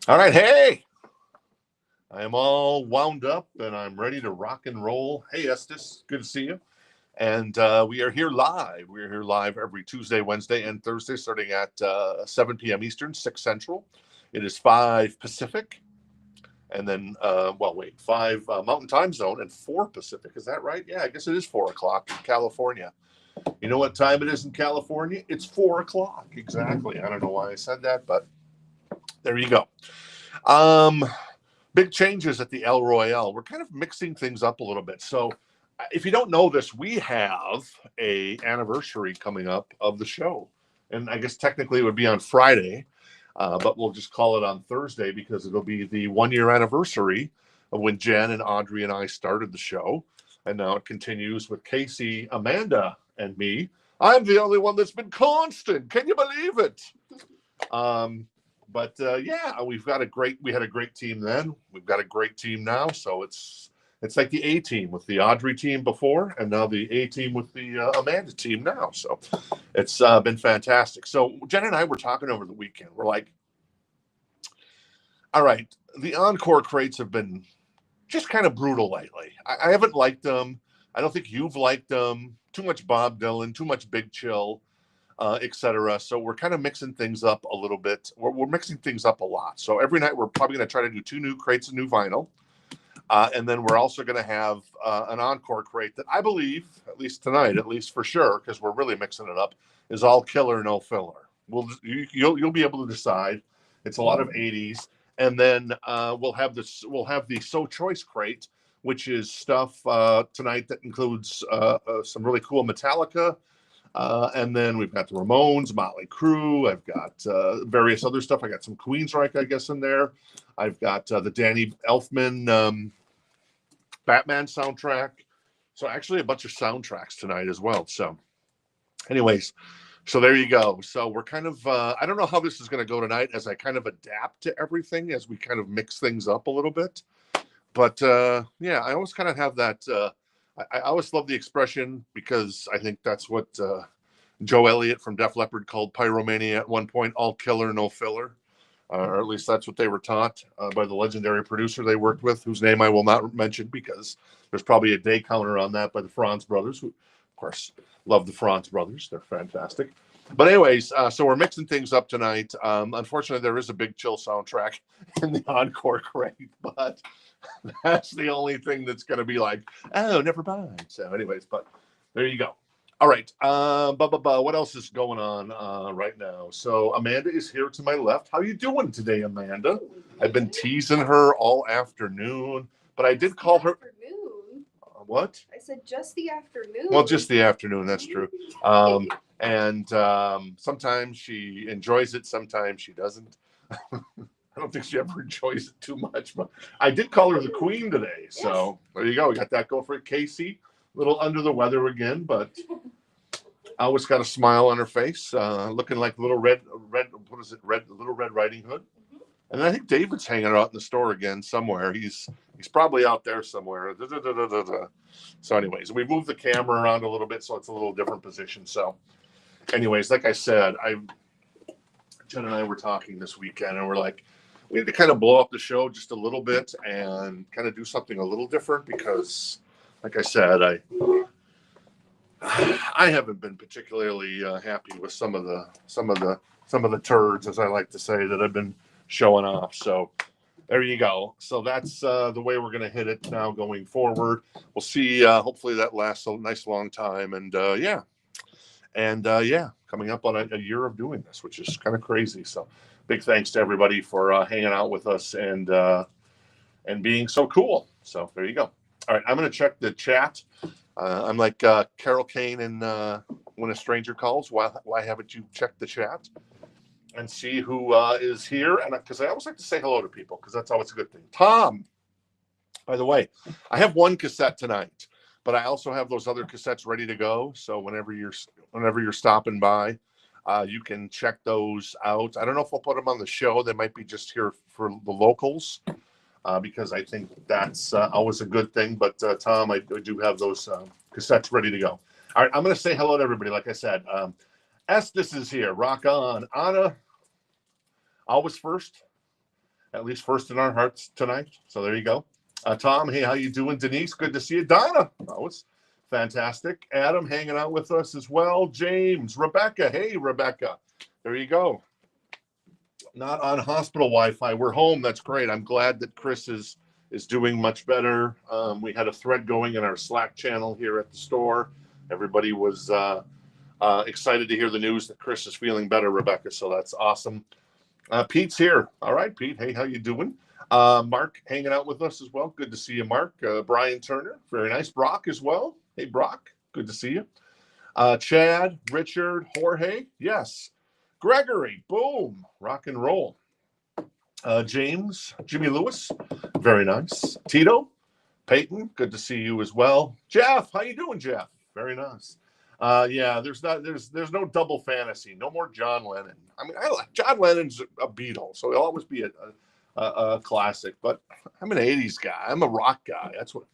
All right, hey, I am all wound up and I'm ready to rock and roll. Hey, Estes, good to see you. And we are here live. We're here live every Tuesday, Wednesday, and Thursday, starting at 7 p.m. Eastern, 6 Central. It is 5 Pacific, and then, 5 Mountain Time Zone and 4 Pacific. Is that right? Yeah, I guess it is 4 o'clock in California. You know what time it is in California? It's 4 o'clock. Exactly. I don't know why I said that, but there you go. Big changes at the El Royale. We're kind of mixing things up a little bit. So if you don't know this, we have a anniversary coming up of the show. And I guess technically it would be on Friday, but we'll just call it on Thursday because it'll be the 1-year anniversary of when Jen and Audrey and I started the show. And now it continues with Casey, Amanda, and me. I'm the only one that's been constant. Can you believe it? We had a great team then. We've got a great team now. So it's like the A team with the Audrey team before, and now the A team with the Amanda team now. So it's been fantastic. So Jen and I were talking over the weekend. We're like, all right, the encore crates have been just kind of brutal lately. I haven't liked them. I don't think you've liked them. Too much Bob Dylan, too much Big Chill, etc. So we're kind of mixing things up a little bit. We're mixing things up a lot. So every night we're probably going to try to do 2 new crates of new vinyl. And then we're also going to have an encore crate that I believe, at least tonight, at least for sure, because we're really mixing it up, is all killer, no filler. You'll be able to decide. It's a lot of 80s. And then we'll have the So Choice crate, which is stuff tonight that includes some really cool Metallica. And then we've got the Ramones, Motley Crue. I've got various other stuff. I got some Queensryche, I guess, in there. I've got the Danny Elfman Batman soundtrack. So actually a bunch of soundtracks tonight as well. So anyways, so there you go. So we're kind of, I don't know how this is going to go tonight as I kind of adapt to everything as we kind of mix things up a little bit. But I always kind of have that. I always love the expression because I think that's what Joe Elliott from Def Leppard called pyromania at one point, all killer, no filler. Or at least that's what they were taught by the legendary producer they worked with, whose name I will not mention because there's probably a day counter on that by the Franz brothers, who, of course, love the Franz brothers. They're fantastic. But anyways, so we're mixing things up tonight. Unfortunately, there is a Big Chill soundtrack in the encore crate, but that's the only thing that's going to be like, oh, never mind. So anyways, but there you go. All right. What else is going on right now? So Amanda is here to my left. How you doing today, Amanda? I've been teasing her all afternoon, but I did call her. Afternoon. What? I said just the afternoon. Well, just the afternoon. That's true. And sometimes she enjoys it. Sometimes she doesn't. I don't think she ever enjoys it too much, but I did call her the queen today. So There you go. We got that going for it. Casey, a little under the weather again, but always got a smile on her face, looking like little red, Little Red Riding Hood. And I think David's hanging out in the store again somewhere. He's probably out there somewhere. So anyways, we moved the camera around a little bit so it's a little different position. So anyways, like I said, Jen and I were talking this weekend and we're like, we had to kind of blow up the show just a little bit and kind of do something a little different because, like I said, I haven't been particularly happy with some of the turds, as I like to say, that I've been showing off. So there you go. So that's the way we're going to hit it now going forward. We'll see. Hopefully that lasts a nice long time. And coming up on a year of doing this, which is kind of crazy. So big thanks to everybody for hanging out with us and being so cool. So there you go. All right, I'm going to check the chat. I'm like Carol Kane in When a Stranger Calls. Why haven't you checked the chat and see who is here? And because I always like to say hello to people because that's always a good thing. Tom, by the way, I have one cassette tonight, but I also have those other cassettes ready to go. So whenever you're stopping by, you can check those out. I don't know if I'll put them on the show. They might be just here for the locals. Because I think that's always a good thing. But Tom, I do have those cassettes ready to go. All right, I'm going to say hello to everybody. Like I said, Estes is here. Rock on. always first, at least first in our hearts tonight. So there you go. Tom, hey, how you doing? Denise, good to see you. Donna, oh, it's fantastic. Adam hanging out with us as well. James, Rebecca, hey, Rebecca. There you go. Not on hospital Wi-Fi. We're home. That's great. I'm glad that Chris is doing much better. We had a thread going in our Slack channel here at the store. Everybody was excited to hear the news that Chris is feeling better, Rebecca. So that's awesome. Pete's here. All right, Pete. Hey, how you doing? Mark hanging out with us as well. Good to see you, Mark. Brian Turner. Very nice. Brock as well. Hey, Brock. Good to see you. Chad, Richard, Jorge. Yes. Gregory, boom, rock and roll. James, Jimmy Lewis, very nice. Tito, Peyton, good to see you as well. Jeff, how you doing, Jeff? Very nice. Yeah, there's no double fantasy. No more John Lennon. I mean, John Lennon's a Beatle, so he'll always be a classic. But I'm an '80s guy. I'm a rock guy. That's what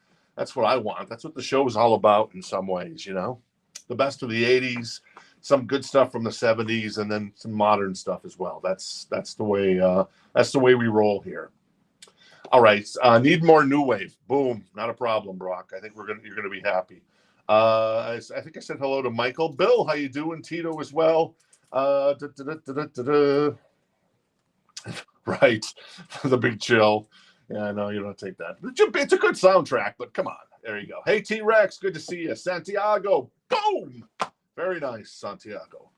I want. That's what the show is all about in some ways. You know, the best of the '80s. Some good stuff from the '70s, and then some modern stuff as well. That's the way we roll here. All right, need more new wave. Boom, not a problem, Brock. I think you're gonna be happy. I think I said hello to Michael. Bill, how you doing? Tito as well. Right, the Big Chill. Yeah, no, you don't take that. It's a good soundtrack, but come on, there you go. Hey, T-Rex, good to see you. Santiago, boom. Very nice, Santiago.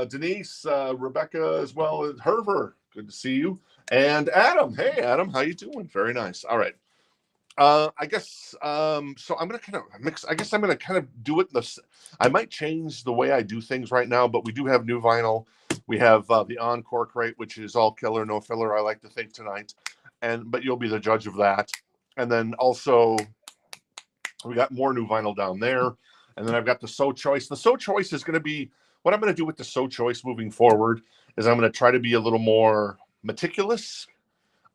Denise, Rebecca as well as Herver. Good to see you. And Adam. Hey, Adam. How you doing? Very nice. All right. I guess so I'm going to kind of mix. I guess I'm going to kind of do it. I might change the way I do things right now, but we do have new vinyl. We have the Encore crate, which is all killer, no filler, I like to think tonight. But you'll be the judge of that. And then also we got more new vinyl down there. And then I've got the So Choice. The So Choice is going to be, what I'm going to do with the So Choice moving forward is I'm going to try to be a little more meticulous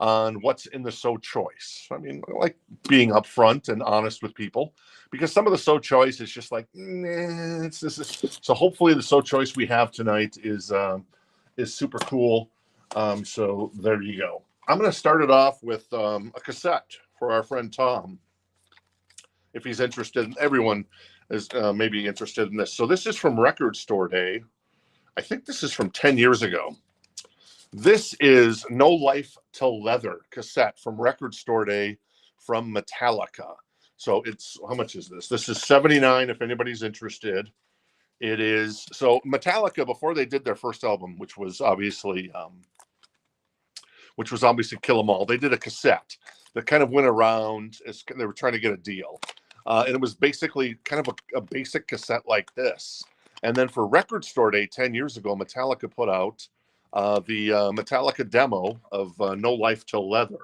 on what's in the So Choice. I mean, I like being upfront and honest with people, because some of the So Choice is just like, nah, so hopefully the So Choice we have tonight is super cool. So there you go. I'm going to start it off with a cassette for our friend Tom, if he's interested. Everyone is maybe interested in this. So this is from Record Store Day. I think this is from 10 years ago. This is No Life Till Leather cassette from Record Store Day from Metallica. So it's, how much is this? This is $79 if anybody's interested. It is, so Metallica, before they did their first album, which was obviously Kill 'Em All, they did a cassette that kind of went around as they were trying to get a deal. And it was basically kind of a basic cassette like this. And then for Record Store Day 10 years ago, Metallica put out the Metallica demo of No Life Till Leather.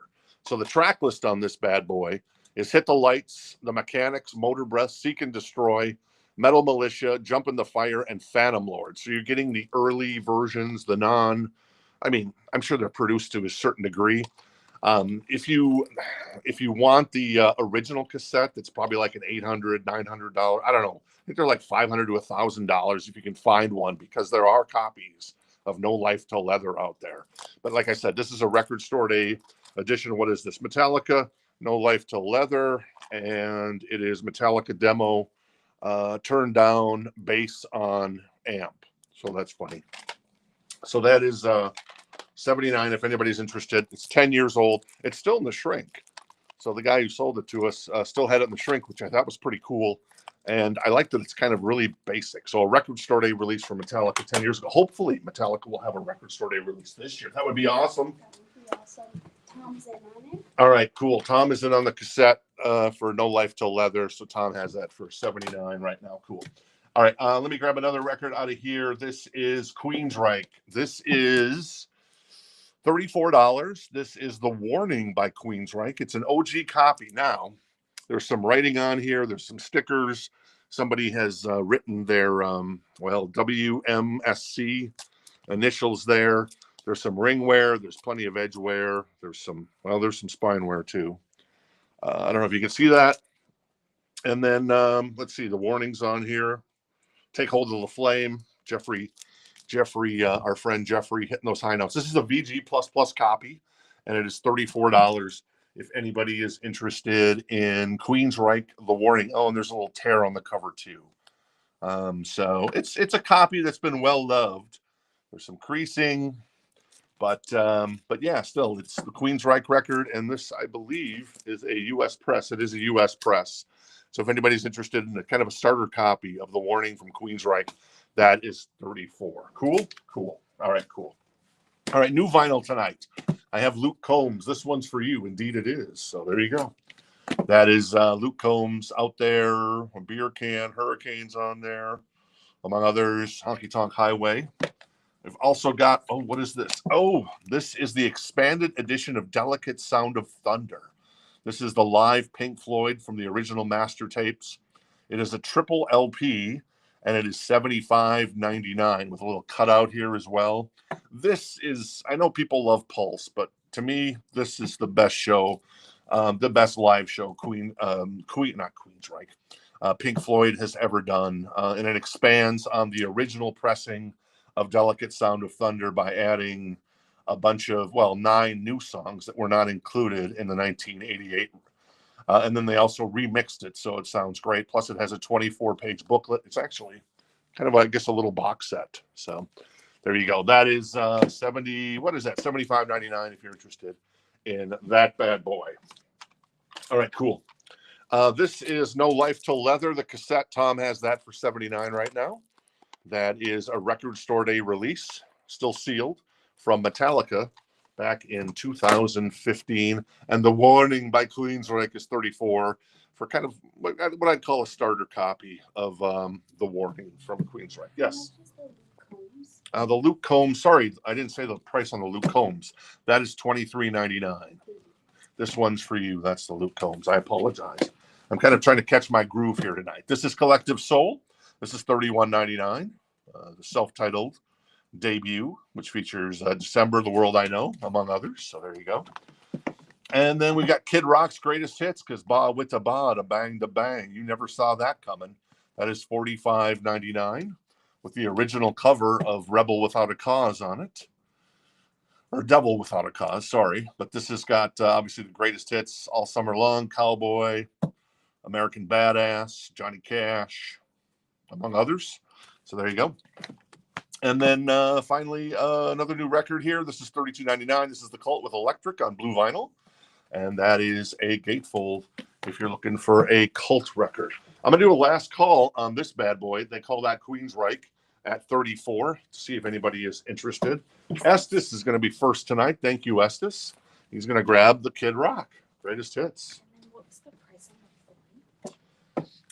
So the track list on this bad boy is Hit the Lights, The Mechanics, Motor Breath, Seek and Destroy, Metal Militia, Jump in the Fire, and Phantom Lord. So you're getting the early versions, I mean, I'm sure they're produced to a certain degree. If you want the original cassette, that's probably like an $800, $900. I don't know. I think they're like $500 to $1,000 if you can find one, because there are copies of No Life Till Leather out there. But like I said, this is a Record Store Day edition. What is this? Metallica, No Life Till Leather, and it is Metallica demo, turned down, bass on amp. So that's funny. So that is $79 if anybody's interested. It's 10 years old. It's still in the shrink. So the guy who sold it to us still had it in the shrink, which I thought was pretty cool. And I like that it's kind of really basic. So a Record Store Day release for Metallica 10 years ago. Hopefully Metallica will have a Record Store Day release this year. That would be awesome. Tom's in on it. All right, cool. Tom is in on the cassette for No Life Till Leather. So Tom has that for $79 right now. Cool. All right, let me grab another record out of here. This is Queensryche. This is $34. This is The Warning by Queensryche. It's an OG copy. Now, there's some writing on here. There's some stickers. Somebody has written their, WMSC initials there. There's some ring wear. There's plenty of edge wear. There's some spine wear too. I don't know if you can see that. And then, let's see, the warnings on here. Take Hold of the Flame. Jeffrey Jeffrey, our friend Jeffrey, hitting those high notes. This is a VG++ copy, and it is $34 if anybody is interested in Queensryche, The Warning. Oh, and there's a little tear on the cover too. So it's a copy that's been well loved. There's some creasing, but yeah, still it's the Queensryche record, and this I believe is a U.S. press. It is a U.S. press. So if anybody's interested in a kind of a starter copy of The Warning from Queensryche, that is $34. Cool? Cool. All right, cool. All right, new vinyl tonight. I have Luke Combs. This one's for you. Indeed it is. So there you go. That is Luke Combs Out There, a beer can, Hurricanes on there, among others, Honky Tonk Highway. We've also got, oh, what is this? Oh, this is the expanded edition of Delicate Sound of Thunder. This is the live Pink Floyd from the original master tapes. It is a triple LP, and it is $75.99 with a little cutout here as well. This is, I know people love Pulse, but to me, this is the best show, the best live show Pink Floyd has ever done. And it expands on the original pressing of Delicate Sound of Thunder by adding a bunch of, 9 new songs that were not included in the 1988. And then they also remixed it, so it sounds great. Plus, it has a 24-page booklet. It's actually kind of, I guess, a little box set. So there you go. That is $75.99 if you're interested in that bad boy. All right, cool. This is No Life Till Leather, the cassette. Tom has that for $79 right now. That is a record store day release, still sealed, from Metallica back in 2015. And The Warning by Queensryche is $34 for kind of what I'd call a starter copy of The Warning from Queensryche. Yes. The Luke Combs. Sorry, I didn't say the price on the Luke Combs. That is $23.99. This one's for you. That's the Luke Combs. I apologize. I'm kind of trying to catch my groove here tonight. This is Collective Soul. This is $31.99. The self-titled debut, which features December, The World I Know, among others. So there you go. And then we got Kid Rock's Greatest Hits, because Ba Witta Ba, Da Bang Da Bang. You never saw that coming. That is $45.99 with the original cover of Rebel Without a Cause on it. Or Devil Without a Cause, sorry. But this has got obviously the greatest hits all summer long: Cowboy, American Badass, Johnny Cash, among others. So there you go. And then finally, another new record here. This is $32.99. This is The Cult with Electric on blue vinyl. And that is a gatefold if you're looking for a cult record. I'm going to do a last call on this bad boy. They call that Queensryche at $34 to see if anybody is interested. Estes is going to be first tonight. Thank you, Estes. He's going to grab the Kid Rock Greatest Hits. What's the price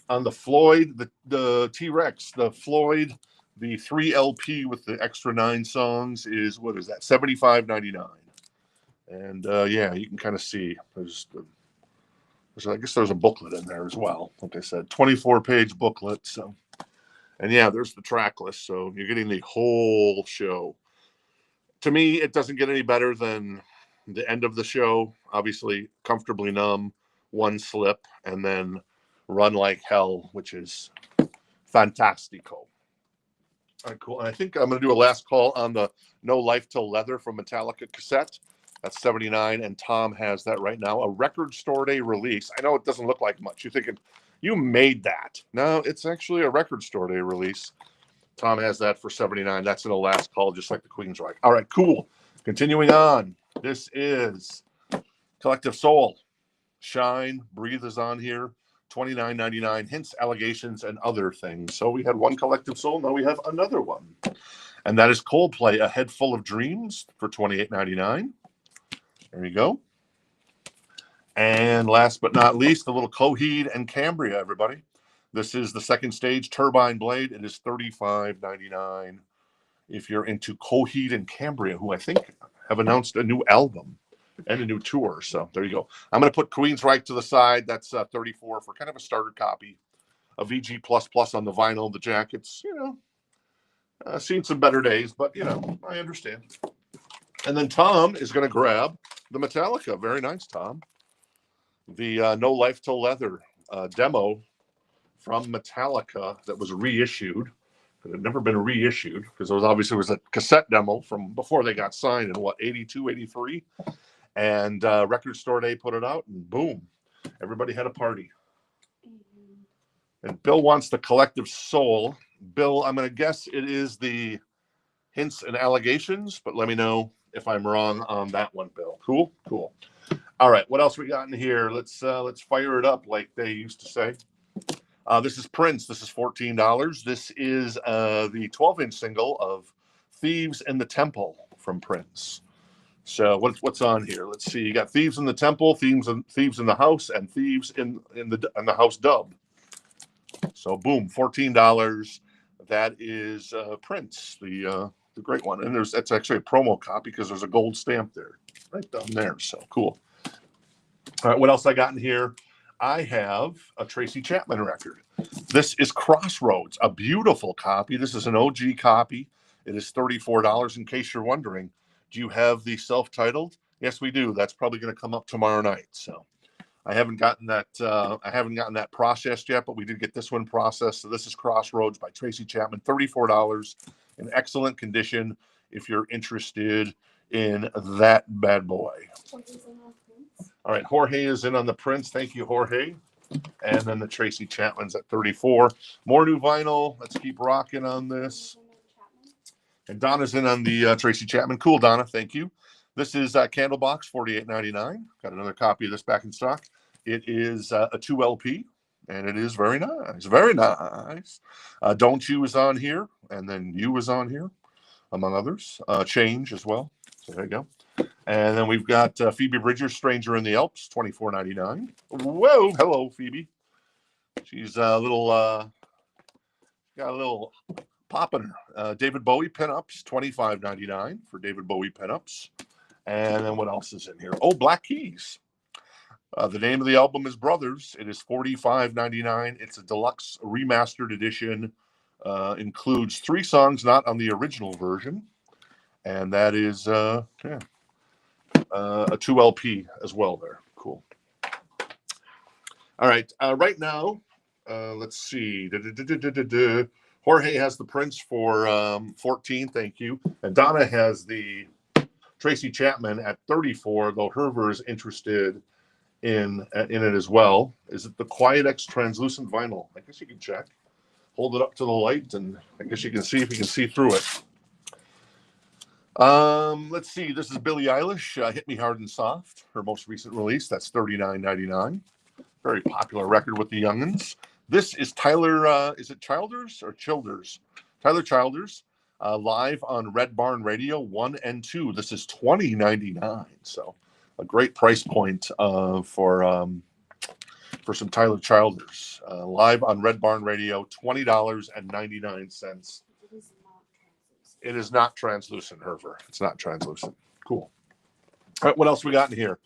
On the Floyd, the T-Rex, the Floyd, the 3 LP with the extra 9 songs is, what is that, $75.99. And yeah, you can kind of see I guess there's a booklet in there as well. Like I said, 24-page booklet. So, and yeah, there's the track list. So you're getting the whole show. To me, it doesn't get any better than the end of the show. Obviously, Comfortably Numb, One Slip, and then Run Like Hell, which is fantastico. All right, cool. And I think I'm going to do a last call on the No Life Till Leather from Metallica cassette. That's $79, and Tom has that right now. A record store day release. I know it doesn't look like much. You're thinking, you made that. No, it's actually a record store day release. Tom has that for $79. That's in a last call, just like the Queensryche. All right, cool. Continuing on. This is Collective Soul. Shine, Breathe is on here. $29.99. Hints, Allegations, and Other Things. So we had one Collective Soul. Now we have another one. And that is Coldplay, A Head Full of Dreams for $28.99. There you go. And last but not least, the little Coheed and Cambria, everybody. This is the second stage Turbine Blade. It is $35.99. If you're into Coheed and Cambria, who I think have announced a new album and a new tour. So there you go. I'm going to put Queensryche to the side. That's $34 for kind of a starter copy. A VG++ on the vinyl, the jackets, seen some better days, but, I understand. And then Tom is going to grab the Metallica. Very nice, Tom. The No Life Till Leather demo from Metallica that was reissued It had never been reissued because it was obviously a cassette demo from before they got signed in what, 82, 83. And Record Store Day put it out, and boom, everybody had a party. And Bill wants the Collective Soul. Bill, I'm going to guess it is the Hints and Allegations, but let me know if I'm wrong on that one, Bill. Cool, cool. All right, what else we got in here? Let's fire it up, like they used to say. This is Prince. This is $14. This is the 12-inch single of "Thieves in the Temple" from Prince. So what's on here? Let's see. You got "Thieves in the Temple," "Thieves in the House," and "Thieves in the House" dub. So boom, $14. That is Prince, the great one. And that's actually a promo copy because there's a gold stamp there, right down there. So cool. All right, what else I got in here? I have a Tracy Chapman record. This is Crossroads, a beautiful copy. This is an OG copy. It is $34. In case you're wondering, do you have the self-titled? Yes, we do. That's probably going to come up tomorrow night. So I haven't gotten that. I haven't gotten that processed yet, but we did get this one processed. So this is Crossroads by Tracy Chapman, $34, in excellent condition. If you're interested in that bad boy. All right, Jorge is in on the Prince. Thank you, Jorge. And then the Tracy Chapman's at $34. More new vinyl. Let's keep rocking on this. And Donna's in on the Tracy Chapman. Cool, Donna. Thank you. This is Candlebox, $48.99. Got another copy of this back in stock. It is a 2 LP, and it is very nice. Very nice. Don't You is on here, and then You is on here, among others. Change as well. So there you go. And then we've got Phoebe Bridgers, Stranger in the Alps, $24.99. Whoa, hello, Phoebe. She's got a little pop in her. David Bowie pinups, $25.99 for David Bowie pinups. And then what else is in here? Oh, Black Keys. The name of the album is Brothers. It is $45.99. It's a deluxe remastered edition. Includes 3 songs not on the original version. And that is a 2 LP as well there. Cool. All right. Right now, let's see. Jorge has the Prince for $14. Thank you. And Donna has the Tracy Chapman at $34, though Herver is interested in it as well. Is it the Quiet X translucent vinyl? I guess you can check. Hold it up to the light, and I guess you can see if you can see through it. Let's see. This is Billie Eilish, Hit Me Hard and Soft, her most recent release. That's $39.99. Very popular record with the youngins. This is Tyler, is it Childers or Childers? Tyler Childers, live on Red Barn Radio 1 and 2. This is $20.99. So a great price point for some Tyler Childers. Live on Red Barn Radio, $20.99. It is not translucent, Herver. It's not translucent. Cool. All right, what else we got in here?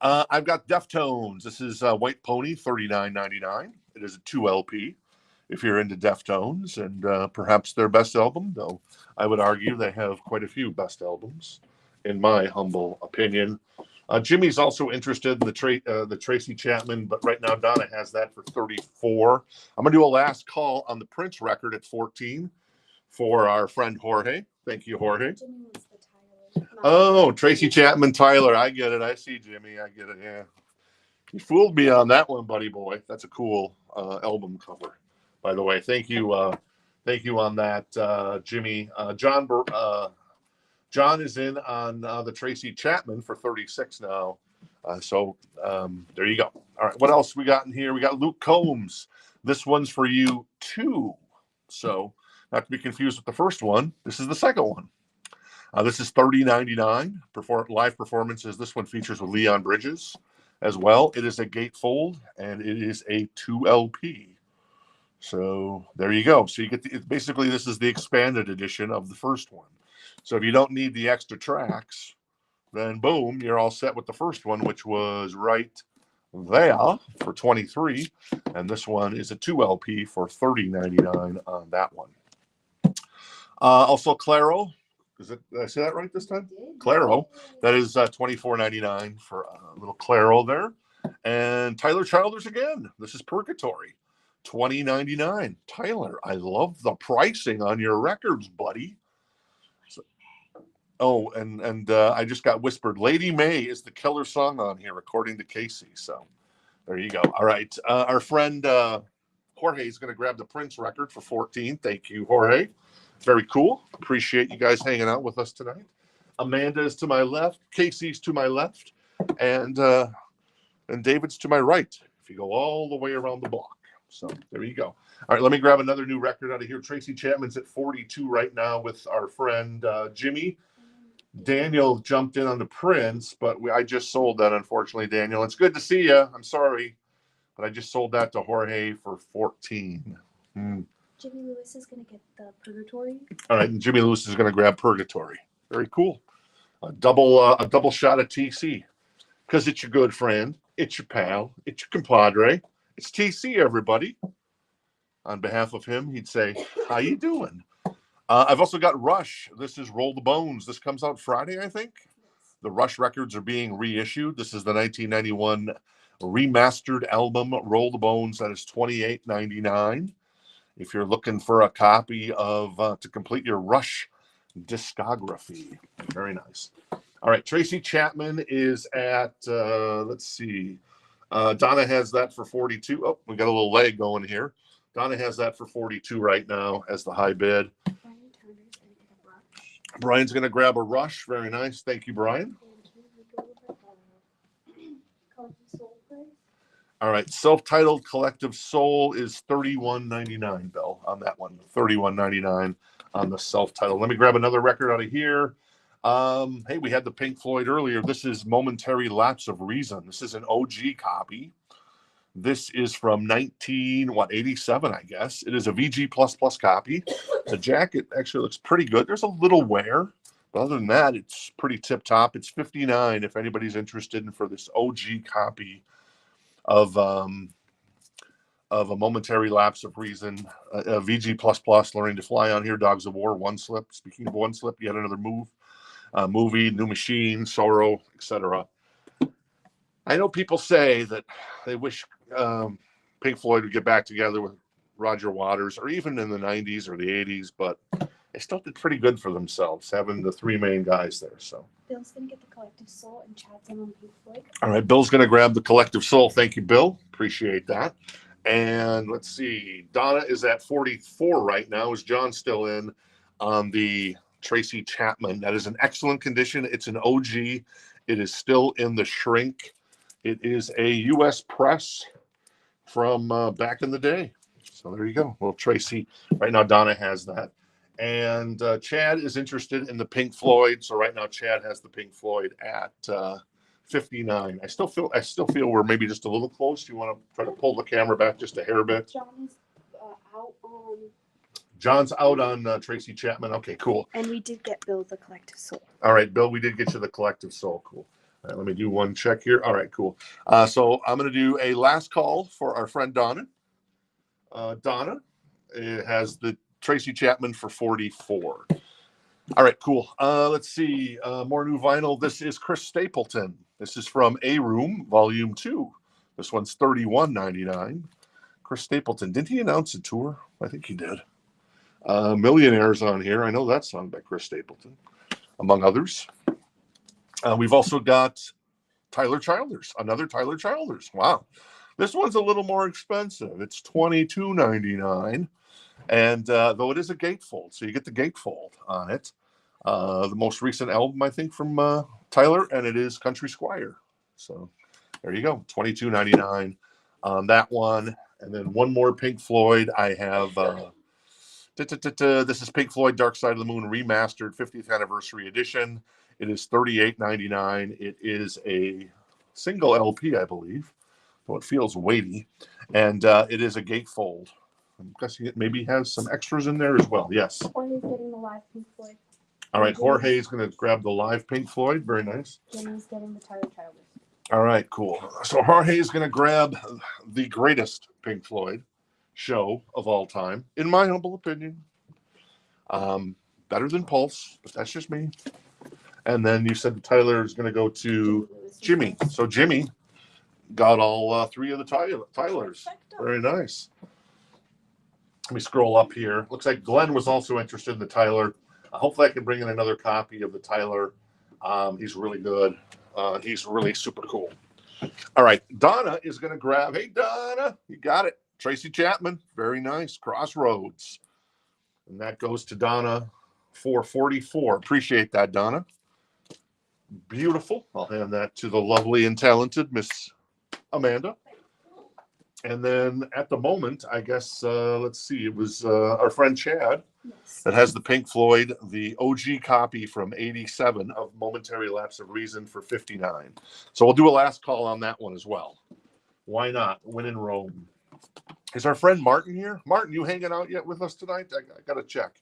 I've got Deftones. This is White Pony, $39.99. It is a 2 LP. If you're into Deftones, and perhaps their best album, though I would argue they have quite a few best albums, in my humble opinion. Jimmy's also interested in the Tracy Chapman, but right now Donna has that for $34. I'm going to do a last call on the Prince record at $14 for our friend Jorge. Thank you, Jorge. Oh, Tracy Chapman, Tyler. I get it. I see, Jimmy. I get it. Yeah. You fooled me on that one, buddy boy. That's a cool album cover, by the way. Thank you on that, Jimmy. John is in on the Tracy Chapman for $36 now. So there you go. All right, what else we got in here? We got Luke Combs. This one's for you too. So not to be confused with the first one. This is the second one. This is $30.99. Live performances. This one features with Leon Bridges as well. It is a gatefold, and it is a 2 LP. So there you go. So you get basically this is the expanded edition of the first one. So if you don't need the extra tracks, then boom, you're all set with the first one, which was right there for $23. And this one is a 2 LP for $30.99 on that one. Also Claro. Did I say that right this time? Claro. That is $24.99 for a little Claro there. And Tyler Childers again. This is Purgatory. $20.99. Tyler, I love the pricing on your records, buddy. Oh, and I just got whispered, Lady May is the killer song on here, according to Casey. So there you go. All right. Our friend Jorge is going to grab the Prince record for 14. Thank you, Jorge. Very cool. Appreciate you guys hanging out with us tonight. Amanda is to my left. Casey's to my left. And David's to my right, if you go all the way around the block. So there you go. All right, let me grab another new record out of here. Tracy Chapman's at 42 right now with our friend Jimmy. Daniel jumped in on the Prince, but I just sold that, unfortunately, Daniel. It's good to see you. I'm sorry, but I just sold that to Jorge for 14. Jimmy Lewis is going to get the Purgatory. All right, and Jimmy Lewis is going to grab Purgatory. Very cool. A double shot of TC, because it's your good friend, it's your pal, it's your compadre, it's TC, everybody. On behalf of him, he'd say, "How you doing?" I've also got Rush. This is Roll the Bones. This comes out Friday, I think. The Rush records are being reissued. This is the 1991 remastered album, Roll the Bones. That is $28.99. If you're looking for a copy of to complete your Rush discography. Very nice. All right, Tracy Chapman is at, let's see. Donna has that for 42. Oh, we got a little leg going here. Donna has that for 42 right now as the high bid. Brian's going to grab a Rush. Very nice. Thank you, Brian. All right. Self-titled Collective Soul is $31.99, Bill, on that one. $31.99 on the self-titled. Let me grab another record out of here. Hey, we had the Pink Floyd earlier. This is Momentary Lapse of Reason. This is an OG copy. This is from 87, I guess. It is a VG++ copy. The jacket actually looks pretty good. There's a little wear, but other than that, it's pretty tip-top. It's $59 if anybody's interested in for this OG copy of a Momentary Lapse of Reason, a VG++, Learning to Fly on here, Dogs of War, One Slip. Speaking of One Slip, yet another movie, New Machine, Sorrow, etc. I know people say that they wish Pink Floyd would get back together with Roger Waters, or even in the 90s or the 80s, but they still did pretty good for themselves, having the three main guys there. So Bill's going to get the Collective Soul and Chad's in on Pink Floyd. All right, Bill's going to grab the Collective Soul. Thank you, Bill. Appreciate that. And let's see, Donna is at 44 right now. Is John still in on the Tracy Chapman? That is in excellent condition. It's an OG. It is still in the shrink. It is a U.S. press from back in the day. So there you go. Well, Tracy, right now Donna has that. And Chad is interested in the Pink Floyd. So right now Chad has the Pink Floyd at 59. I still feel we're maybe just a little close. You want to try to pull the camera back just a hair bit? John's out on Tracy Chapman. Okay, cool. And we did get Bill the Collective Soul. All right, Bill, we did get you the Collective Soul. Cool. All right, let me do one check here. All right, cool. So I'm going to do a last call for our friend Donna. Donna has the Tracy Chapman for 44. All right, cool. Let's see. More new vinyl. This is Chris Stapleton. This is from A Room, Volume 2. This one's $31.99. Chris Stapleton. Didn't he announce a tour? I think he did. Millionaires on here. I know that song by Chris Stapleton, among others. We've also got Tyler Childers, another Tyler Childers. Wow. This one's a little more expensive. It's $22.99. And though it is a gatefold, so you get the gatefold on it. The most recent album, I think, from Tyler, and it is Country Squire. So there you go, $22.99 on that one. And then one more Pink Floyd. I have this is Pink Floyd Dark Side of the Moon Remastered 50th Anniversary Edition. It is $38.99. It is a single LP, I believe, so it feels weighty. And it is a gatefold. I'm guessing it maybe has some extras in there as well. Yes. Jorge's getting the live Pink Floyd. All right, Jorge is going to grab the live Pink Floyd. Very nice. Jimmy's getting the Tyler Childers. All right, cool. So Jorge is going to grab the greatest Pink Floyd show of all time, in my humble opinion. Better than Pulse, but that's just me. And then you said Tyler is going to go to Jimmy. So Jimmy got all three of the Tylers. Very nice. Let me scroll up here. Looks like Glenn was also interested in the Tyler. Hopefully I can bring in another copy of the Tyler. He's really good. He's really super cool. All right, Donna is going to grab. Hey, Donna, you got it. Tracy Chapman, very nice. Crossroads. And that goes to Donna 444. Appreciate that, Donna. Beautiful. I'll hand that to the lovely and talented Miss Amanda. And then at the moment, I guess, let's see, it was our friend Chad that has the Pink Floyd, the OG copy from 87 of Momentary Lapse of Reason for 59. So we'll do a last call on that one as well. Why not? Win in Rome. Is our friend Martin here? Martin, you hanging out yet with us tonight? I got to check.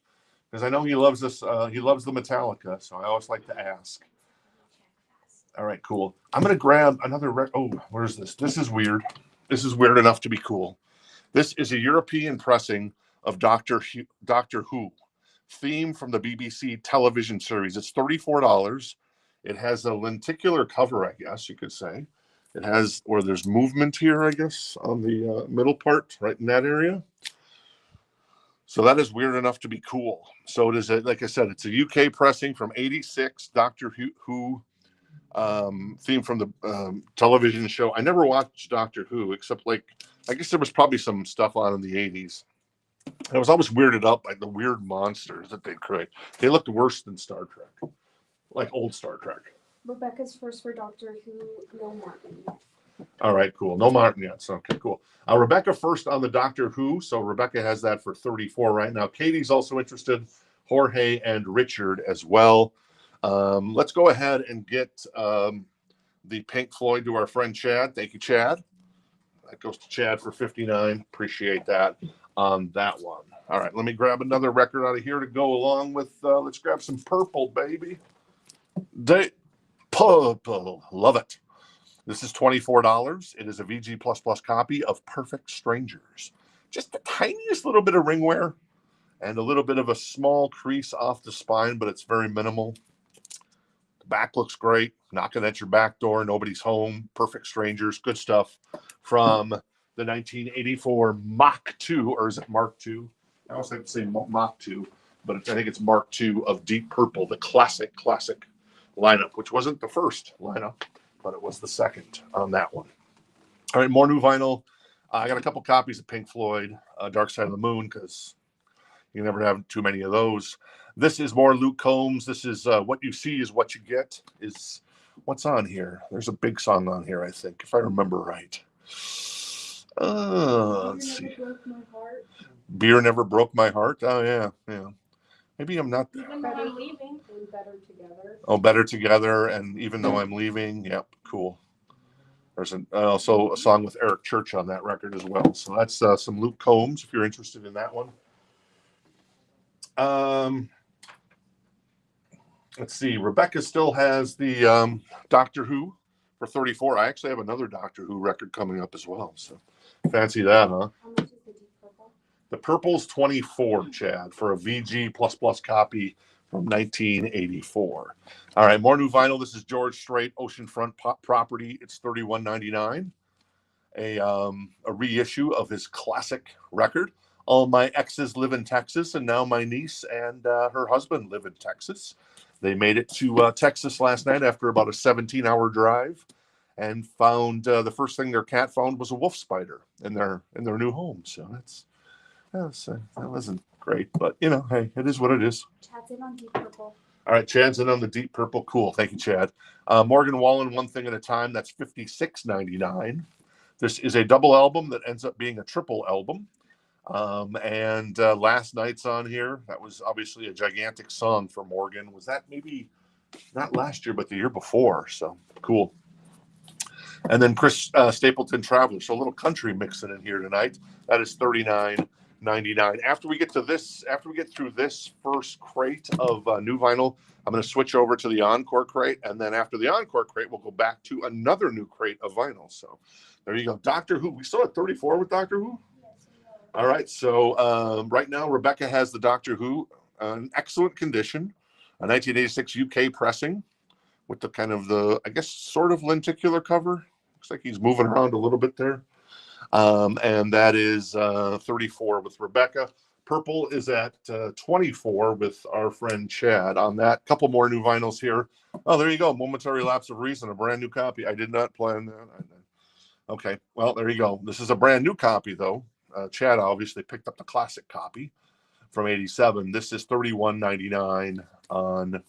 Because I know he loves this. He loves the Metallica, so I always like to ask. All right, cool. I'm going to grab another. Oh, where's this? This is weird. This is weird enough to be cool. This is a European pressing of Doctor Who, theme from the BBC television series. It's $34. It has a lenticular cover, I guess you could say. It has, or there's movement here, I guess, on the middle part, right in that area. So that is weird enough to be cool. So it is, like I said, it's a UK pressing from 86, Doctor Who theme from the television show. I never watched Doctor Who, except like, I guess there was probably some stuff on in the 80s. I was always weirded out by the weird monsters that they create. They looked worse than Star Trek, like old Star Trek. Rebecca's first for Doctor Who, no Martin yet. All right, cool. No Martin yet. So, okay, cool. Rebecca first on the Doctor Who. So Rebecca has that for 34 right now. Katie's also interested. Jorge and Richard as well. Let's go ahead and get the Pink Floyd to our friend Chad. Thank you, Chad. That goes to Chad for 59. Appreciate that on that one. All right, let me grab another record out of here to go along with. Let's grab some Purple, baby. Purple. Love it. This is $24. It is a VG++ copy of Perfect Strangers. Just the tiniest little bit of ring wear and a little bit of a small crease off the spine, but it's very minimal. The back looks great. Knocking at your back door. Nobody's home. Perfect Strangers. Good stuff from the 1984 Mach 2, or is it Mark 2? I always like to say Mach 2, but I think it's Mark 2 of Deep Purple, the classic lineup, which wasn't the first lineup, but it was the second on that one. All right, more new vinyl. I got a couple copies of Pink Floyd, Dark Side of the Moon, because you never have too many of those. This is more Luke Combs. This is What You See Is What You Get. Is what's on here? There's a big song on here, I think, if I remember right. Let's see. Beer Never Broke My Heart. Oh, yeah. Maybe I'm not. Even though I'm leaving, and Better Together. Oh, Better Together, and Even Though I'm Leaving. Yep, cool. There's also a song with Eric Church on that record as well. So that's some Luke Combs, if you're interested in that one. Let's see. Rebecca still has the Doctor Who for 34. I actually have another Doctor Who record coming up as well. So fancy that, huh? How much is the Deep Purple? The Purple's 24, Chad, for a VG++ copy from 1984. All right, more new vinyl. This is George Strait, Oceanfront Property. It's $31.99. A reissue of his classic record. All my exes live in Texas, and now my niece and her husband live in Texas. They made it to Texas last night after about a 17-hour drive, and found the first thing their cat found was a wolf spider in their new home. So that wasn't great, but hey, it is what it is. Chad's in on Deep Purple. All right, Chad's in on the Deep Purple. Cool, thank you, Chad. Morgan Wallen, One Thing at a Time. That's $56.99. This is a double album that ends up being a triple album. And Last Night's on here. That was obviously a gigantic song for Morgan. Was that maybe not last year, but the year before? So cool. And then Chris Stapleton Traveler. So a little country mixing in here tonight. That is $39.99. After we get through this first crate of new vinyl, I'm going to switch over to the Encore crate, and then after the Encore crate, we'll go back to another new crate of vinyl. So there you go. Doctor Who. We still at 34 with Doctor Who? All right, so right now Rebecca has the Doctor Who in excellent condition, a 1986 UK pressing with the kind of I guess, sort of lenticular cover. Looks like he's moving around a little bit there. And that is 34 with Rebecca. Purple is at 24 with our friend Chad on that. Couple more new vinyls here. Oh, there you go. Momentary Lapse of Reason, a brand new copy. I did not plan that. Okay, well, there you go. This is a brand new copy, though. Chad obviously picked up the classic copy from 87. This is $31.99 on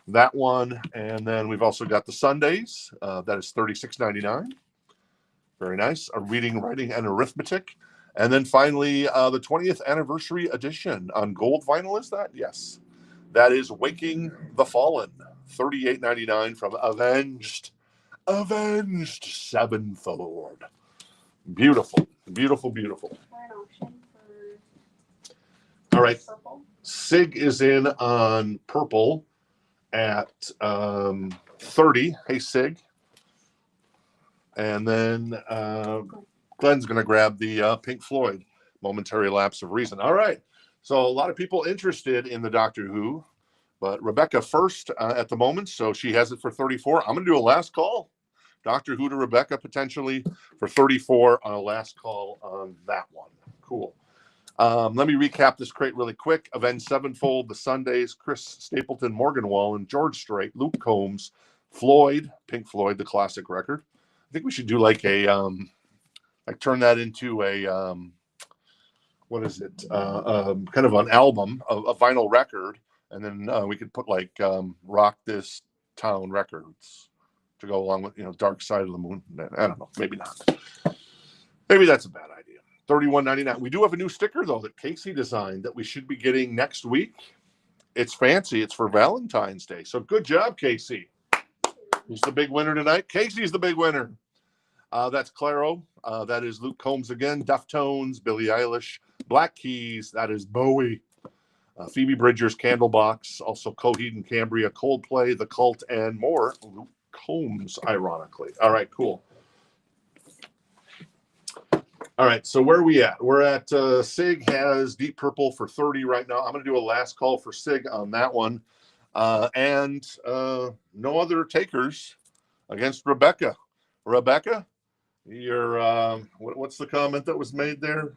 that one. And then we've also got the Sundays. That is $36.99. Very nice. A Reading, Writing, and Arithmetic. And then finally, the 20th anniversary edition on gold vinyl. Is that? Yes. That is Waking the Fallen. $38.99 from Avenged Sevenfold. Beautiful. Beautiful, beautiful. All right. Sig is in on purple at 30. Hey, Sig. And then Glenn's going to grab the Pink Floyd, Momentary Lapse of Reason. All right. So a lot of people interested in the Doctor Who, but Rebecca first at the moment. So she has it for 34. I'm going to do a last call. Doctor Who to Rebecca potentially for 34 on a last call on that one. Cool. Let me recap this crate really quick. Avenged Sevenfold, the Sundays, Chris Stapleton, Morgan Wallen, George Strait, Luke Combs, Floyd, Pink Floyd, the classic record. I think we should do like a like turn that into a what is it? Kind of an album, a vinyl record, and then we could put like Rock This Town Records to go along with, Dark Side of the Moon. I don't know, maybe not. Maybe that's a bad idea. $31.99. We do have a new sticker though that Casey designed that we should be getting next week. It's fancy. It's for Valentine's Day. So good job, Casey. Who's the big winner tonight? Casey's the big winner. That's Claro. That is Luke Combs again. Deftones, Billie Eilish, Black Keys. That is Bowie. Phoebe Bridgers, Candlebox. Also Coheed and Cambria, Coldplay, The Cult, and more. Luke Combs, ironically. All right, cool. All right, so where are we at? We're at Sig has Deep Purple for 30 right now. I'm going to do a last call for Sig on that one. And no other takers against Rebecca. Rebecca, you're what's the comment that was made there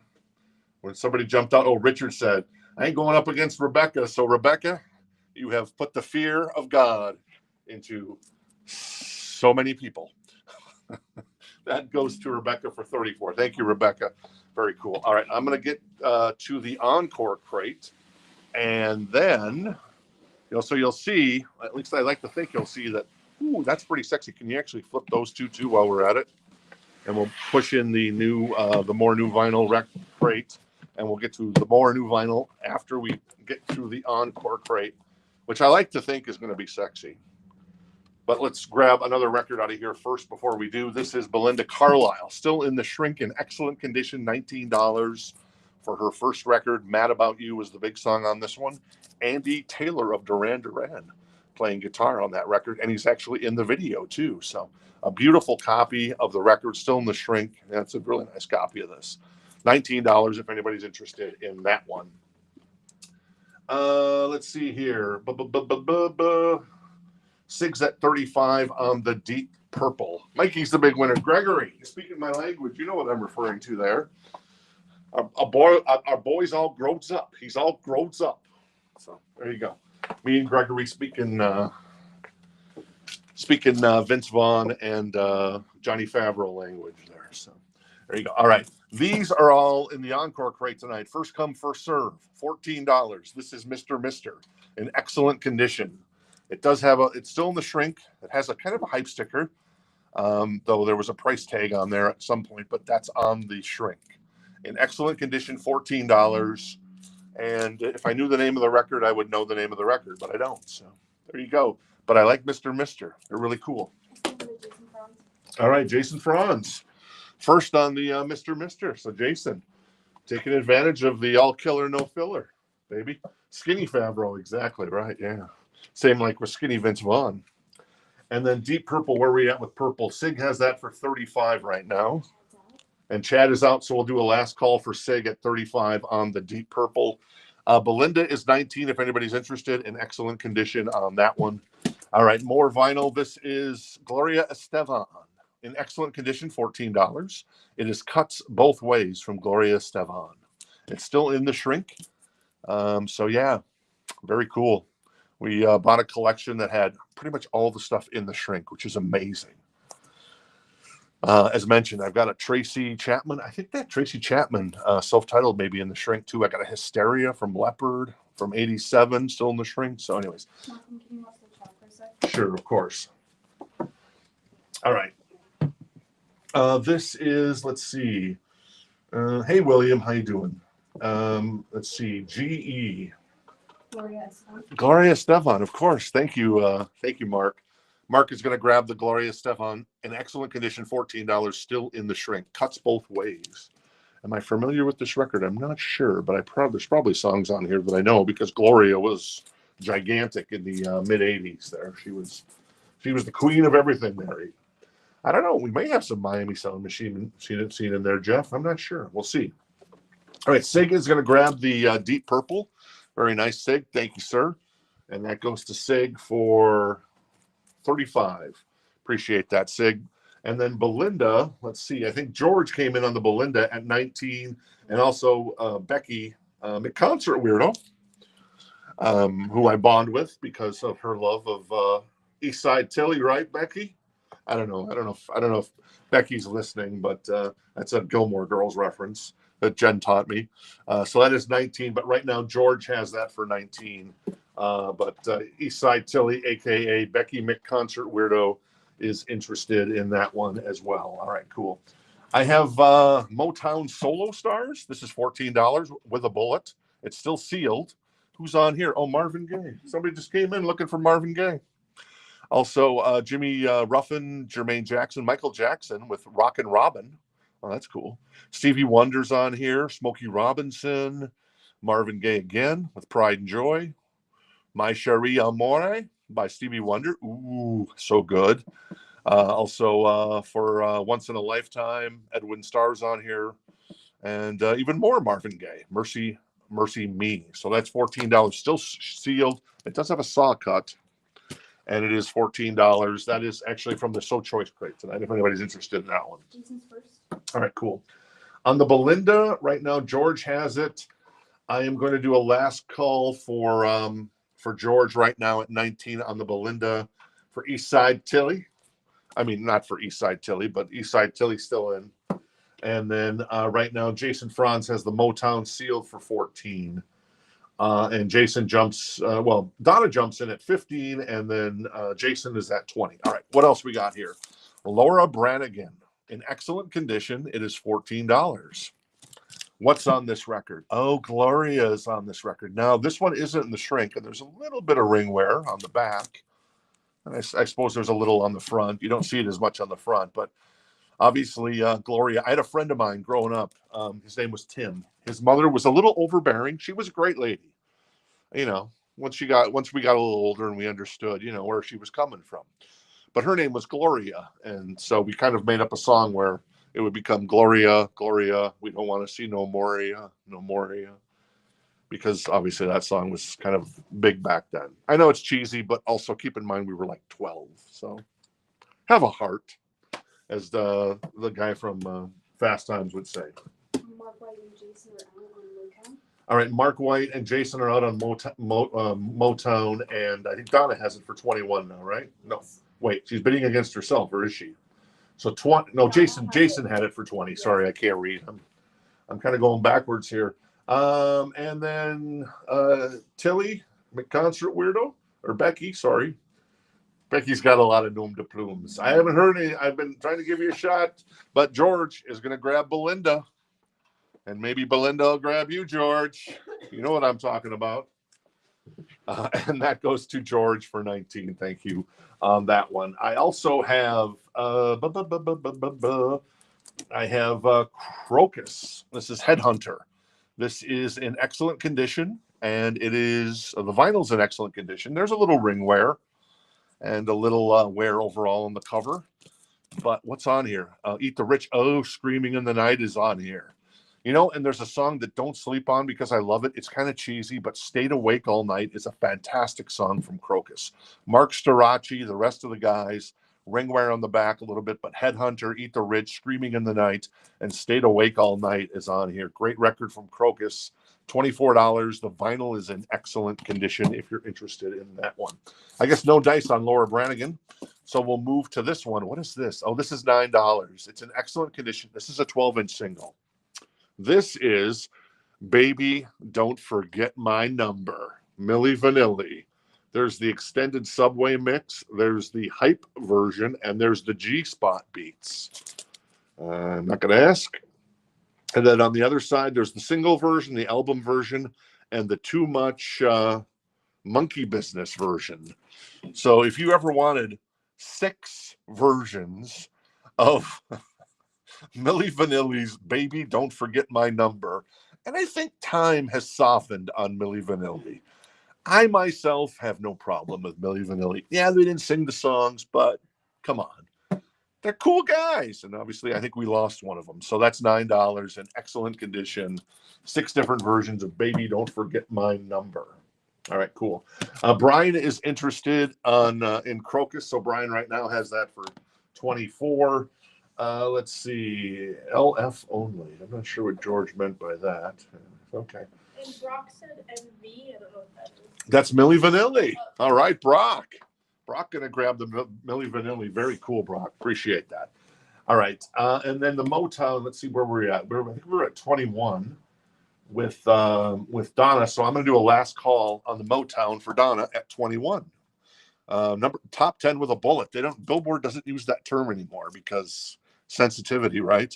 when somebody jumped out? Oh, Richard said, I ain't going up against Rebecca. So Rebecca, you have put the fear of God into so many people. That goes to Rebecca for 34. Thank you, Rebecca. Very cool. All right, I'm going to get to the Encore crate. And then, so you'll see, at least I like to think you'll see that, ooh, that's pretty sexy. Can you actually flip those two, too, while we're at it? And we'll push in the more new vinyl crate. And we'll get to the more new vinyl after we get through the Encore crate, which I like to think is going to be sexy. But let's grab another record out of here first before we do. This is Belinda Carlisle, still in the shrink, in excellent condition, $19 for her first record. Mad About You was the big song on this one. Andy Taylor of Duran Duran playing guitar on that record, and he's actually in the video too. So a beautiful copy of the record, still in the shrink. That's a really nice copy of this. $19 if anybody's interested in that one. Let's see here. Sig's at 35 on the Deep Purple. Mikey's the big winner. Gregory, speaking my language, you know what I'm referring to there. Our boy's all grows up. He's all grows up. So there you go. Me and Gregory speaking Vince Vaughn and Johnny Favreau language there. So there you go. All right. These are all in the Encore crate tonight. First come, first serve. $14. This is Mr. Mister in excellent condition. It does have it's still in the shrink. It has a kind of a hype sticker, though there was a price tag on there at some point, but that's on the shrink. In excellent condition, $14. And if I knew the name of the record, I would know the name of the record, but I don't. So there you go. But I like Mr. Mister. They're really cool. All right, Jason Franz. First on the Mr. Mister. So Jason, taking advantage of the all killer, no filler, baby. Skinny Favreau, exactly right. Yeah. Same like with Skinny Vince Vaughn. And then Deep Purple, where are we at with Purple? Sig has that for 35 right now. And Chad is out, so we'll do a last call for Sig at 35 on the Deep Purple. Belinda is 19 if anybody's interested, in excellent condition on that one. All right, more vinyl. This is Gloria Estefan. in excellent condition, $14. It is cuts both ways from Gloria Estefan. It's still in the shrink. So yeah, very cool. We bought a collection that had pretty much all the stuff in the shrink, which is amazing. As mentioned, I've got a Tracy Chapman. I think that Tracy Chapman self-titled maybe in the shrink too. I got a Hysteria from Leopard from '87, still in the shrink. So anyways. Malcolm, can you watch the chat for a sec? Sure, of course. All right. This is, let's see. Hey, William, how you doing? Let's see. GE. Gloria Estefan, of course. Thank you. Thank you, Mark. Mark is going to grab the Gloria Estefan in excellent condition, $14, still in the shrink. Cuts both ways. Am I familiar with this record? I'm not sure, but there's probably songs on here that I know because Gloria was gigantic in the mid '80s. There, she was the queen of everything, Mary. I don't know. We may have some Miami Sound Machine seen in there, Jeff. I'm not sure. We'll see. All right, Sig is going to grab the Deep Purple. Very nice, Sig. Thank you, sir. And that goes to Sig for $35. Appreciate that, Sig. And then Belinda, let's see. I think George came in on the Belinda at 19, and also Becky McConcert Weirdo, who I bond with because of her love of East Side Tilly, right, Becky? I don't know if Becky's listening, but that's a Gilmore Girls reference that Jen taught me. So that is 19, but right now George has that for 19. But East Side Tilly, aka Becky McConcert Weirdo, is interested in that one as well. All right, cool. I have Motown Solo Stars. This is $14 with a bullet. It's still sealed. Who's on here? Oh, Marvin Gaye. Somebody just came in looking for Marvin Gaye. Also, Jimmy Ruffin, Jermaine Jackson, Michael Jackson with Rockin' Robin. Oh, that's cool. Stevie Wonder's on here. Smokey Robinson. Marvin Gaye again with Pride and Joy. My Cherie Amore by Stevie Wonder. Ooh, so good. Also, for Once in a Lifetime, Edwin Starr's on here. And even more Marvin Gaye. Mercy Me. So that's $14. Still sealed. It does have a saw cut. And it is $14. That is actually from the So Choice crate tonight, if anybody's interested in that one. Jason's first. All right, cool. On the Belinda, right now, George has it. I am going to do a last call for George right now at 19 on the Belinda for East Side Tilly. I mean, not for East Side Tilly, but East Side Tilly still in. And then right now, Jason Franz has the Motown sealed for 14. And Jason jumps, Donna jumps in at 15, and then Jason is at 20. All right, what else we got here? Laura Branigan, in excellent condition. It is $14. What's on this record? Oh, Gloria is on this record. Now, this one isn't in the shrink, and there's a little bit of ring wear on the back. And I suppose there's a little on the front. You don't see it as much on the front, but obviously, Gloria. I had a friend of mine growing up. His name was Tim. His mother was a little overbearing. She was a great lady. You know, once we got a little older and we understood, you know, where she was coming from. But her name was Gloria. And so we kind of made up a song where it would become Gloria, Gloria, we don't want to see no Moria, no Moria. Because obviously that song was kind of big back then. I know it's cheesy, but also keep in mind we were like 12. So have a heart, as the guy from Fast Times would say. Mark White and Jason are out on Motown. All right, Mark White and Jason are out on Motown, and I think Donna has it for 21 now, right? No, wait, she's bidding against herself, or is she? So 20. No, Jason had it for 20. Sorry, I can't read. I'm kind of going backwards here. And then Tilly McConcert Weirdo, or Becky, sorry. Becky's got a lot of nom de plumes. I haven't heard any. I've been trying to give you a shot, but George is going to grab Belinda. And maybe Belinda will grab you, George. You know what I'm talking about. And that goes to George for 19. Thank you on that one. I also have Crocus. This is Headhunter. This is in excellent condition, and it is the vinyl's in excellent condition. There's a little ring wear and a little wear overall on the cover. But what's on here? Eat the Rich. Oh, Screaming in the Night is on here. You know, and there's a song that don't sleep on because I love it. It's kind of cheesy, but Stayed Awake All Night is a fantastic song from Crocus. Mark Storace, the rest of the guys, ring wear on the back a little bit, but Headhunter, Eat the Rich, Screaming in the Night, and Stayed Awake All Night is on here. Great record from Crocus, $24. The vinyl is in excellent condition if you're interested in that one. I guess no dice on Laura Branigan, so we'll move to this one. What is this? Oh, this is $9. It's in excellent condition. This is a 12-inch single. This is Baby Don't Forget My Number, Milli Vanilli. There's the extended Subway mix, there's the hype version, and there's the G-spot beats. I'm not going to ask. And then on the other side, there's the single version, the album version, and the Too Much Monkey Business version. So if you ever wanted 6 versions of Milli Vanilli's Baby Don't Forget My Number, and I think time has softened on Milli Vanilli. I myself have no problem with Milli Vanilli. Yeah, they didn't sing the songs, but come on. They're cool guys. And obviously, I think we lost one of them. So that's $9 in excellent condition. 6 different versions of Baby Don't Forget My Number. All right, cool. Brian is interested in Crocus. So Brian right now has that for $24. Let's see. LF only. I'm not sure what George meant by that. Okay. And Brock said MV. I don't know what that is. That's Milli Vanilli. All right, Brock. Brock going to grab the Milli Vanilli. Very cool, Brock. Appreciate that. All right. And then the Motown, let's see where we're at. I think we're at 21 with Donna. So I'm going to do a last call on the Motown for Donna at 21. Top 10 with a bullet. Billboard doesn't use that term anymore because sensitivity, right?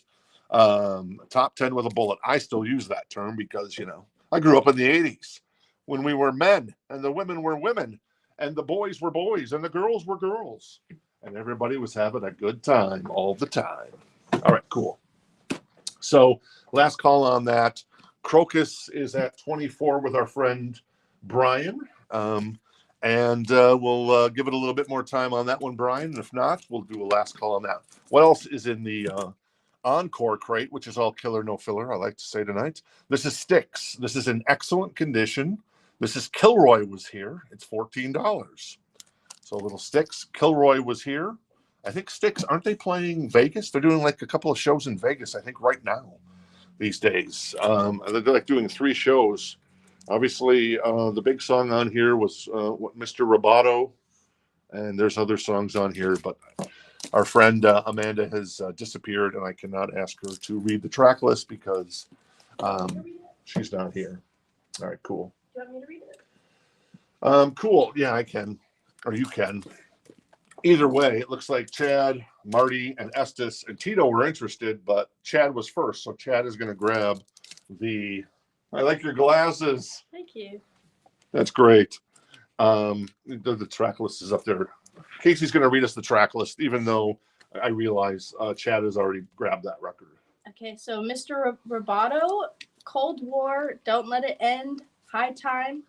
Top 10 with a bullet. I still use that term because, I grew up in the 80s when we were men and the women were women and the boys were boys and the girls were girls and everybody was having a good time all the time. All right, cool. So last call on that. Crocus is at 24 with our friend Brian. And we'll give it a little bit more time on that one, Brian. And if not, we'll do a last call on that. What else is in the Encore crate, which is all killer, no filler, I like to say tonight? This is Styx. This is in excellent condition. This is Kilroy was here. It's $14. So a little Styx. Kilroy was here. I think Styx, aren't they playing Vegas? They're doing like a couple of shows in Vegas, I think, right now these days. They're like doing 3 shows. Obviously, the big song on here was Mr. Roboto, and there's other songs on here, but our friend Amanda has disappeared, and I cannot ask her to read the track list because she's not here. All right, cool. Do you want me to read it? Cool. Yeah, I can, or you can. Either way, it looks like Chad, Marty, and Estes and Tito were interested, but Chad was first, so Chad is going to grab the... I like your glasses. Thank you. That's great. The track list is up there. Casey's going to read us the track list, even though I realize Chad has already grabbed that record. Okay, so Mr. Roboto, Cold War, Don't Let It End, High Time,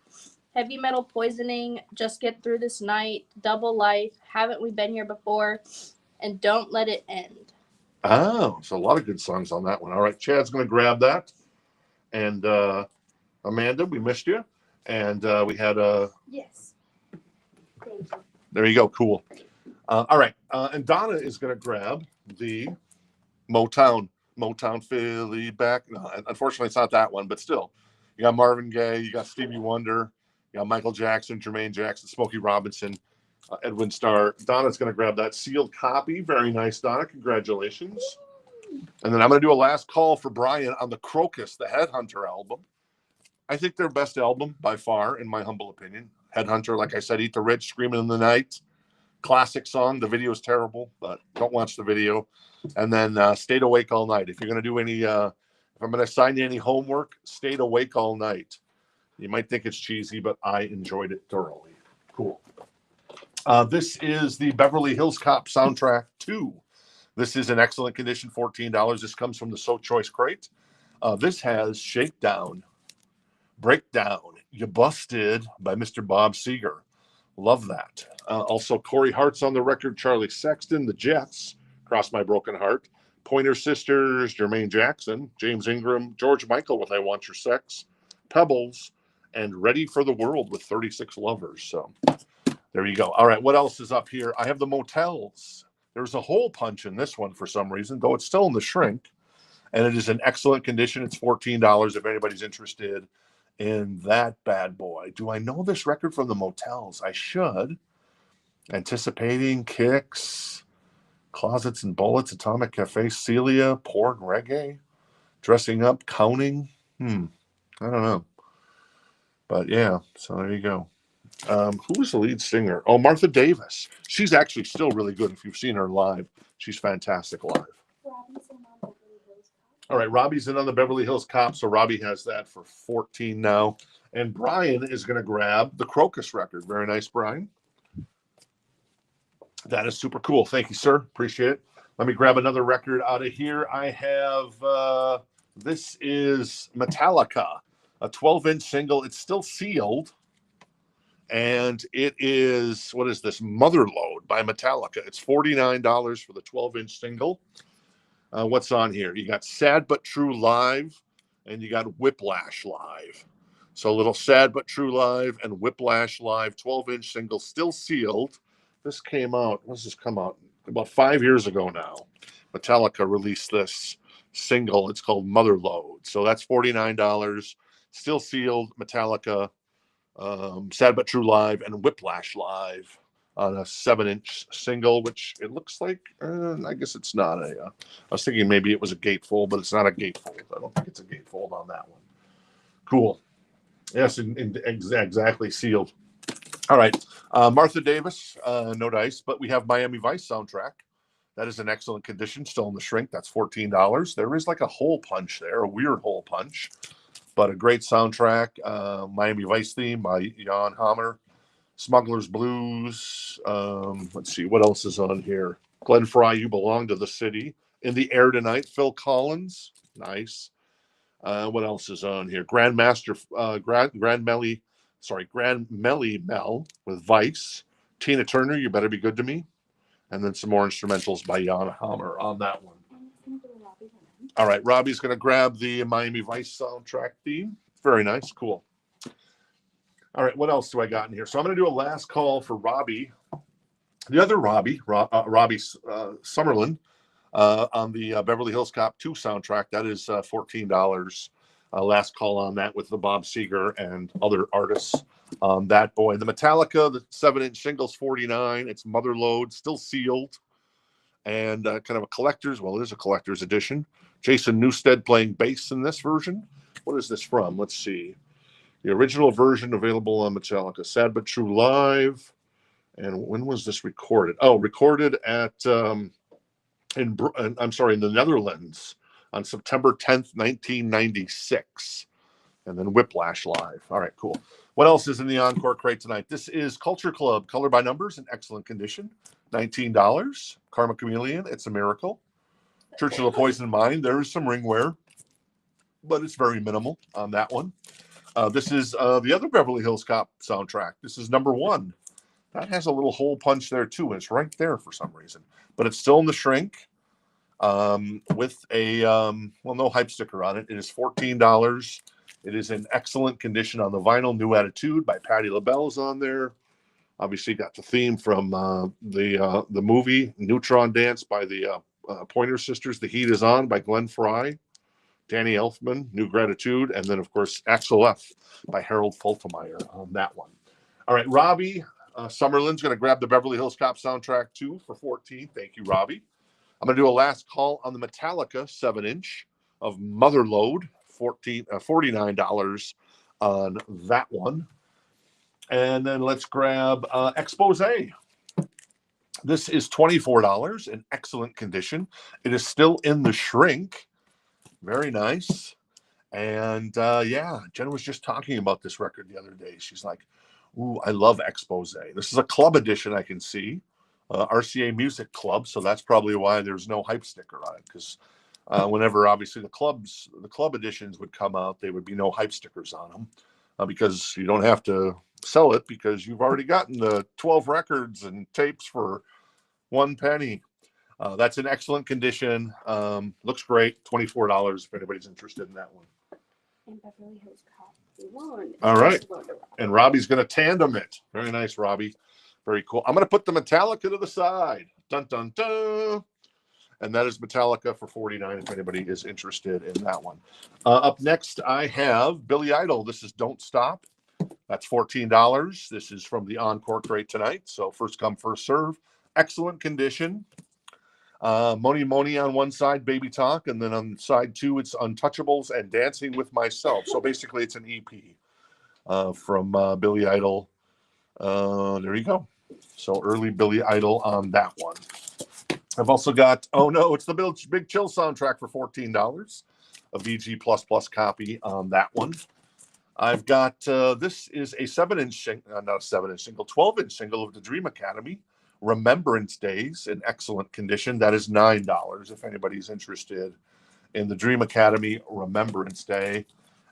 Heavy Metal Poisoning, Just Get Through This Night, Double Life, Haven't We Been Here Before, and Don't Let It End. Oh, so a lot of good songs on that one. All right, Chad's going to grab that. And Amanda, we missed you. And we had a... Yes. Thank you. There you go. Cool. All right. And Donna is going to grab the Motown Philly back. No, unfortunately, it's not that one, but still. You got Marvin Gaye. You got Stevie Wonder. You got Michael Jackson, Jermaine Jackson, Smokey Robinson, Edwin Starr. Donna's going to grab that sealed copy. Very nice, Donna. Congratulations. And then I'm going to do a last call for Brian on the Crocus, the Headhunter album. I think their best album by far, in my humble opinion. Headhunter, like I said, Eat the Rich, Screaming in the Night. Classic song. The video is terrible, but don't watch the video. And then Stayed Awake All Night. If you're going to do any, if I'm going to assign you any homework, Stayed Awake All Night. You might think it's cheesy, but I enjoyed it thoroughly. Cool. This is the Beverly Hills Cop soundtrack 2. This is in excellent condition, $14. This comes from the So Choice crate. This has Shakedown, Breakdown, You Busted by Mr. Bob Seger. Love that. Also, Corey Hart's on the record, Charlie Sexton, The Jets, Cross My Broken Heart, Pointer Sisters, Jermaine Jackson, James Ingram, George Michael with I Want Your Sex, Pebbles, and Ready for the World with 36 Lovers. So There you go. All right, what else is up here? I have the Motels. There's a hole punch in this one for some reason, though it's still in the shrink. And it is in excellent condition. It's $14 if anybody's interested in that bad boy. Do I know this record from the Motels? I should. Anticipating, Kicks, Closets and Bullets, Atomic Cafe, Celia, Porn Reggae, Dressing Up, Counting. I don't know. But yeah, so there you go. Who was the lead singer? Oh, Martha Davis. She's actually still really good if you've seen her live. She's fantastic live. All right, Robbie's in on the Beverly Hills Cop, so Robbie has that for 14 now. And Brian is going to grab the Crocus record. Very nice, Brian. That is super cool. Thank you, sir. Appreciate it. Let me grab another record out of here. I have, this is Metallica, a 12-inch single. It's still sealed. And it is, what is this? Motherload by Metallica. It's $49 for the 12-inch single. What's on here? You got Sad But True Live, and you got Whiplash Live. So a little Sad But True Live and Whiplash Live, 12-inch single, still sealed. This came out, when does this come out? About 5 years ago now. Metallica released this single. It's called Motherload. So that's $49. Still sealed, Metallica. Sad But True Live and Whiplash Live on a 7-inch single, which it looks like, I guess it's not a, I was thinking maybe it was a gatefold, but it's not a gatefold. I don't think it's a gatefold on that one. Cool. Yes, exactly sealed. All right. Martha Davis, no dice, but we have Miami Vice soundtrack. That is in excellent condition, still in the shrink. That's $14. There is like a hole punch there, a weird hole punch, but a great soundtrack. Miami Vice theme by Jan Hammer. Smuggler's Blues. Let's see, what else is on here? Glenn Frey, You Belong to the City. In the Air Tonight, Phil Collins. Nice. What else is on here? Grand Melly Mel with Vice. Tina Turner, You Better Be Good to Me. And then some more instrumentals by Jan Hammer on that one. All right, Robbie's going to grab the Miami Vice soundtrack theme. Very nice, cool. All right, what else do I got in here? So I'm going to do a last call for Robbie. The other Robbie Summerlin, on the Beverly Hills Cop 2 soundtrack. That is $14. Last call on that with the Bob Seger and other artists on that boy. The Metallica, the 7-inch single's $49. It's Motherload, still sealed. And kind of a collector's, well, it is a collector's edition. Jason Newsted playing bass in this version. What is this from? Let's see. The original version available on Metallica. Sad But True Live. And when was this recorded? Oh, recorded at, in the Netherlands on September 10th, 1996. And then Whiplash Live. All right, cool. What else is in the Encore crate tonight? This is Culture Club, Color by Numbers in excellent condition. $19. Karma Chameleon, It's a Miracle. Church of the Poison Mind, there is some ringware, but it's very minimal on that one. This is the other Beverly Hills Cop soundtrack. This is number 1. That has a little hole punch there too. And it's right there for some reason, but it's still in the shrink with a, no hype sticker on it. It is $14. It is in excellent condition on the vinyl. New Attitude by Patti LaBelle is on there. Obviously got the theme from the movie Neutron Dance by the Pointer Sisters. The Heat Is On by Glenn Frey. Danny Elfman, New Gratitude, and then, of course, Axel F. by Harold Faltermeyer on that one. All right, Robbie Summerlin's going to grab the Beverly Hills Cop soundtrack 2 for $14. Thank you, Robbie. I'm going to do a last call on the Metallica 7-inch of Motherload, $49 on that one. And then let's grab Expose. This is $24 in excellent condition. It is still in the shrink. Very nice. And Jenna was just talking about this record the other day. She's like, ooh, I love Expose. This is a club edition, I can see. RCA Music Club, so that's probably why there's no hype sticker on it, because whenever obviously the club editions would come out, there would be no hype stickers on them, because you don't have to sell it because you've already gotten the 12 records and tapes for $1. That's in excellent condition. Looks great. $24 if anybody's interested in that one. And Beverly Hills Cop 1. All right. And Robbie's going to tandem it. Very nice, Robbie. Very cool. I'm going to put the Metallica to the side. Dun, dun, dun. And that is Metallica for $49 if anybody is interested in that one. Up next, I have Billy Idol. This is Don't Stop. That's $14. This is from the Encore crate tonight. So first come, first serve. Excellent condition. Moni Moni on one side, Baby Talk. And then on side two, it's Untouchables and Dancing with Myself. So basically, it's an EP from Billy Idol. There you go. So early Billy Idol on that one. I've also got, oh no, it's the Big Chill soundtrack for $14. A VG++ copy on that one. I've got, this is a 7-inch, not a 7-inch single, 12-inch single of the Dream Academy. Remembrance Days in excellent condition. That is $9 if anybody's interested in the Dream Academy Remembrance Day.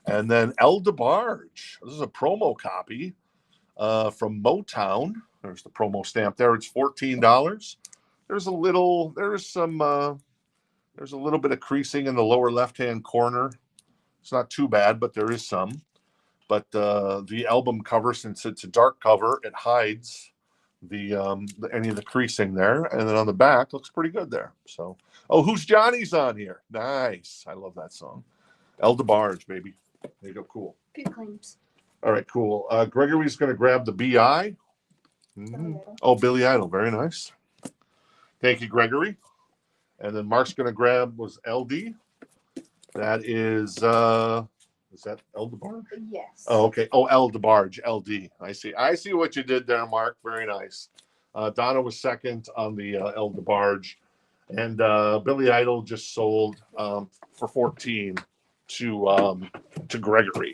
And then El DeBarge. This is a promo copy from Motown. There's the promo stamp there. It's $14. There's a little bit of creasing in the lower left-hand corner. It's not too bad, but there is some. But the album cover, since it's a dark cover, it hides any of the creasing there. And then on the back, looks pretty good there. So, oh, Who's Johnny's on here? Nice. I love that song. El DeBarge, baby. There you go. Cool. Good claims. All right, cool. Gregory's going to grab the BI. Mm-hmm. Oh, Billy Idol. Very nice. Thank you, Gregory. And then Mark's going to grab was LD. That is that El DeBarge? Yes. Oh, okay. Oh, El DeBarge, LD. I see what you did there, Mark. Very nice. Donna was second on the El DeBarge. And Billy Idol just sold for 14 to Gregory.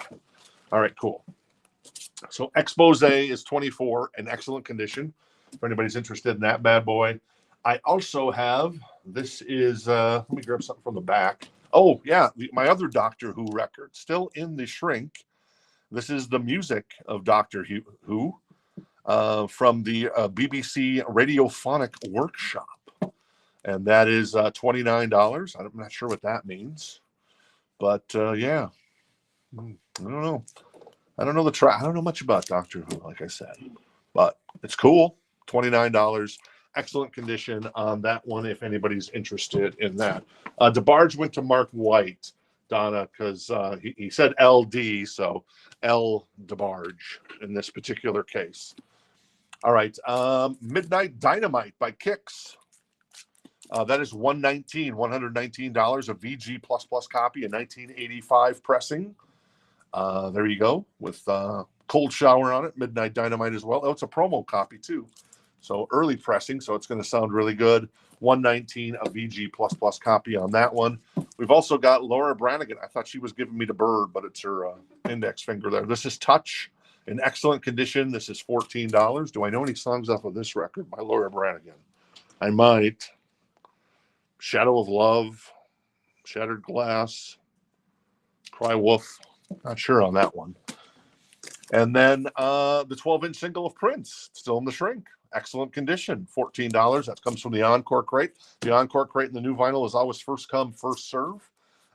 All right, cool. So Expose is 24 in excellent condition. If anybody's interested in that bad boy. I also have, this is, let me grab something from the back. Oh, yeah, my other Doctor Who record, still in the shrink. This is the music of Doctor Who from the BBC Radiophonic Workshop. And that is $29. I'm not sure what that means. But, yeah, I don't know. I don't know the track. I don't know much about Doctor Who, like I said. But it's cool. $29. Excellent condition on that one if anybody's interested in that. DeBarge went to Mark White, Donna, because he said LD, so L DeBarge in this particular case. All right. Midnight Dynamite by Kix. That is $119, $119, a VG++ copy, a 1985 pressing. There you go, with Cold Shower on it, Midnight Dynamite as well. Oh, it's a promo copy too. So early pressing, so it's going to sound really good. $119, a VG++ copy on that one. We've also got Laura Branigan. I thought she was giving me the bird, but it's her index finger there. This is Touch in excellent condition. This is $14. Do I know any songs off of this record by Laura Branigan? I might. Shadow of Love, Shattered Glass, Cry Wolf. Not sure on that one. And then the 12-inch single of Prince, still in the shrink. Excellent condition, $14. That comes from the Encore crate. The Encore crate and the new vinyl is always first come, first serve.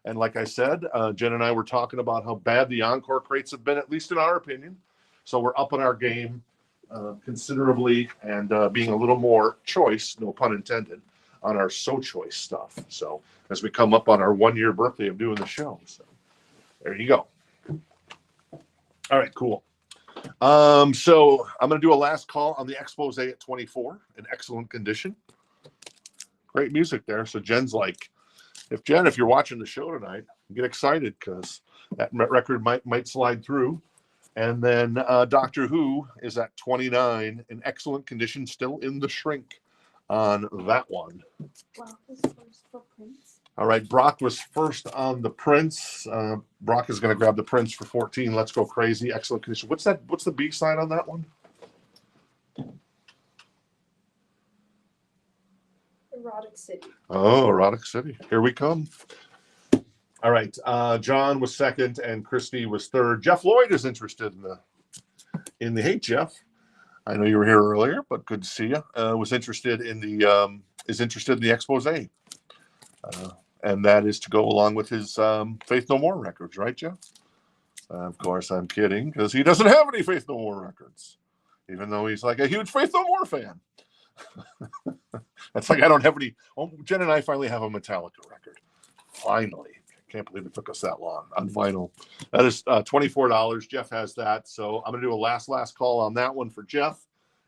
And like I said, Jen and I were talking about how bad the Encore crates have been, at least in our opinion. So we're upping our game considerably and being a little more choice, no pun intended, on our So Choice stuff. So as we come up on our 1-year birthday of doing the show. So there you go. All right, cool. So I'm going to do a last call on the Expose at 24 in excellent condition. Great music there. So Jen's like, if you're watching the show tonight, get excited because that record might slide through. And then Doctor Who is at 29 in excellent condition, still in the shrink on that one. Wow, this is for Prince. All right, Brock was first on the Prince. Brock is going to grab the Prince for 14. Let's Go Crazy. Excellent condition. What's that? What's the B side on that one? Erotic City. Oh, Erotic City. Here we come. All right. John was second and Christy was third. Jeff Lloyd is interested in the Hey, Jeff. I know you were here earlier, but good to see you. Was interested in the expose. And that is to go along with his Faith No More records, right, Jeff? Of course, I'm kidding, because he doesn't have any Faith No More records. even though he's like a huge Faith No More fan. That's like I don't have any. Oh, Jen and I finally have a Metallica record. Finally. Can't believe it took us that long on vinyl. That is $24. Jeff has that. So I'm going to do a last call on that one for Jeff.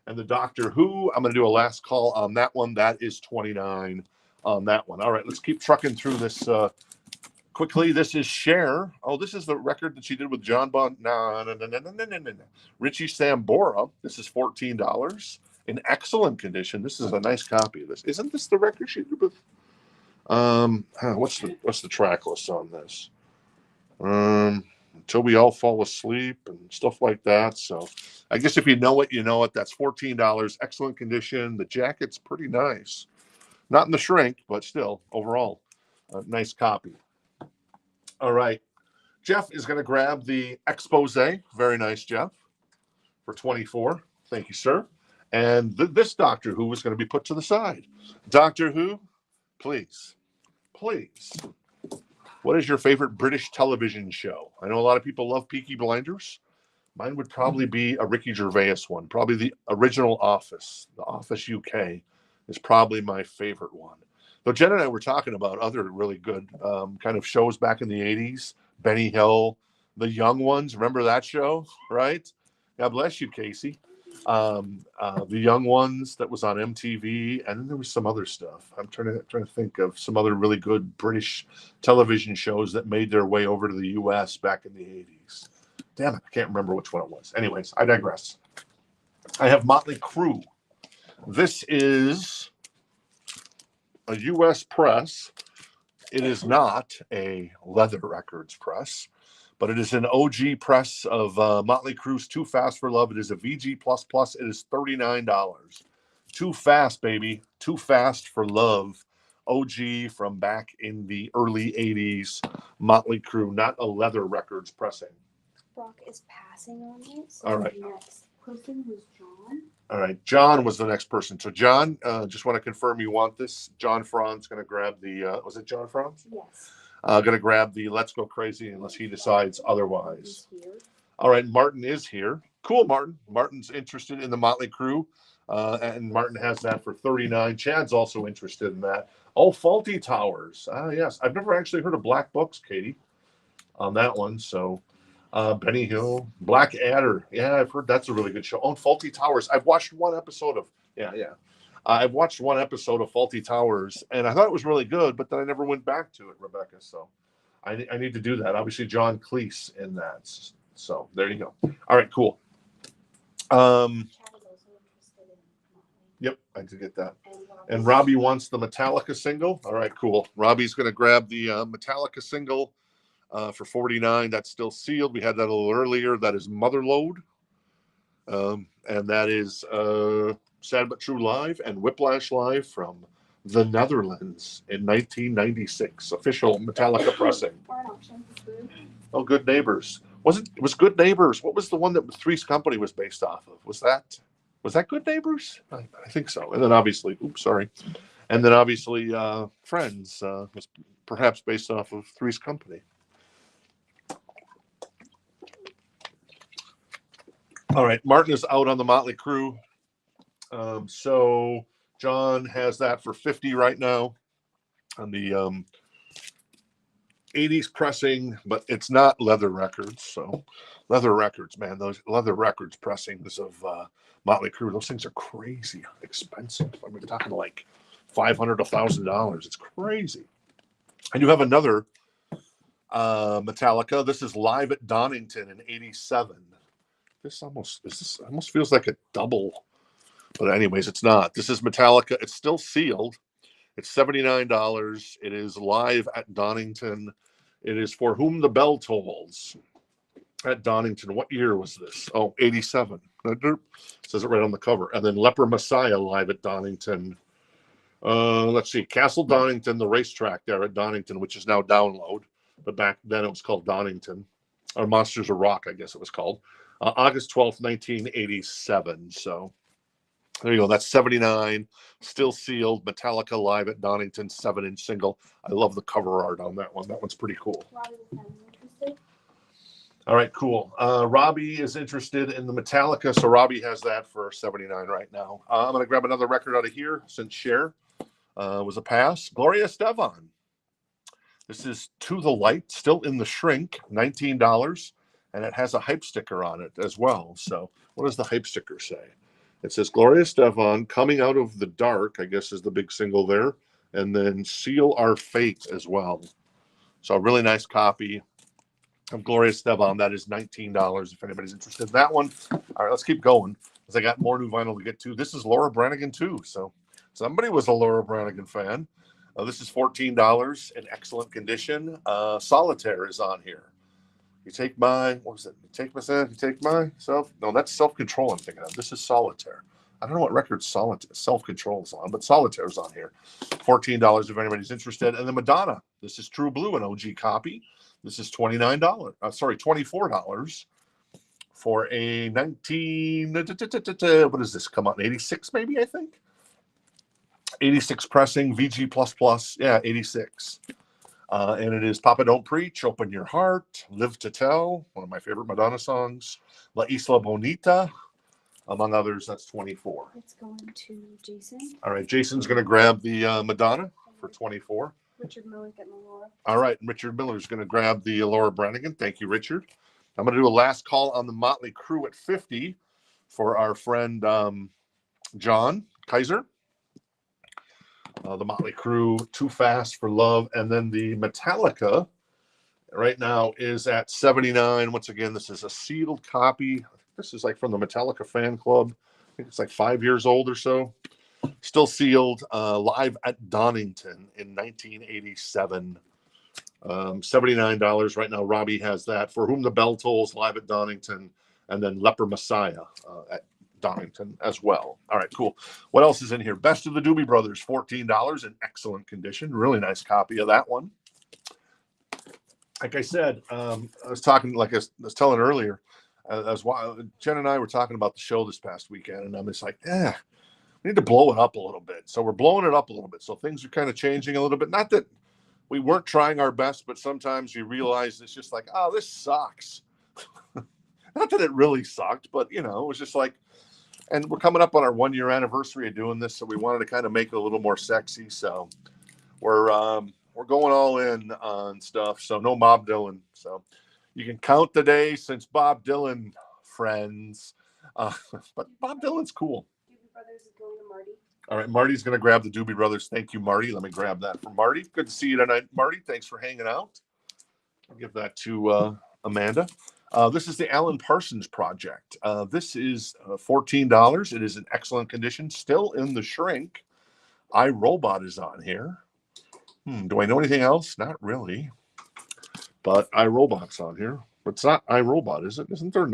And the Doctor Who, I'm going to do a last call on that one. That is $29 on that one. All right, let's keep trucking through this quickly. This is Cher. Oh, this is the record that she did with John Bon. No. Richie Sambora. This is $14 in excellent condition. This is a nice copy of this. Isn't this the record she did with? What's the track list on this? Until We All Fall Asleep and stuff like that. So I guess if you know it, you know it. That's $14. Excellent condition. The jacket's pretty nice. Not in the shrink, but still, overall, a nice copy. All right. Jeff is going to grab the Expose. Very nice, Jeff, for $24. Thank you, sir. And this Doctor Who is going to be put to the side. Doctor Who, please. What is your favorite British television show? I know a lot of people love Peaky Blinders. Mine would probably be a Ricky Gervais one. Probably the original Office. The Office UK is probably my favorite one. Though Jen and I were talking about other really good kind of shows back in the 80s. Benny Hill, The Young Ones. Remember that show, right? God bless you, Casey. The Young Ones that was on MTV, and then there was some other stuff. I'm trying to think of some other really good British television shows that made their way over to the U.S. back in the 80s. Damn it, I can't remember which one it was. Anyways, I digress. I have Motley Crue. This is a U.S. press. It is not a Leather Records press, but it is an OG press of Motley Crue's Too Fast for Love. It is a VG++. It is $39. Too Fast, baby. Too Fast for Love. OG from back in the early 80s. Motley Crue, not a Leather Records pressing. Brock is passing on it. So all right. The next person was John. All right. John was the next person. So, John, just want to confirm you want this. John Franz going to grab the, was it John Franz? Yes. Going to grab the Let's Go Crazy unless he decides otherwise. All right, Martin is here. Cool, Martin. Martin's interested in the Motley Crue, and Martin has that for $39. Chad's also interested in that. Oh, Faulty Towers. Yes. I've never actually heard of Black Books, Katie, on that one. So, Benny Hill, Black Adder. Yeah, I've heard that's a really good show. Oh, Faulty Towers. I've watched one episode of, I've watched one episode of Faulty Towers, and I thought it was really good, but then I never went back to it, Rebecca. So I need to do that. Obviously, John Cleese in that. So there you go. All right, cool. Yep, I did get that. And Robbie wants the Metallica single. All right, cool. Robbie's going to grab the Metallica single for $49. That's still sealed. We had that a little earlier. That is Motherload. And that is Sad But True Live and Whiplash Live from the Netherlands in 1996. Official Metallica pressing. Oh, Good Neighbors. It was Good Neighbors. What was the one that Three's Company was based off of? Was that Good Neighbors? I think so. And then obviously, Friends was perhaps based off of Three's Company. All right, Martin is out on the Motley Crue. So John has that for $50 right now on the 80s pressing, but it's not Leather Records. So Leather Records, man, those Leather Records pressings of Motley Crue, those things are crazy expensive. I mean, we're talking like $500 to $1,000. It's crazy. I do have another Metallica. This is Live at Donington in 87. This almost feels like a double, but anyways, it's not. This is Metallica. It's still sealed. It's $79. It is Live at Donington. It is For Whom the Bell Tolls at Donington. What year was this? Oh, 87. It says it right on the cover. And then Leper Messiah Live at Donington. Let's see. Castle Donington, the racetrack there at Donington, which is now Download. But back then it was called Donington. Or Monsters of Rock, I guess it was called. August 12th, 1987. So there you go. That's $79. Still sealed. Metallica Live at Donington, 7-inch single. I love the cover art on that one. That one's pretty cool. All right, cool. Robbie is interested in the Metallica, so Robbie has that for 79 right now. I'm going to grab another record out of here since Cher was a pass. Gloria Estefan. This is To the Light, still in the shrink, $19, and it has a hype sticker on it as well. So what does the hype sticker say? It says Gloria Estefan, Coming Out of the Dark, I guess is the big single there, and then Seal Our Fate as well. So a really nice copy of Gloria Estefan. That is $19 if anybody's interested in that one. All right, let's keep going because I got more new vinyl to get to. This is Laura Branigan too. So somebody was a Laura Branigan fan. This is $14 in excellent condition. Solitaire is on here. You take my, what was it? You take myself, you take myself. No, that's Self-Control I'm thinking of. This is Solitaire. I don't know what record Self-Control is on, but Solitaire is on here. $14 if anybody's interested. And then Madonna. This is True Blue, an OG copy. This is $24 for a 19. What does this come out in 86? Maybe I think 86 pressing VG++. Yeah, 86. And it is Papa Don't Preach, Open Your Heart, Live to Tell, one of my favorite Madonna songs, La Isla Bonita, among others. That's 24. It's going to Jason. All right, Jason's going to grab the Madonna for 24. Richard Miller getting the Laura. All right, Richard Miller's going to grab the Laura Branigan. Thank you, Richard. I'm going to do a last call on the Motley Crue at 50 for our friend John Kaiser. The Motley Crue, Too Fast for Love, and then the Metallica right now is at 79. Once again, this is a sealed copy. This is like from the Metallica fan club. I think it's like 5 years old or so. Still sealed, live at Donington in 1987. $79 right now. Robbie has that. For Whom the Bell Tolls, live at Donington, and then Leper Messiah at Donington as well. All right, cool. What else is in here? Best of the Doobie Brothers, $14 in excellent condition. Really nice copy of that one. Like I said, I was talking, like I was telling earlier, Jen and I were talking about the show this past weekend, and I'm just like, we need to blow it up a little bit. So we're blowing it up a little bit. So things are kind of changing a little bit. Not that we weren't trying our best, but sometimes you realize it's just like, oh, this sucks. Not that it really sucked, but it was just like, and we're coming up on our 1 year anniversary of doing this, so we wanted to kind of make it a little more sexy. So we're going all in on stuff. So no Bob Dylan. So you can count the day since Bob Dylan, friends. But Bob Dylan's cool. Doobie Brothers is going to Marty. All right, Marty's going to grab the Doobie Brothers. Thank you, Marty. Let me grab that for Marty. Good to see you tonight, Marty. Thanks for hanging out. I'll give that to Amanda. This is the Alan Parsons Project. This is $14. It is in excellent condition, still in the shrink. iRobot is on here. Do I know anything else? Not really. But iRobot's on here. But it's not iRobot, is it? Isn't there?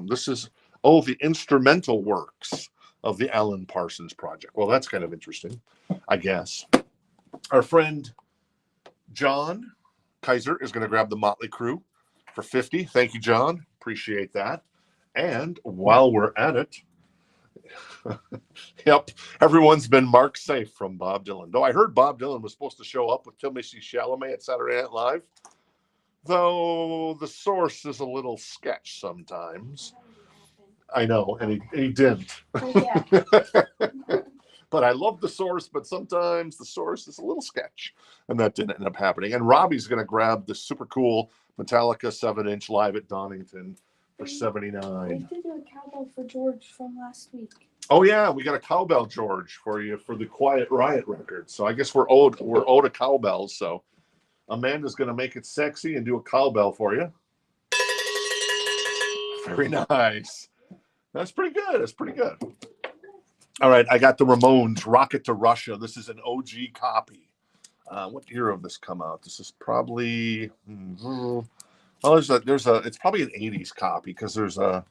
This is, the instrumental works of the Alan Parsons Project. Well, that's kind of interesting, I guess. Our friend John Kaiser is going to grab the Motley Crue for 50. Thank you, John. Appreciate that. And while we're at it, yep, everyone's been marked safe from Bob Dylan. Though I heard Bob Dylan was supposed to show up with Timothée Chalamet at Saturday Night Live, though the source is a little sketch sometimes. I know, and he didn't. Yeah. But I love the source, but sometimes the source is a little sketch, and that didn't end up happening. And Robbie's going to grab the super cool Metallica 7-inch live at Donington for $79. We did do a cowbell for George from last week. Oh yeah, we got a cowbell, George, for you for the Quiet Riot record. So I guess we're owed a cowbell. So Amanda's going to make it sexy and do a cowbell for you. Very nice. That's pretty good. That's pretty good. All right, I got the Ramones, Rocket to Russia. This is an OG copy. What year of this come out? This is probably, it's probably an 80s copy because there's a,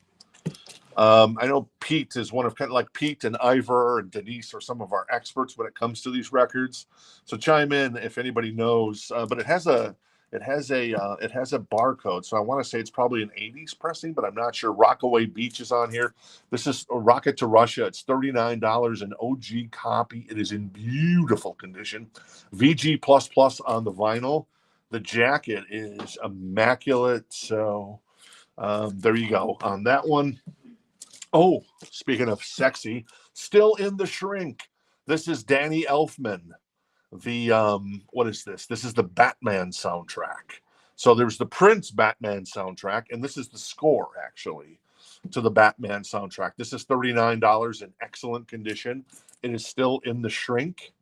I know Pete is one of kind of like Pete and Ivor and Denise are some of our experts when it comes to these records. So chime in if anybody knows, but it has a barcode. So I want to say it's probably an 80s pressing, but I'm not sure. Rockaway Beach is on here. This is a Rocket to Russia. It's $39, an OG copy. It is in beautiful condition. VG++ on the vinyl. The jacket is immaculate. So There you go on that one. Oh, speaking of sexy, still in the shrink. This is Danny Elfman. The what is this? This is the Batman soundtrack. So there's the Prince Batman soundtrack, and this is the score actually to the Batman soundtrack. This is $39 in excellent condition. It is still in the shrink.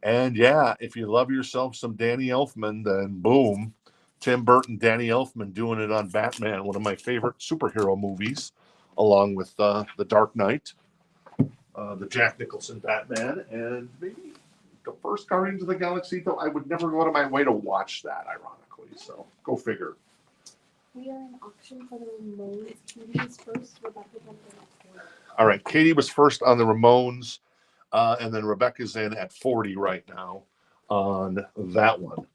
And yeah, if you love yourself some Danny Elfman, then boom, Tim Burton, Danny Elfman doing it on Batman, one of my favorite superhero movies, along with The Dark Knight, the Jack Nicholson Batman, and maybe the first Guardians of the Galaxy, though I would never go out of my way to watch that, ironically. So go figure. We are in auction for the Ramones. Katie's first, Rebecca jumped in at 40. All right, Katie was first on the Ramones, and then Rebecca's in at 40 right now on that one.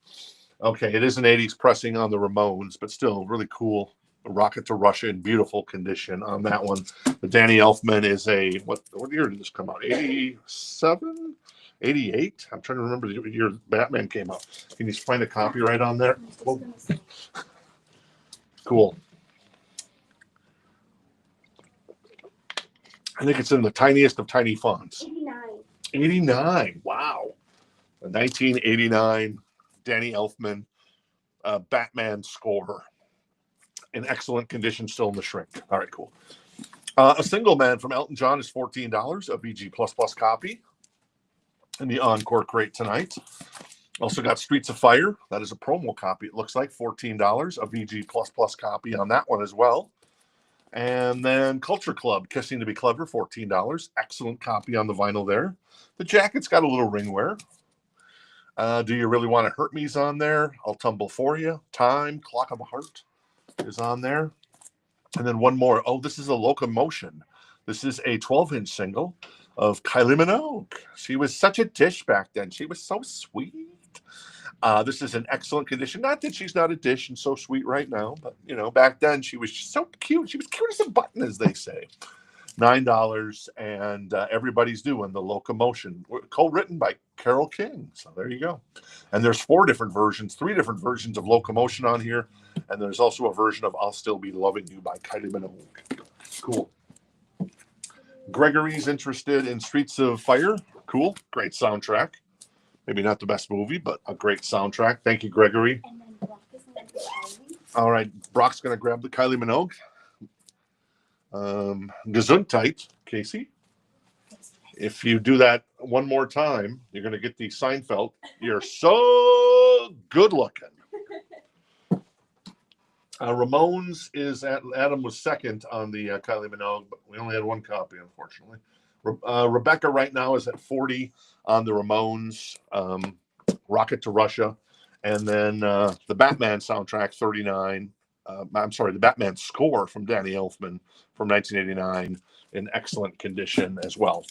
Okay, it is an 80s pressing on the Ramones, but still really cool. Rocket to Russia in beautiful condition on that one. The Danny Elfman is a, what year did this come out? 87? 88? I'm trying to remember the year Batman came out. Can you find a copyright on there? Well, cool. I think it's in the tiniest of tiny fonts. 89. 89. Wow. A 1989 Danny Elfman Batman score in excellent condition, still in the shrink. All right, cool. A Single Man from Elton John is $14, a VG++ copy in the Encore crate tonight. Also got Streets of Fire. That is a promo copy. It looks like $14, a VG++ copy on that one as well. And then Culture Club, Kissing to Be Clever, $14. Excellent copy on the vinyl there. The jacket's got a little ring wear. Do You Really Want to Hurt Me's on there. I'll Tumble For You. Time, Clock of a Heart is on there. And then one more. Oh, this is a Locomotion. This is a 12-inch single of Kylie Minogue. She was such a dish back then. She was so sweet. This is in excellent condition. Not that she's not a dish and so sweet right now, but, you know, back then she was so cute. She was cute as a button, as they say. $9, and Everybody's Doing the Locomotion, co-written by Carole King. So there you go. And there's three different versions of Locomotion on here, and there's also a version of I'll Still Be Loving You by Kylie Minogue. Cool. Gregory's interested in Streets of Fire. Cool. Great soundtrack. Maybe not the best movie, but a great soundtrack. Thank you, Gregory. And then Brock is going to be Kylie. All right. Brock's going to grab the Kylie Minogue. Gesundheit, Casey. If you do that one more time, you're going to get the Seinfeld. You're so good looking. Ramones is at, Adam was second on the Kylie Minogue, but we only had one copy, unfortunately. Rebecca right now is at 40 on the Ramones, Rocket to Russia, and then the Batman soundtrack, 39. The Batman score from Danny Elfman from 1989 in excellent condition as well.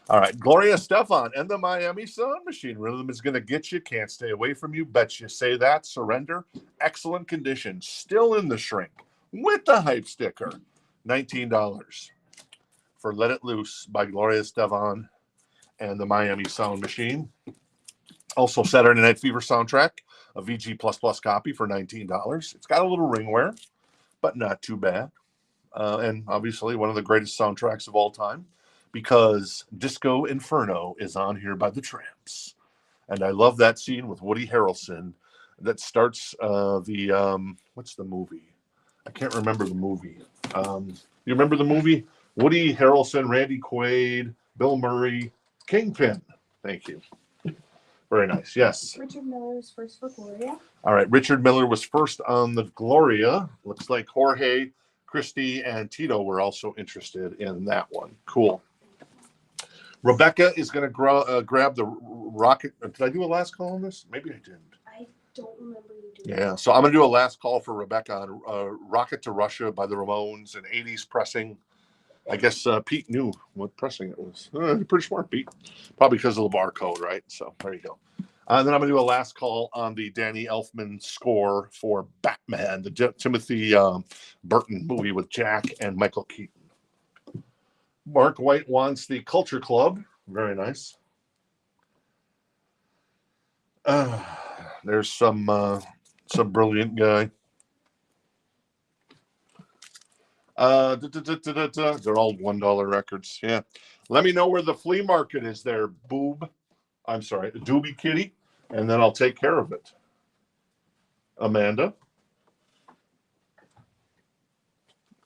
All right, Gloria Estefan and the Miami Sound Machine. Rhythm is going to get you. Can't stay away from you. Bet you say that. Surrender. Excellent condition. Still in the shrink with the hype sticker. $19 for Let It Loose by Gloria Estefan and the Miami Sound Machine. Also, Saturday Night Fever soundtrack, a VG++ copy for $19. It's got a little ring wear, but not too bad. And obviously one of the greatest soundtracks of all time, because Disco Inferno is on here by the Tramps. And I love that scene with Woody Harrelson that starts what's the movie? I can't remember the movie. You remember the movie? Woody Harrelson, Randy Quaid, Bill Murray, Kingpin. Thank you. Very nice. Yes. Richard Miller was first for Gloria. All right. Richard Miller was first on the Gloria. Looks like Jorge, Christy, and Tito were also interested in that one. Cool. Rebecca is going to grab the Rocket. Did I do a last call on this? Maybe I didn't. I don't remember you doing Yeah. So I'm going to do a last call for Rebecca on Rocket to Russia by the Ramones, an 80s pressing. I guess Pete knew what pressing it was. Pretty smart, Pete. Probably because of the barcode, right? So there you go. And then I'm going to do a last call on the Danny Elfman score for Batman, the Timothy Burton movie with Jack and Michael Keaton. Mark White wants the Culture Club. Very nice. There's some brilliant guy. They're all $1 records. Yeah. Let me know where the flea market is there, boob. I'm sorry, Doobie Kitty, and then I'll take care of it. Amanda.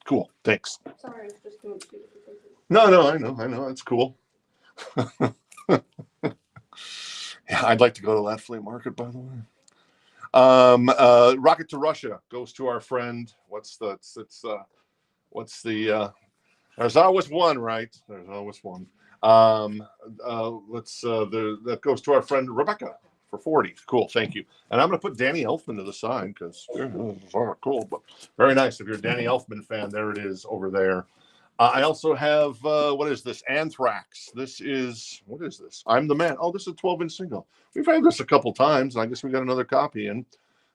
Cool. Thanks. Sorry, I was just doing 2 different things. No, I know. That's cool. Yeah, I'd like to go to that flea market, by the way. Rocket to Russia goes to our friend. There's always one, right? There's always one. That goes to our friend Rebecca for 40. Cool, thank you. And I'm going to put Danny Elfman to the side because cool, but very nice. If you're a Danny Elfman fan, there it is over there. I also have what is this? Anthrax. What is this? I'm the Man. Oh, this is a 12-inch single. We've had this a couple times, and I guess we got another copy in.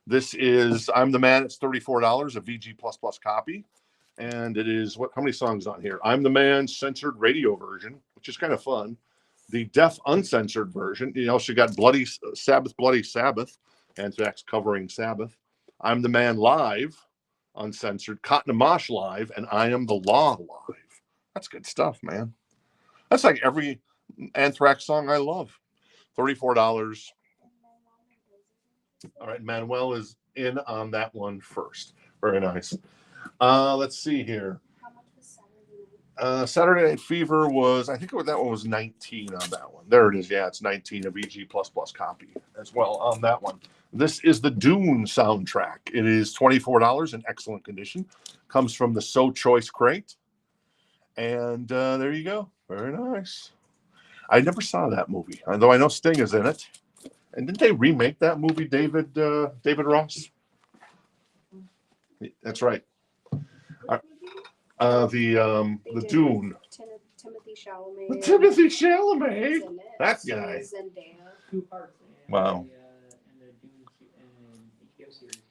This is I'm the Man. It's $34, a VG++ copy. And it is how many songs on here? I'm the Man censored radio version, which is kind of fun. The deaf uncensored version. You also got Bloody Sabbath, Anthrax covering Sabbath. I'm the Man live, uncensored. Cotton and Mosh live, and I Am the Law live. That's good stuff, man. That's like every Anthrax song I love. $34. All right, Manuel is in on that one first. Very nice. Let's see here. How much was Saturday Night? Saturday Night Fever was, I think that one was 19 on that one. There it is. Yeah, it's 19, a VG++ copy as well on that one. This is the Dune soundtrack. It is $24 in excellent condition. Comes from the So Choice crate. And there you go. Very nice. I never saw that movie, although I know Sting is in it. And didn't they remake that movie, David Ross? That's right. The Dune. Timothy Chalamet. Timothy Chalamet. is in it. That So guy. is Zendaya. 2 parts. Wow. And the Dune HBO series.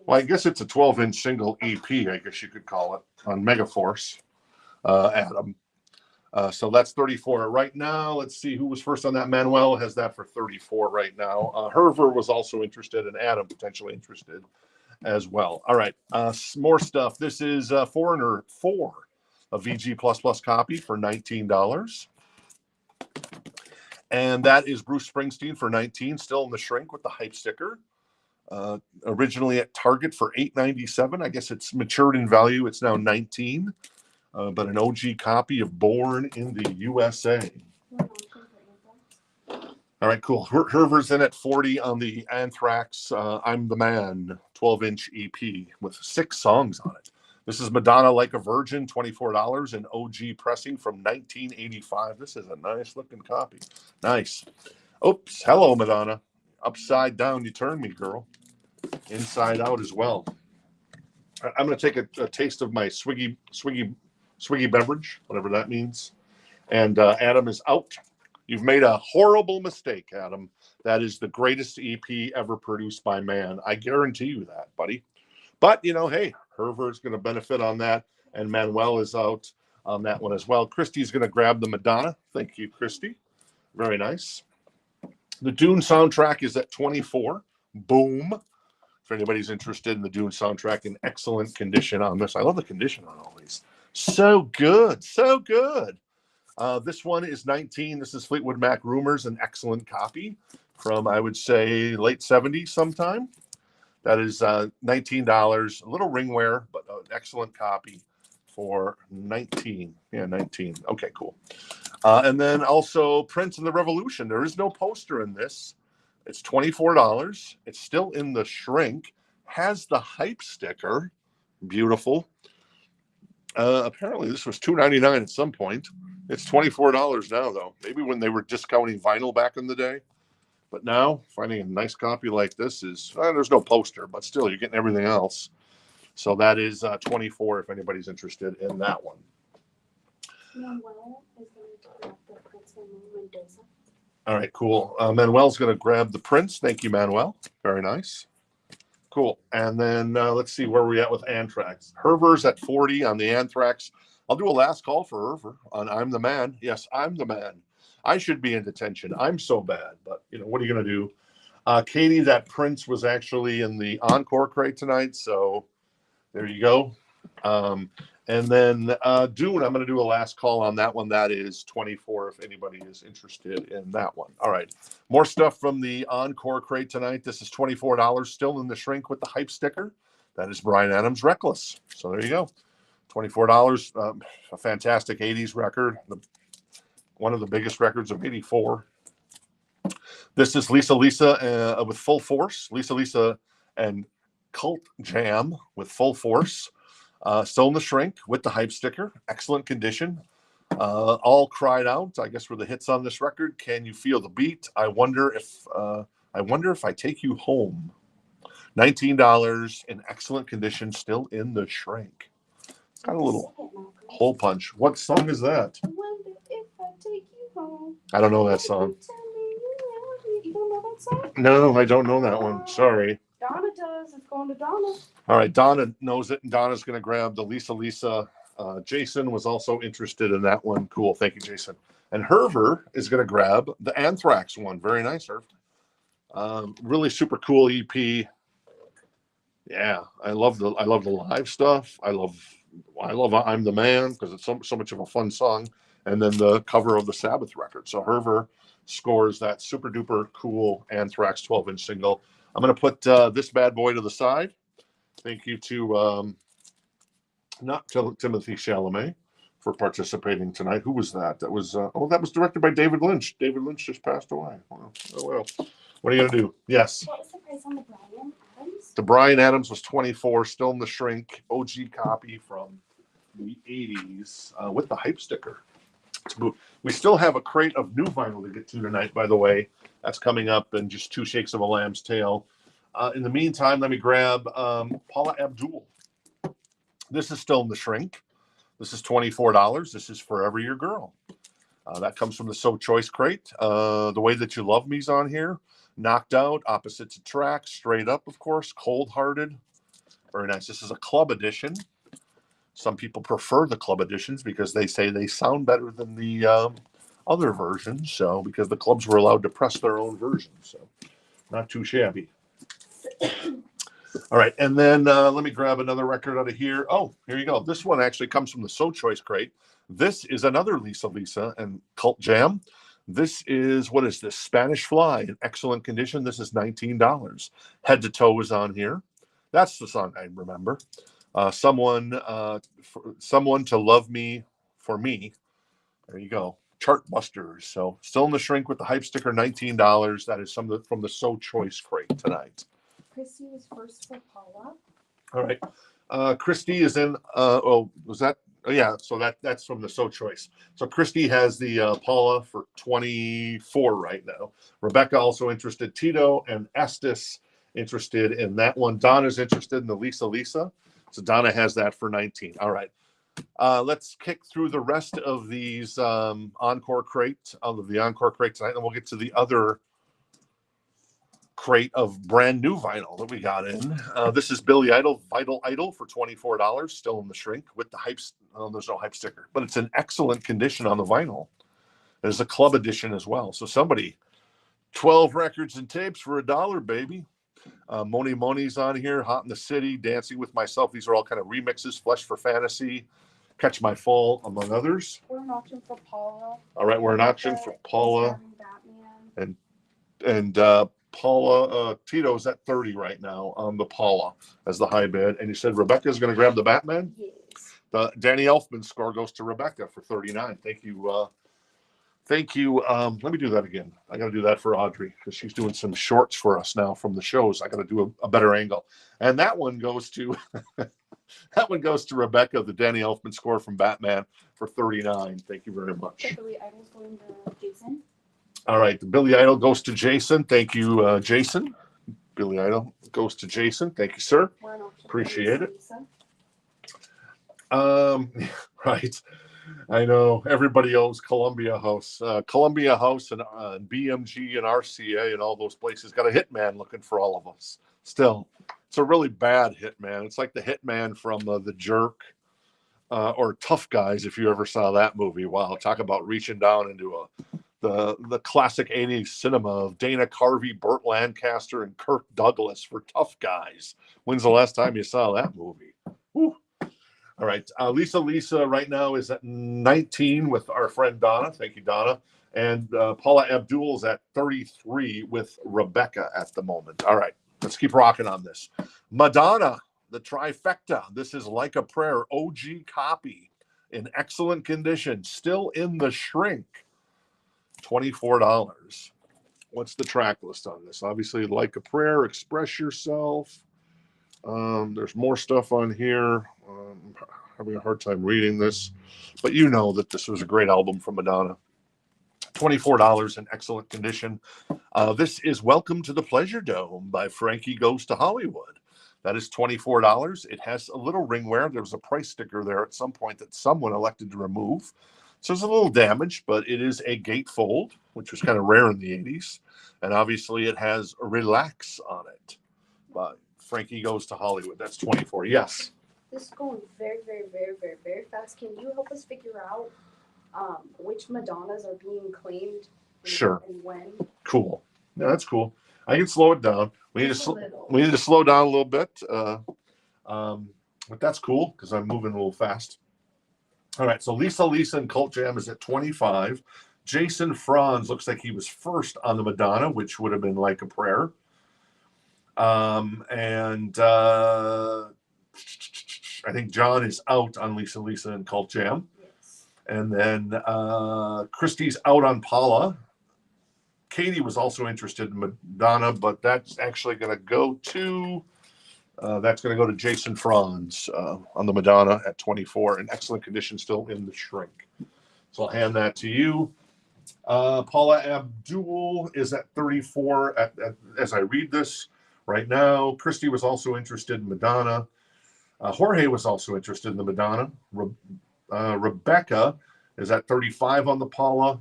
Well, I guess it's a 12-inch single EP, I guess you could call it, on Megaforce, Adam. So that's 34 right now. Let's see who was first on that. Manuel has that for 34 right now. Herver was also interested, and Adam potentially interested as well. All right, more stuff. This is Foreigner 4, a VG++ copy for $19. And that is Bruce Springsteen for $19, still in the shrink with the hype sticker. Originally at Target for $8.97. I guess it's matured in value. It's now $19. But an OG copy of Born in the USA. All right, cool. Herver's in at 40 on the Anthrax I'm the Man 12-inch EP with 6 songs on it. This is Madonna Like a Virgin, $24, an OG pressing from 1985. This is a nice looking copy. Nice. Oops. Hello, Madonna. Upside down you turn me, girl. Inside out as well. I'm going to take a taste of my swiggy beverage, whatever that means. And Adam is out. You've made a horrible mistake, Adam. That is the greatest EP ever produced by man. I guarantee you that, buddy. But, hey, Herver's going to benefit on that. And Manuel is out on that one as well. Christy's going to grab the Madonna. Thank you, Christy. Very nice. The Dune soundtrack is at 24. Boom. If anybody's interested in the Dune soundtrack, in excellent condition on this. I love the condition on all these. So good. So good. This one is 19. This is Fleetwood Mac Rumors, an excellent copy from, I would say, late 70s sometime. That is $19. A little ringware, but an excellent copy for 19. Yeah, 19. Okay, cool. And then also Prince and the Revolution. There is no poster in this. It's $24. It's still in the shrink. Has the hype sticker. Beautiful. Apparently this was $2.99 at some point. It's $24 now, though. Maybe when they were discounting vinyl back in the day. But now, finding a nice copy like this is, there's no poster, but still, you're getting everything else. So that is $24 if anybody's interested in that one. Manuel is going to grab the Prince and Mendoza. All right, cool. Manuel's going to grab the Prince. Thank you, Manuel. Very nice. Cool. And then let's see where we're at with Anthrax. Herver's at 40 on the Anthrax. I'll do a last call for Herver on I'm the Man. Yes, I'm the man. I should be in detention. I'm so bad, but what are you going to do? Katie, that Prince was actually in the Encore crate tonight, so there you go. And then Dune, I'm going to do a last call on that one. That is 24 if anybody is interested in that one. All right. More stuff from the Encore crate tonight. This is $24, still in the shrink with the hype sticker. That is Bryan Adams' Reckless. So there you go. $24. A fantastic 80s record. One of the biggest records of 84. This is Lisa with Full Force. Lisa and Cult Jam with Full Force. Still in the shrink with the hype sticker. Excellent condition. All cried out, I guess, were the hits on this record. Can you feel the beat? I wonder if I take you home. $19 in excellent condition, still in the shrink. It's got a little hole punch. What song is that? I wonder if I take you home. I don't know that song. You don't know that song? No, I don't know that one. Sorry. Donna does. It's going to Donna. All right, Donna knows it, and Donna's going to grab the Lisa. Jason was also interested in that one. Cool, thank you, Jason. And Herver is going to grab the Anthrax one. Very nice, Herv. Really super cool EP. Yeah, I love the live stuff. I love I'm the Man because it's so much of a fun song. And then the cover of the Sabbath record. So Herver scores that super duper cool Anthrax 12-inch single. I'm going to put this bad boy to the side. Thank you to Timothy Chalamet for participating tonight. Who was that? That was that was directed by David Lynch. David Lynch just passed away. Oh well. What are you gonna do? Yes. What was the price on the Bryan Adams? The Bryan Adams was 24, still in the shrink. OG copy from the 80s with the hype sticker. We still have a crate of new vinyl to get to tonight, by the way. That's coming up in just 2 shakes of a lamb's tail. In the meantime, let me grab Paula Abdul. This is still in the shrink. This is $24. This is Forever Your Girl. That comes from the So Choice crate. The Way That You Love Me's on here. Knocked Out, Opposites Attract, Straight Up, of course, Cold Hearted. Very nice. This is a club edition. Some people prefer the club editions because they say they sound better than the other versions. So, because the clubs were allowed to press their own versions. So, not too shabby. All right. And then let me grab another record out of here. Oh, here you go. This one actually comes from the So Choice crate. This is another Lisa and Cult Jam. This is, what is this? Spanish Fly in excellent condition. This is $19. Head to Toe is on here. That's the song I remember. Someone to Love Me for Me. There you go. Chartbusters. So still in the shrink with the hype sticker, $19. That is from the So Choice crate tonight. Christy was first for Paula. All right. Christy is in. Was that? Oh, yeah. So that's from the So Choice. So Christy has the Paula for 24 right now. Rebecca also interested. Tito and Estes interested in that one. Donna's interested in the Lisa. So Donna has that for 19. All right. Let's kick through the rest of these Encore crate, of the Encore crate tonight, and we'll get to the other crate of brand new vinyl that we got in. This is Billy Idol, Vital Idol for $24, still in the shrink with the hype. Oh, there's no hype sticker, but it's in excellent condition on the vinyl. There's a club edition as well. So somebody, 12 records and tapes for $1, baby. Moni's on here, Hot in the City, Dancing with Myself. These are all kind of remixes. Flesh for Fantasy, Catch My Fall, among others. We're an option for Paula. All right, we're an option for Paula. And Paula, Tito's at 30 right now on the Paula as the high bid. And you said Rebecca's going to grab the Batman? Yes. The Danny Elfman score goes to Rebecca for 39. Thank you. Thank you. Let me do that again. I got to do that for Audrey because she's doing some shorts for us now from the shows. I got to do a better angle. And that one goes to Rebecca, the Danny Elfman score from Batman for 39. Thank you very much. So Billy Idol's going to Jason. All right, the Billy Idol goes to Jason. Thank you, Jason. Billy Idol goes to Jason. Thank you, sir. Appreciate it. Right. I know everybody owes Columbia House. Columbia House and BMG and RCA and all those places got a hitman looking for all of us. Still, it's a really bad hitman. It's like the hitman from The Jerk or Tough Guys, if you ever saw that movie. Wow, talk about reaching down into the classic 80s cinema of Dana Carvey, Burt Lancaster, and Kirk Douglas for Tough Guys. When's the last time you saw that movie? Whew. All right. Lisa right now is at 19 with our friend Donna. Thank you, Donna. And Paula Abdul is at 33 with Rebecca at the moment. All right. Let's keep rocking on this. Madonna, the trifecta. This is Like a Prayer OG copy in excellent condition, still in the shrink. $24. What's the track list on this? Obviously, Like a Prayer, Express Yourself. There's more stuff on here. Having a hard time reading this, but you know that this was a great album from Madonna. $24 in excellent condition. This is Welcome to the Pleasure Dome by Frankie Goes to Hollywood. That is $24. It has a little ringware. There was a price sticker there at some point that someone elected to remove. So there's a little damage, but it is a gatefold, which was kind of rare in the 80s. And obviously it has Relax on it by Frankie Goes to Hollywood. That's $24. Yes. This is going very, very, very, very, very fast. Can you help us figure out which Madonnas are being claimed? Sure. And when? Cool. Yeah, that's cool. I can slow it down. We need to slow down a little bit. But that's cool because I'm moving a little fast. All right. So Lisa and Cult Jam is at 25. Jason Franz looks like he was first on the Madonna, which would have been Like a Prayer. I think John is out on Lisa and Cult Jam. Yes. And then Christy's out on Paula. Katie was also interested in Madonna, but that's actually going to go to Jason Franz on the Madonna at 24 in excellent condition, still in the shrink. So I'll hand that to you. Paula Abdul is at 34 as I read this right now. Christy was also interested in Madonna. Jorge was also interested in the Madonna. Rebecca is at 35 on the Paula.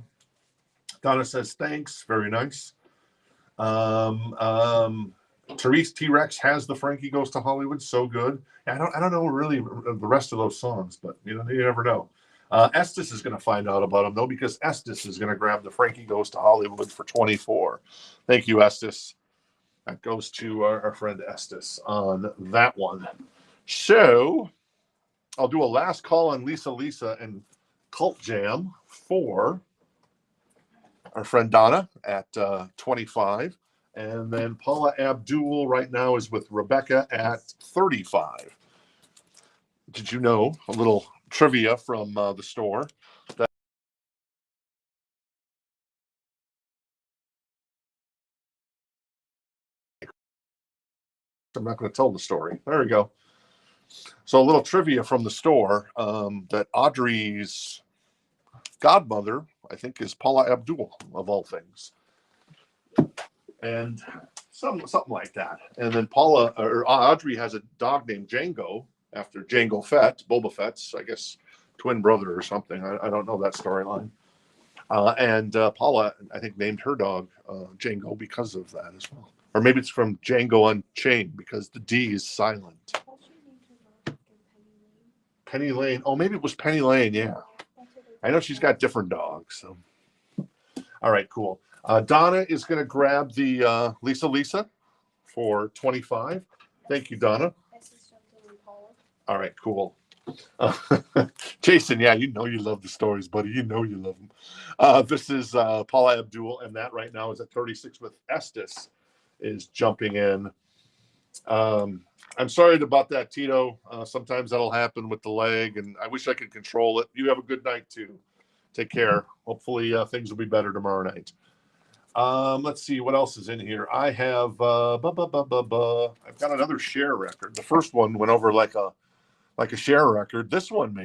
Donna says, thanks. Very nice. Therese T-Rex has the Frankie Goes to Hollywood. So good. I don't know really the rest of those songs, but you never know. Estes is going to find out about them, though, because Estes is going to grab the Frankie Goes to Hollywood for 24. Thank you, Estes. That goes to our friend Estes on that one. So I'll do a last call on Lisa and Cult Jam for our friend Donna at 25. And then Paula Abdul right now is with Rebecca at 35. Did you know a little trivia from the store? I'm not going to tell the story. There we go. So a little trivia from the store that Audrey's godmother, I think, is Paula Abdul, of all things. And something like that. And then Audrey has a dog named Django, after Jango Fett, Boba Fett's, I guess, twin brother or something. I don't know that storyline. And Paula, I think, named her dog Django because of that as well. Or maybe it's from Django Unchained because the D is silent. Penny Lane. Oh, maybe it was Penny Lane. Yeah. I know she's got different dogs. So. All right, cool. Donna is going to grab the Lisa for 25. Thank you, Donna. All right, cool. Jason, yeah, you love the stories, buddy. You love them. This is Paula Abdul, and that right now is at 36 with Estes is jumping in. I'm sorry about that, Tito. Sometimes that'll happen with the leg, and I wish I could control it. You have a good night, too. Take care. Hopefully things will be better tomorrow night. Let's see what else is in here. I have I've got another Cher record. The first one went over like a Cher record. This one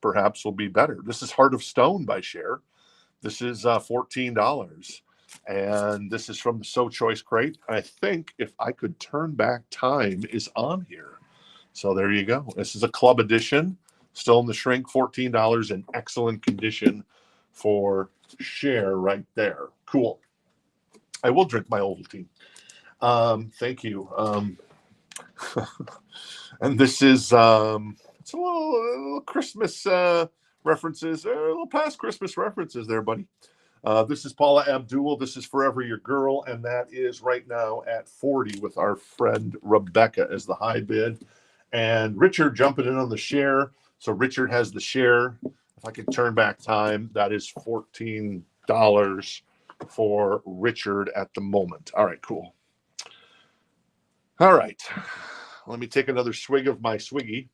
perhaps will be better. This is Heart of Stone by Cher. This is $14. And this is from the So Choice crate. I think If I Could Turn Back Time is on here. So there you go. This is a club edition. Still in the shrink, $14 in excellent condition for Cher right there. Cool. I will drink my Ovaltine. Thank you. And this is it's a little Christmas references, a little past Christmas references there, buddy. This is Paula Abdul. This is Forever Your Girl, and that is right now at 40 with our friend Rebecca as the high bid. And Richard jumping in on the Cher. So Richard has the share. If I could turn back time, that is $14 for Richard at the moment. All right, cool. All right. Let me take another swig of my swiggy.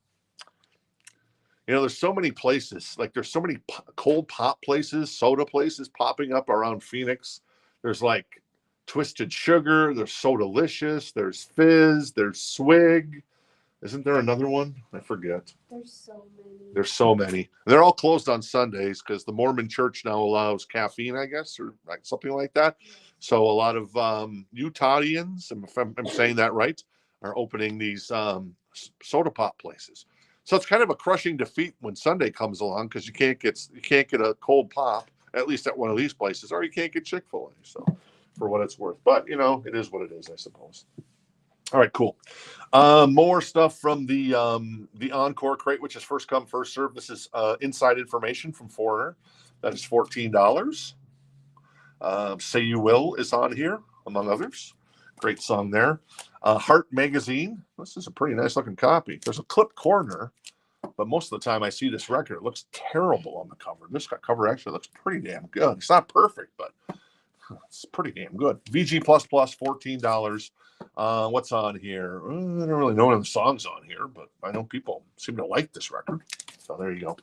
You know, there's so many places, like there's so many cold pop places, soda places popping up around Phoenix. There's like Twisted Sugar, there's Sodalicious, there's Fizz, there's Swig. Isn't there another one? I forget. There's so many. There's so many. They're all closed on Sundays because the Mormon church now allows caffeine, I guess, or like something like that. So a lot of Utahians, if I'm saying that right, are opening these soda pop places. So it's kind of a crushing defeat when Sunday comes along because you can't get a cold pop, at least at one of these places, or you can't get Chick-fil-A. So for what it's worth. But you know, it is what it is, I suppose. All right, cool. More stuff from the Encore crate, which is first come, first serve. This is inside information from Foreigner. That is $14. Say You Will is on here, among others. Great song there. Heart Magazine. This is a pretty nice looking copy. There's a clip corner, but most of the time I see this record, it looks terrible on the cover. This cover actually looks pretty damn good. It's not perfect, but it's pretty damn good. VG++, $14. What's on here? I don't really know any of the songs on here, but I know people seem to like this record. So there you go.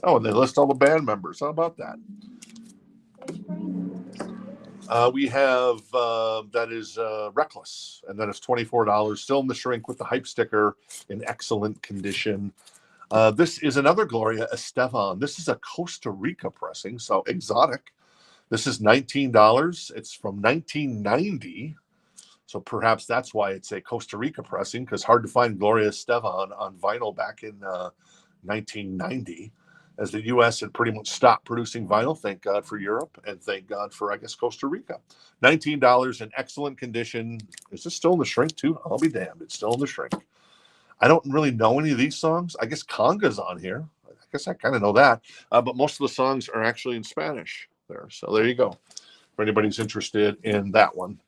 Oh, and they list all the band members. How about that? We have that is Reckless, and that is $24. Still in the shrink with the hype sticker in excellent condition. This is another Gloria Estefan. This is a Costa Rica pressing, so exotic. This is $19. It's from 1990. So perhaps that's why it's a Costa Rica pressing, because hard to find Gloria Estefan on vinyl back in 1990, as the U.S. had pretty much stopped producing vinyl. Thank God for Europe, and thank God for, I guess, Costa Rica. $19 in excellent condition. Is this still in the shrink too? I'll be damned. It's still in the shrink. I don't really know any of these songs. I guess Conga's on here. I guess I kind of know that. But most of the songs are actually in Spanish there. So there you go, for anybody who's interested in that one.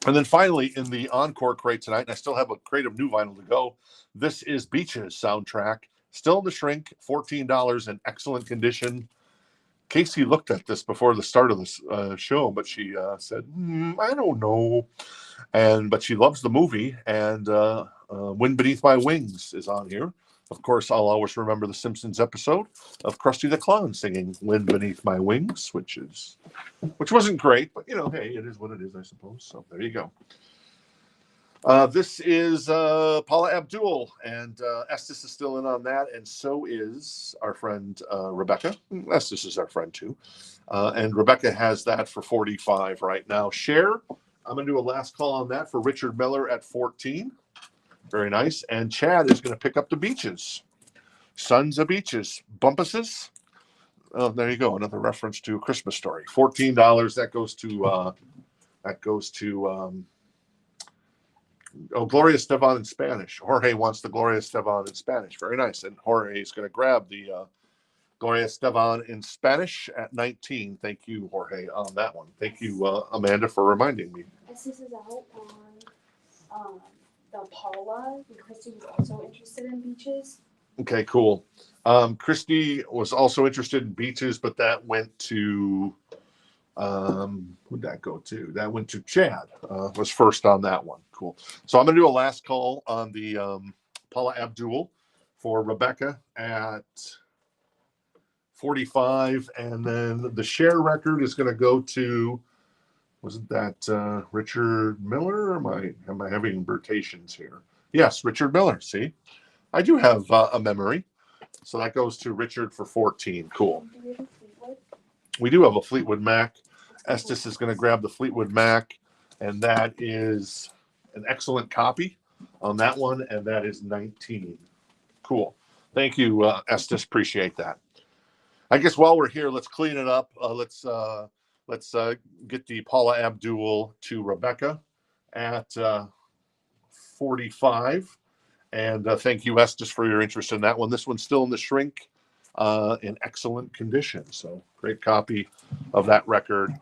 And then finally, in the Encore crate tonight, and I still have a crate of new vinyl to go, this is Beaches soundtrack. Still in the shrink, $14 in excellent condition. Casey looked at this before the start of this show, but she said, I don't know. But she loves the movie, and Wind Beneath My Wings is on here. Of course, I'll always remember the Simpsons episode of Krusty the Clown singing Wind Beneath My Wings, which wasn't great, but, you know, hey, it is what it is, I suppose. So there you go. This is Paula Abdul, and Estes is still in on that, and so is our friend Rebecca. Estes is our friend, too. And Rebecca has that for $45 right now. Share, I'm going to do a last call on that for Richard Miller at $14. Very nice. And Chad is going to pick up the Beaches. Sons of Beaches. Bumpuses. Oh, there you go. Another reference to A Christmas Story. $14. That goes to Gloria Estefan in Spanish. Jorge wants the Gloria Estefan in Spanish. Very nice. And Jorge is going to grab the Gloria Estefan in Spanish at 19. Thank you, Jorge, on that one. Thank you, Amanda, for reminding me. This is out on the Paula, and Christy was also interested in Beaches. Okay, cool. Christy was also interested in Beaches, but that went to who'd that go to? That went to Chad. Was first on that one. Cool. So I'm gonna do a last call on the Paula Abdul for Rebecca at 45, and then the share record is gonna go to, wasn't that Richard Miller? Or am I having invertations here? Yes, Richard Miller. See, I do have a memory. So that goes to Richard for 14. Cool. We do have a Fleetwood Mac. Estes is going to grab the Fleetwood Mac, and that is an excellent copy on that one, and that is 19. Cool. Thank you, Estes. Appreciate that. I guess while we're here, let's clean it up. Let's get the Paula Abdul to Rebecca at 45. And thank you, Estes, for your interest in that one. This one's still in the shrink in excellent condition. So great copy of that record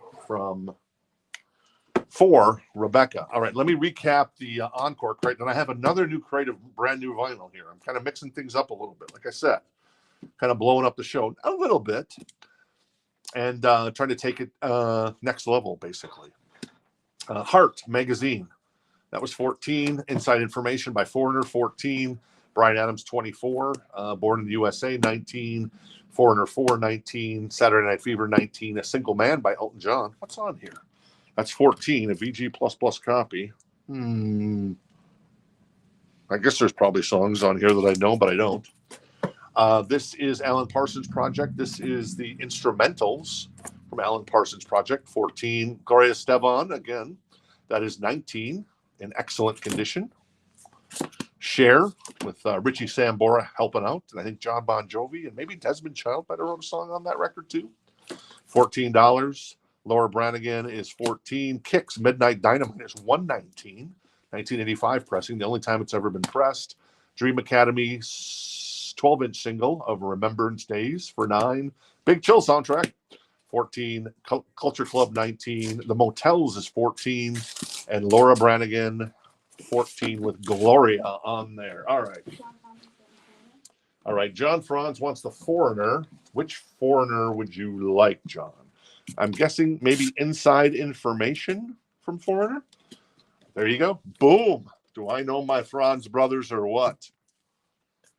for Rebecca. All right, let me recap the Encore crate. And I have another new crate of brand new vinyl here. I'm kind of mixing things up a little bit, like I said. kind of blowing up the show a little bit and trying to take it next level, basically. Heart magazine, that was 14. Inside Information by Foreigner, 14. Bryan Adams, 24. Born in the USA, 19. Foreigner 4, 19. Saturday Night Fever, 19. A Single Man by Elton John. What's on here? That's 14. A VG++ copy. I guess there's probably songs on here that I know, but I don't. This is Alan Parsons Project. This is the instrumentals from Alan Parsons Project. 14. Gloria Estefan, again. That is 19. In excellent condition. Share with Richie Sambora helping out. And I think John Bon Jovi and maybe Desmond Child might have wrote a song on that record too. $14. Laura Branigan is 14. Kicks Midnight Dynamite is 119. 1985 pressing, the only time it's ever been pressed. Dream Academy 12-inch single of Remembrance Days for 9. Big Chill soundtrack 14. Culture Club 19. The Motels is 14. And Laura Branigan 14 with Gloria on there. All right. All right. John Franz wants the Foreigner. Which Foreigner would you like, John? I'm guessing maybe Inside Information from Foreigner. There you go. Boom. Do I know my Franz brothers or what?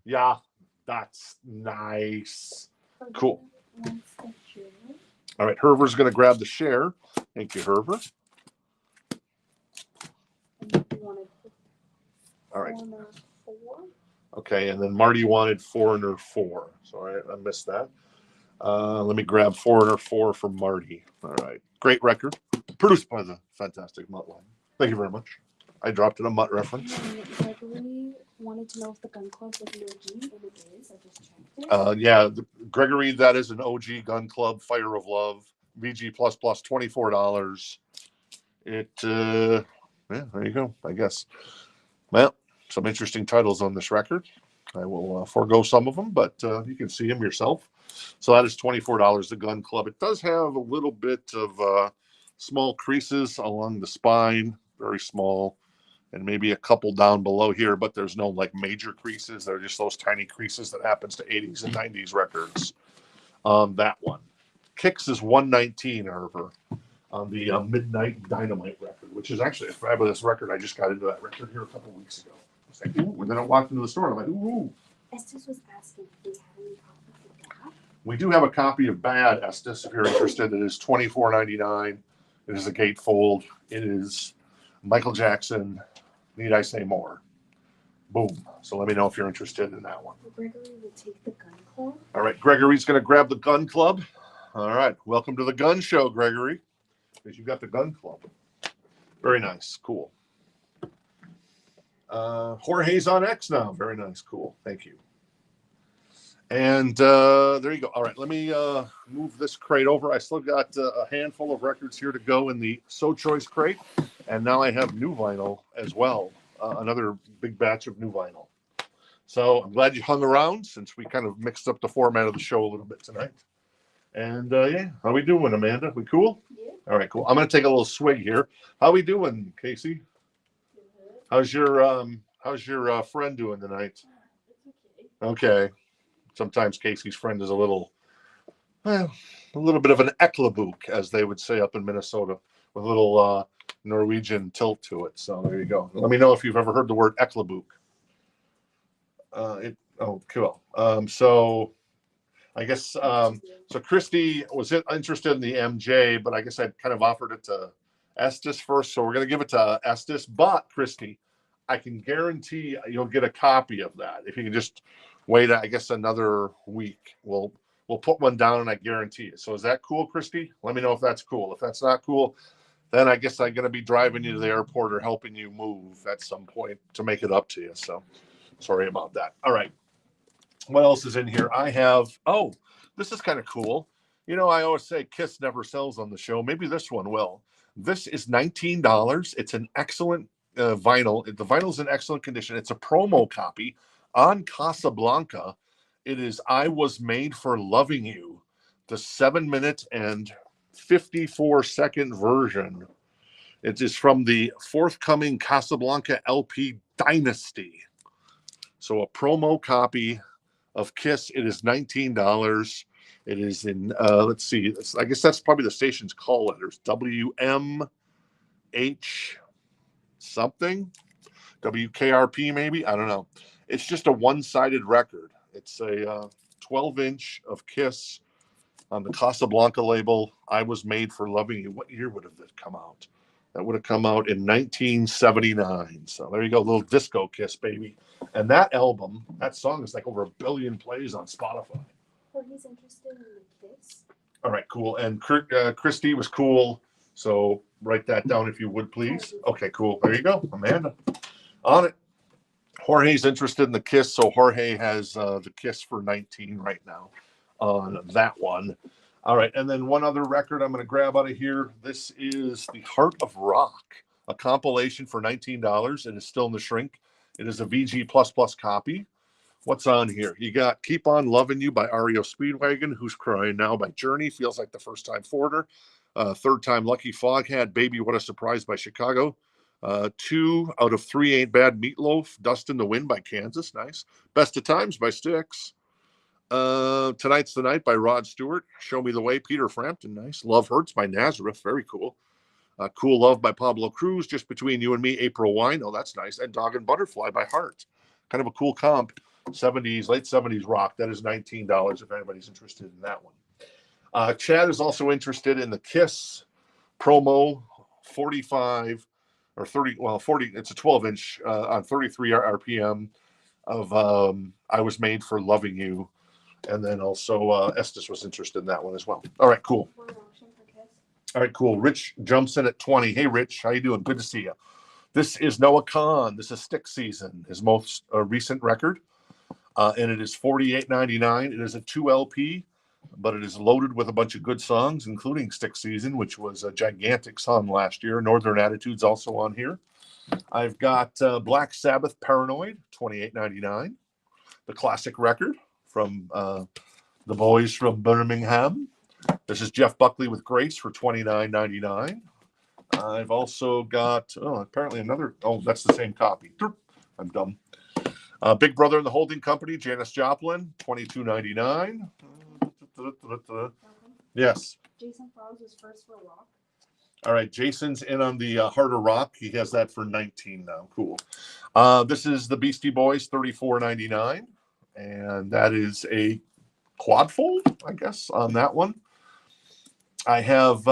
Yeah, that's nice. Cool. All right. Herver's going to grab the share. Thank you, Herver. All right. Okay, and then Marty wanted Foreigner 4. Sorry, I missed that. Let me grab Foreigner 4 from Marty. All right. Great record. Produced by the fantastic Mutt line. Thank you very much. I dropped in a Mutt reference. Gregory wanted to know if the Gun Club was an OG, and it is. I just checked it. Yeah, Gregory, that is an OG Gun Club, Fire of Love, VG++, $24. Yeah, there you go, I guess. Well, some interesting titles on this record. I will forego some of them, but you can see them yourself. So that is $24, the Gun Club. It does have a little bit of small creases along the spine, very small, and maybe a couple down below here, but there's no like major creases. They're just those tiny creases that happens to 80s and 90s records on that one. Kicks is 119, Herver, on the Midnight Dynamite record, which is actually a fabulous record. I just got into that record here a couple weeks ago. I was like, ooh, and then I walked into the store and I'm like, ooh. Estes was asking if we had any copies of that. We do have a copy of Bad, Estes, if you're interested. It is $24.99. It is a gatefold. It is Michael Jackson. Need I say more? Boom. So let me know if you're interested in that one. Gregory will take the Gun Club. All right, Gregory's going to grab the Gun Club. All right, welcome to the Gun Show, Gregory. Because you got the Gun Club. Very nice. Cool. Jorge's on X now. Very nice. Cool. Thank you. And there you go. All right, let me move this crate over. I still got a handful of records here to go in the So Choice crate. And now I have new vinyl as well. Another big batch of new vinyl. So I'm glad you hung around since we kind of mixed up the format of the show a little bit tonight. And yeah, how we doing, Amanda? We cool? Yeah. All right, cool. I'm gonna take a little swig here. How we doing, Casey? How's your friend doing tonight? Okay. Sometimes Casey's friend is a little bit of an eklabuk, as they would say up in Minnesota, with a little Norwegian tilt to it. So there you go. Let me know if you've ever heard the word eklabuk. Cool. So I guess so Christy was interested in the MJ, but I guess I kind of offered it to Estes first. So we're going to give it to Estes. But Christy, I can guarantee you'll get a copy of that. If you can just wait, I guess, another week. We'll put one down and I guarantee it. So is that cool, Christy? Let me know if that's cool. If that's not cool, then I guess I'm going to be driving you to the airport or helping you move at some point to make it up to you. So sorry about that. All right. What else is in here? I have, this is kind of cool. You know, I always say Kiss never sells on the show. Maybe this one will. This is $19. It's an excellent vinyl. The vinyl's in excellent condition. It's a promo copy on Casablanca. It is I Was Made for Loving You, the 7-minute and 54-second version. It is from the forthcoming Casablanca LP Dynasty. So a promo copy of Kiss. It is $19. It is in, let's see, I guess that's probably the station's call letters, WMH something, WKRP maybe, I don't know. It's just a one-sided record. It's a 12-inch of Kiss on the Casablanca label. I Was Made for Loving You. What year would have that come out? That would have come out in 1979. So there you go, a little disco Kiss, baby. And that album, that song is like over 1 billion plays on Spotify. Well, he's interested in the Kiss. All right, cool. And Christy was cool. So write that down if you would, please. Okay, cool. There you go, Amanda. On it. Jorge's interested in the Kiss, so Jorge has the Kiss for 19 right now on that one. All right, and then one other record I'm going to grab out of here. This is The Heart of Rock, a compilation for $19. It is still in the shrink. It is a VG++ copy. What's on here? You got Keep On Loving You by REO Speedwagon, Who's Crying Now by Journey, Feels Like the First Time Forwarder. Third Time Lucky Foghat, Baby What a Surprise by Chicago. 2 out of 3 Ain't Bad Meatloaf, Dust in the Wind by Kansas, nice. Best of Times by Styx. Tonight's the Night by Rod Stewart. Show Me the Way, Peter Frampton, nice. Love Hurts by Nazareth, very cool. Cool Love by Pablo Cruz, Just Between You and Me, April Wine, oh, that's nice. And Dog and Butterfly by Heart. Kind of a cool comp. 70s, late 70s rock. That is $19 if anybody's interested in that one. Chad is also interested in the Kiss promo 45 or 30, well, 40, it's a 12-inch on 33 RPM of I Was Made for Loving You. And then also Estes was interested in that one as well. All right, cool. All right, cool. Rich jumps in at 20. Hey, Rich, how you doing? Good to see you. This is Noah Kahan. This is Stick Season, his most recent record. And it is $48.99. It is a 2 LP, but it is loaded with a bunch of good songs, including Stick Season, which was a gigantic song last year. Northern Attitude's also on here. I've got Black Sabbath Paranoid, $28.99. The classic record from the boys from Birmingham. This is Jeff Buckley with Grace for $29.99. I've also got, apparently another, that's the same copy. I'm dumb. Big Brother and the Holding Company, Janis Joplin, $22.99. Yes. Jason Flowers was first for rock. All right, Jason's in on the Heart of Rock. He has that for 19 now. Cool. This is the Beastie Boys, $34.99. And that is a quad fold, I guess, on that one. I have,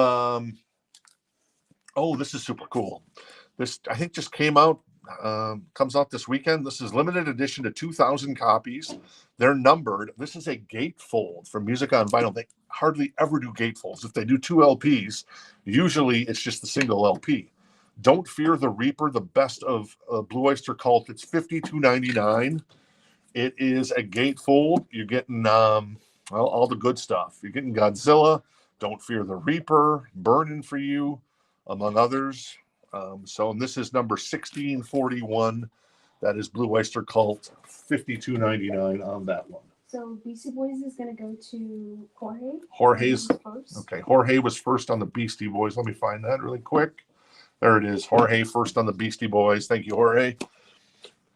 this is super cool. This, I think, just came out, comes out this weekend. This is limited edition to 2,000 copies. They're numbered. This is a gatefold from Music on Vinyl. They hardly ever do gatefolds. If they do 2 LPs, usually it's just the single LP. Don't Fear the Reaper, the best of Blue Oyster Cult. It's $52.99. It is a gatefold. You're getting all the good stuff. You're getting Godzilla, Don't Fear the Reaper, Burning for You, among others. And this is number 1641. That is Blue Oyster Cult, $52.99 on that one. So Beastie Boys is going to go to Jorge. Jorge's first. Okay. Jorge was first on the Beastie Boys. Let me find that really quick. There it is. Jorge first on the Beastie Boys. Thank you, Jorge.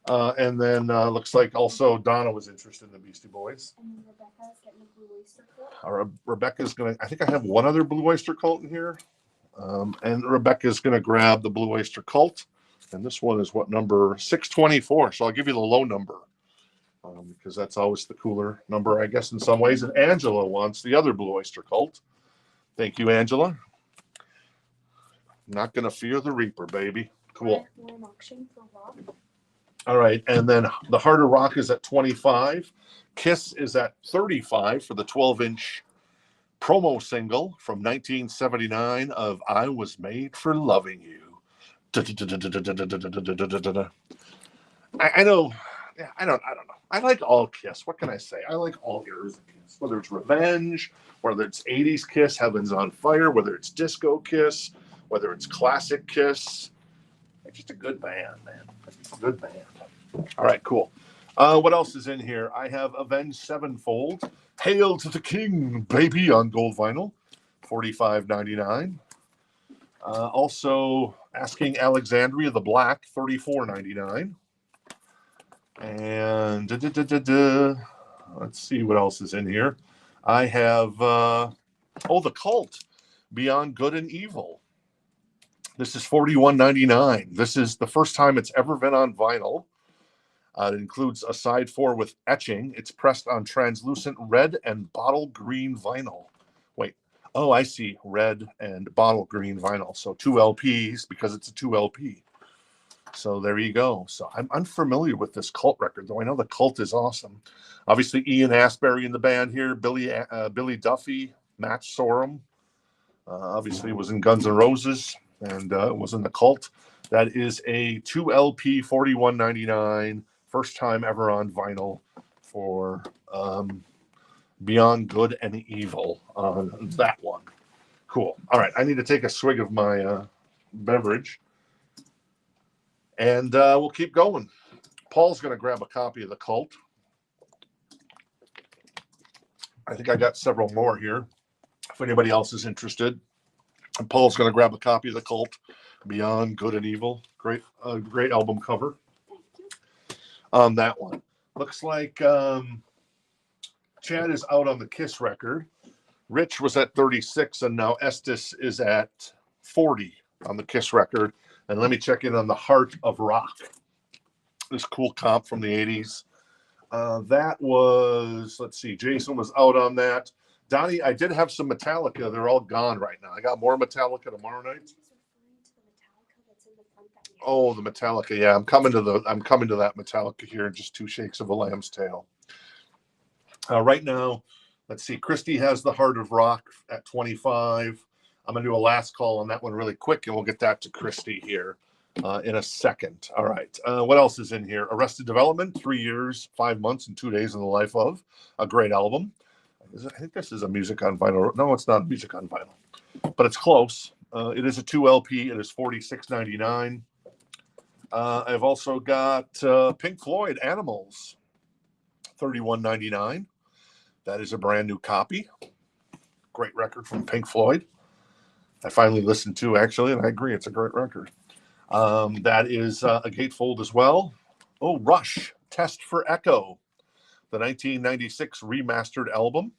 And then looks like also Donna was interested in the Beastie Boys. And then Rebecca's getting the Blue Oyster Cult. Rebecca's going to, I think I have one other Blue Oyster Cult in here. And Rebecca's going to grab the Blue Oyster Cult. And this one is what, number 624. So I'll give you the low number because that's always the cooler number, I guess, in some ways. And Angela wants the other Blue Oyster Cult. Thank you, Angela. Not going to fear the Reaper, baby. Cool. We're in auction for rock. All right. And then the Heart of Rock is at 25. Kiss is at 35 for the 12-inch promo single from 1979 of I Was Made for Loving You. I know. Yeah, I don't know. I like all Kiss. What can I say? I like all eras of Kiss. Whether it's Revenge, whether it's 80s Kiss, Heaven's on Fire, whether it's disco Kiss, whether it's classic Kiss. It's just a good band, man. It's a good band. All right, cool. What else is in here? I have Avenged Sevenfold. Hail to the King, baby, on gold vinyl, $45.99. Also, Asking Alexandria the Black, $34.99. And Let's see what else is in here. I have, The Cult, Beyond Good and Evil. This is $41.99. This is the first time it's ever been on vinyl. It includes a side 4 with etching. It's pressed on translucent red and bottle green vinyl. Wait. Oh, I see. Red and bottle green vinyl. So 2 LPs because it's a 2 LP. So there you go. So I'm unfamiliar with this Cult record, though I know the Cult is awesome. Obviously, Ian Astbury in the band here. Billy Duffy, Matt Sorum. Obviously, was in Guns N' Roses and was in the Cult. That is a 2 LP, $41.99. First time ever on vinyl for Beyond Good and Evil on that one. Cool. All right, I need to take a swig of my beverage. And we'll keep going. Paul's going to grab a copy of the Cult. I think I got several more here. If anybody else is interested. And Paul's going to grab a copy of the Cult, Beyond Good and Evil. Great album cover. On that one. Looks like Chad is out on the Kiss record. Rich was at 36, and now Estes is at 40 on the Kiss record. And let me check in on the Heart of Rock. This cool comp from the 80s. That was, let's see, Jason was out on that. Donnie, I did have some Metallica. They're all gone right now. I got more Metallica tomorrow night. Oh, the Metallica. Yeah, I'm coming to that Metallica here in just 2 shakes of a lamb's tail. Right now, let's see. Christy has the Heart of Rock at 25. I'm going to do a last call on that one really quick, and we'll get that to Christy here in a second. All right. What else is in here? Arrested Development, 3 years, 5 months, and 2 days in the life of. A great album. I think this is a music on vinyl. No, it's not music on vinyl, but it's close. It is a 2 LP. It is $46.99. I've also got Pink Floyd, Animals, $31.99. That is a brand new copy. Great record from Pink Floyd. I finally listened to, actually, and I agree, it's a great record. That is a gatefold as well. Oh, Rush, Test for Echo, the 1996 remastered album.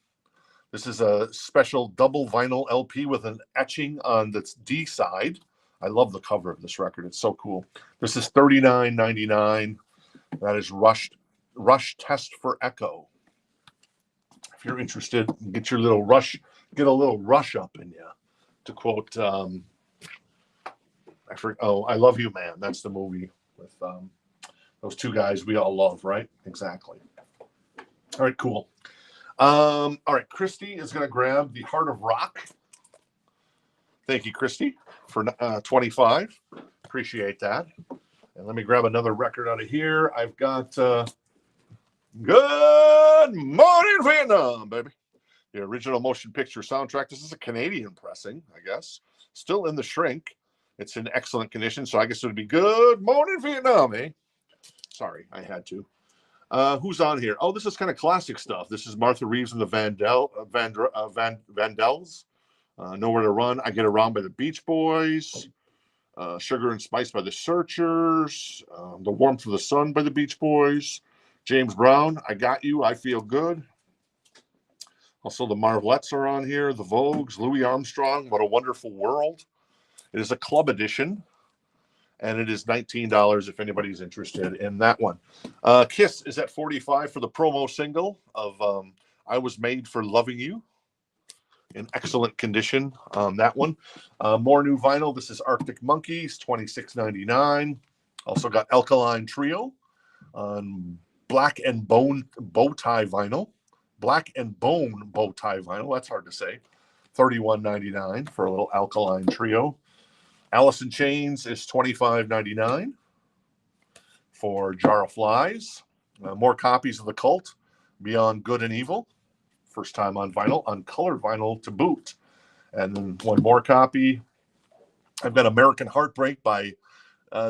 This is a special double vinyl LP with an etching on the D side. I love the cover of this record. It's so cool. This is $39.99. That is Rush Test for Echo. If you're interested, get a little Rush up in you. To quote, I Love You, Man. That's the movie with those 2 guys we all love, right? Exactly. All right, cool. All right, Christy is going to grab the Heart of Rock. Thank you, Christy, for 25. Appreciate that. And let me grab another record out of here. I've got Good Morning Vietnam, baby. The original motion picture soundtrack. This is a Canadian pressing, I guess. Still in the shrink. It's in excellent condition, so I guess it would be Good Morning Vietnam, eh? Sorry, I had to. Who's on here? Oh, this is kind of classic stuff. This is Martha Reeves and the Vandells. Nowhere to Run. I Get Around by the Beach Boys. Sugar and Spice by the Searchers. The Warmth of the Sun by the Beach Boys. James Brown, I Got You, I Feel Good. Also, the Marvelettes are on here. The Vogues, Louis Armstrong, What a Wonderful World. It is a club edition, and it is $19 if anybody's interested in that one. Kiss is at 45 for the promo single of I Was Made for Loving You. In excellent condition on that one. More new vinyl. This is Arctic Monkeys, $26.99. Also got Alkaline Trio on Black and Bone bow tie vinyl. Black and Bone bow tie vinyl. That's hard to say. $31.99 for a little Alkaline Trio. Alice in Chains is $25.99 for Jar of Flies. More copies of The Cult, Beyond Good and Evil. First time on vinyl, on color vinyl to boot. And then one more copy. I've got American Heartbreak by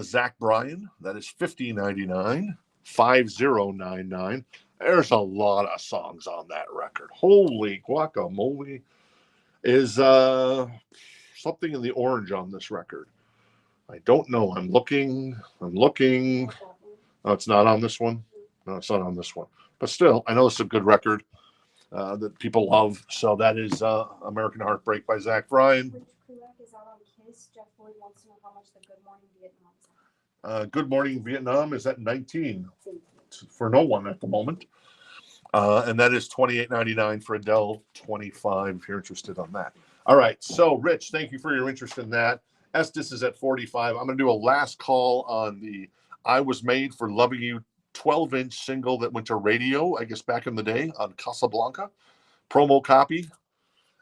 Zach Bryan. That is $50.99. $50.99. There's a lot of songs on that record. Holy guacamole. Is something in the orange on this record. I don't know. I'm looking. Oh, it's not on this one. No, it's not on this one. but still, I know it's a good record that people love. So that is American Heartbreak by Zach Bryan. Which Kulak is out on Kiss? Jeff Boyd wants to know how much the Good Morning Vietnam is. Good Morning Vietnam is at 19 for no one at the moment. And that is $28.99 for Adele, $25 if you're interested on that. All right. So, Rich, thank you for your interest in that. Estes is at 45. I'm going to do a last call on the I Was Made for Loving You 12-inch single that went to radio, I guess, back in the day on Casablanca. Promo copy.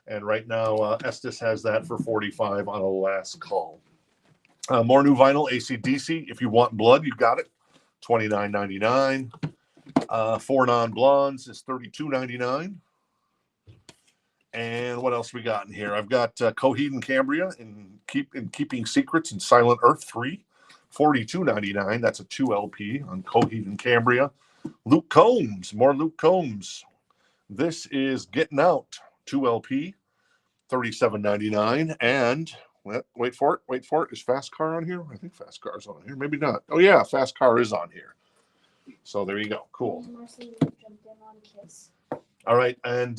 And right now, Estes has that for 45 on a last call. More new vinyl, AC/DC. If you want blood, you got it. $29.99. Four Non-Blondes is $32.99. And what else we got in here? I've got Coheed and Cambria in Keeping Secrets and Silent Earth 3, $42.99. That's a 2 LP on Coheed and Cambria. Luke Combs, more Luke Combs. This is Getting Out, 2 LP, $37.99. And wait for it. Is Fast Car on here? I think Fast Car's on here. Maybe not. Oh yeah, Fast Car is on here. So there you go. Cool. Marcelino jumped in on Kiss. All right, and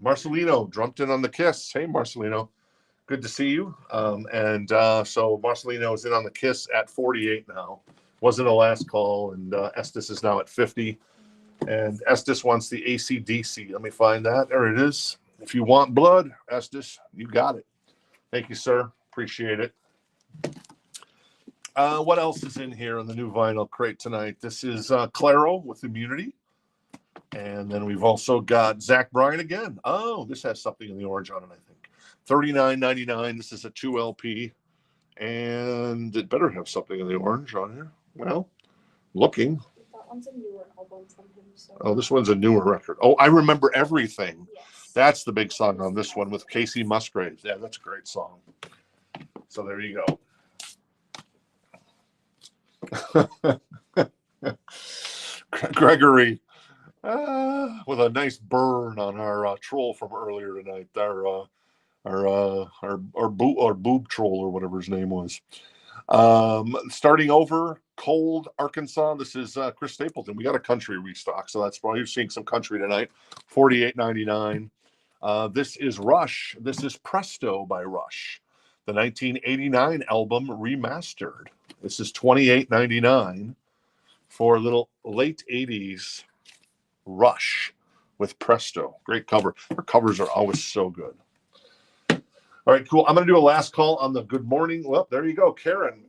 Marcelino jumped in on the Kiss. Hey, Marcelino, good to see you. So Marcelino is in on the Kiss at 48 now. Wasn't a last call, and Estes is now at 50. And Estes wants the AC/DC. Let me find that. There it is. If you want blood, Estes, you got it. Thank you, sir. Appreciate it. What else is in here in the new vinyl crate tonight? This is Claro with Immunity. And then we've also got Zach Bryan again. Oh, this has something in the orange on it, I think. $39.99. This is a 2 LP. And it better have something in the orange on here. Well, looking. That one's a newer album from him. So. Oh, this one's a newer record. Oh, I Remember Everything. Yes. That's the big song on this one with Casey Musgraves. Yeah, that's a great song. So there you go. Gregory, with a nice burn on our troll from earlier tonight. Our boob troll or whatever his name was. Starting over, Cold, Arkansas. This is Chris Stapleton. We got a country restock, so that's why you're seeing some country tonight. $48.99. This is Rush. This is Presto by Rush, the 1989 album remastered. This is $28.99 for a little late 80s Rush with Presto. Great cover. Her covers are always so good. All right, cool. I'm going to do a last call on the Good Morning. Well, there you go. Karen.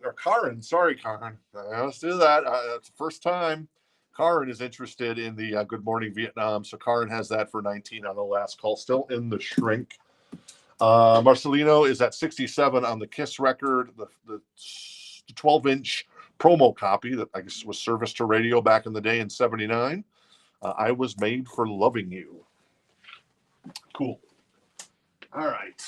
Sorry, Karen. Let's do that. It's the first time Karen is interested in the Good Morning Vietnam. So Karen has that for 19 on the last call. Still in the shrink. Marcelino is at 67 on the Kiss record. The 12-inch promo copy that I guess was serviced to radio back in the day in 79. I Was Made for Loving You. Cool. All right.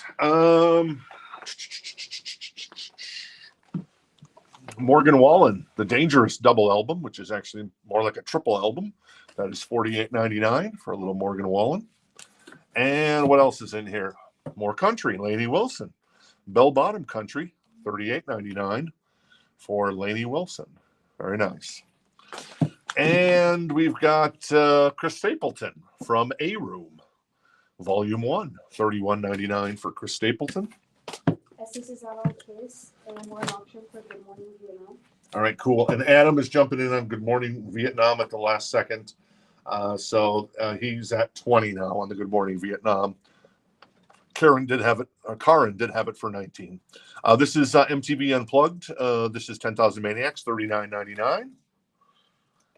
Morgan Wallen, the Dangerous double album, which is actually more like a triple album. That is $48.99 for a little Morgan Wallen. And what else is in here? More country, Lainey Wilson. Bell Bottom Country, $38.99 for Lainey Wilson. Very nice. And we've got Chris Stapleton from A Room, Volume 1, $31.99 for Chris Stapleton. Estes is out on Kiss, and we're an option for Good Morning Vietnam. All right, cool. And Adam is jumping in on Good Morning Vietnam at the last second. So he's at 20 now on the Good Morning Vietnam. Karen did have it for 19. This is MTV Unplugged. This is 10,000 Maniacs, $39.99.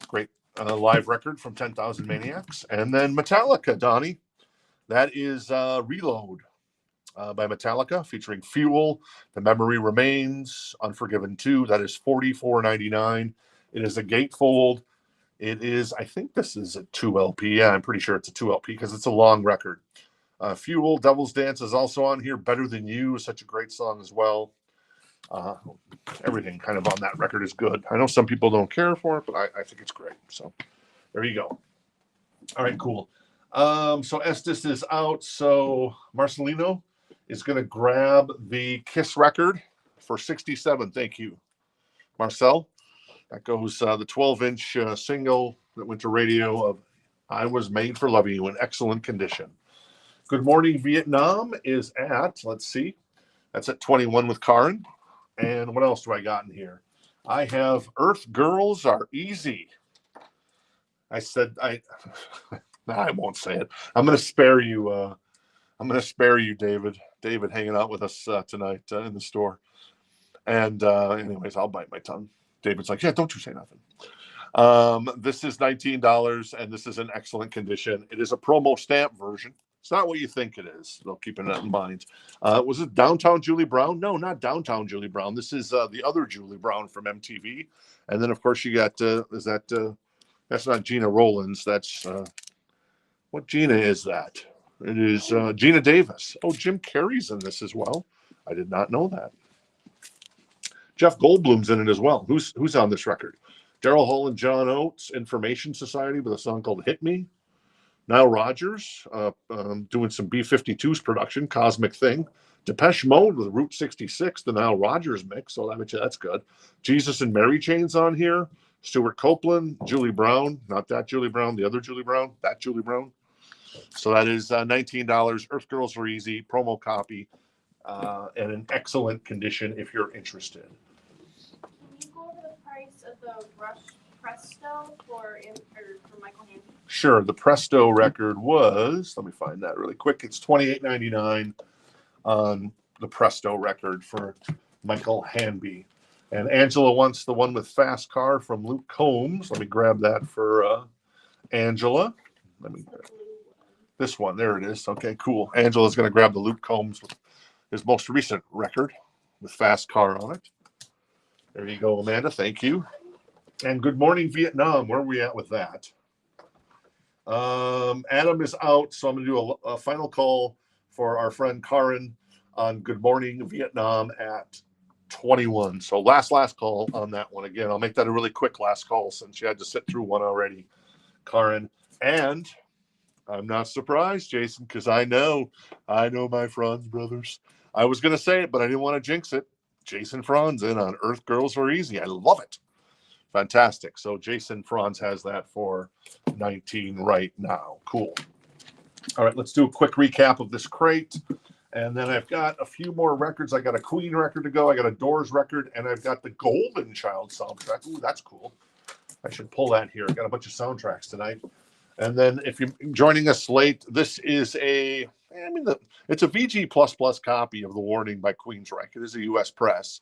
Great live record from 10,000 Maniacs. And then Metallica, Donnie. That is Reload by Metallica, featuring Fuel, The Memory Remains, Unforgiven 2. That is $44.99. It is a gatefold. It is, I think this is a 2 LP. Yeah, I'm pretty sure it's a 2 LP because it's a long record. Fuel, Devil's Dance is also on here. Better Than You is such a great song as well. Everything kind of on that record is good. I know some people don't care for it, but I think it's great. So there you go. All right, cool. So Estes is out. So Marcelino is going to grab the Kiss record for 67. Thank you, Marcel. That goes the 12-inch single that went to radio of I Was Made for Loving You in excellent condition. Good Morning Vietnam is at, let's see, that's at 21 with Karin. And what else do I got in here? I have Earth Girls Are Easy. I said I won't say it. I'm going to spare you. I'm going to spare you, David. David hanging out with us tonight in the store. And anyways, I'll bite my tongue. David's like, yeah, don't you say nothing. This is $19, and this is in excellent condition. It is a promo stamp version. It's not what you think it is. They'll keep that in mind. Was it Downtown Julie Brown? No, not Downtown Julie Brown. This is the other Julie Brown from MTV. And then, of course, you got, that's not Gina Rollins. That's, what Gina is that? It is Gina Davis. Oh, Jim Carrey's in this as well. I did not know that. Jeff Goldblum's in it as well. Who's on this record? Daryl Hall and John Oates, Information Society with a song called Hit Me. Nile Rodgers doing some B-52s production, Cosmic Thing. Depeche Mode with Route 66, the Nile Rodgers mix. So I bet you that's good. Jesus and Mary Chain's on here. Stuart Copeland, Julie Brown, not that Julie Brown, the other Julie Brown, that Julie Brown. So that is $19. Earth Girls Are Easy, promo copy, and in excellent condition if you're interested. Can you go over the price of the Rush Presto for Michael Handy? Sure. The Presto record was, let me find that really quick. It's $28.99 on the Presto record for Michael Hanby. And Angela wants the one with Fast Car from Luke Combs. Let me grab that for Angela. This one, there it is. Okay, cool. Angela's going to grab the Luke Combs with his most recent record with Fast Car on it. There you go, Amanda. Thank you. And Good Morning Vietnam. Where are we at with that? Adam is out, so I'm going to do a final call for our friend Karin on Good Morning Vietnam at 21. So last call on that one. Again, I'll make that a really quick last call since you had to sit through one already, Karin. And I'm not surprised, Jason, because I know my Franz brothers. I was going to say it, but I didn't want to jinx it. Jason Franz in on Earth Girls Are Easy. I love it. Fantastic. So Jason Franz has that for 19 right now. Cool. All right, let's do a quick recap of this crate. And then I've got a few more records. I got a Queen record to go. I got a Doors record, and I've got the Golden Child soundtrack. Ooh, that's cool. I should pull that here. I got a bunch of soundtracks tonight. And then if you're joining us late, this is it's a VG++ copy of The Warning by Queensryche. It is a U.S. press.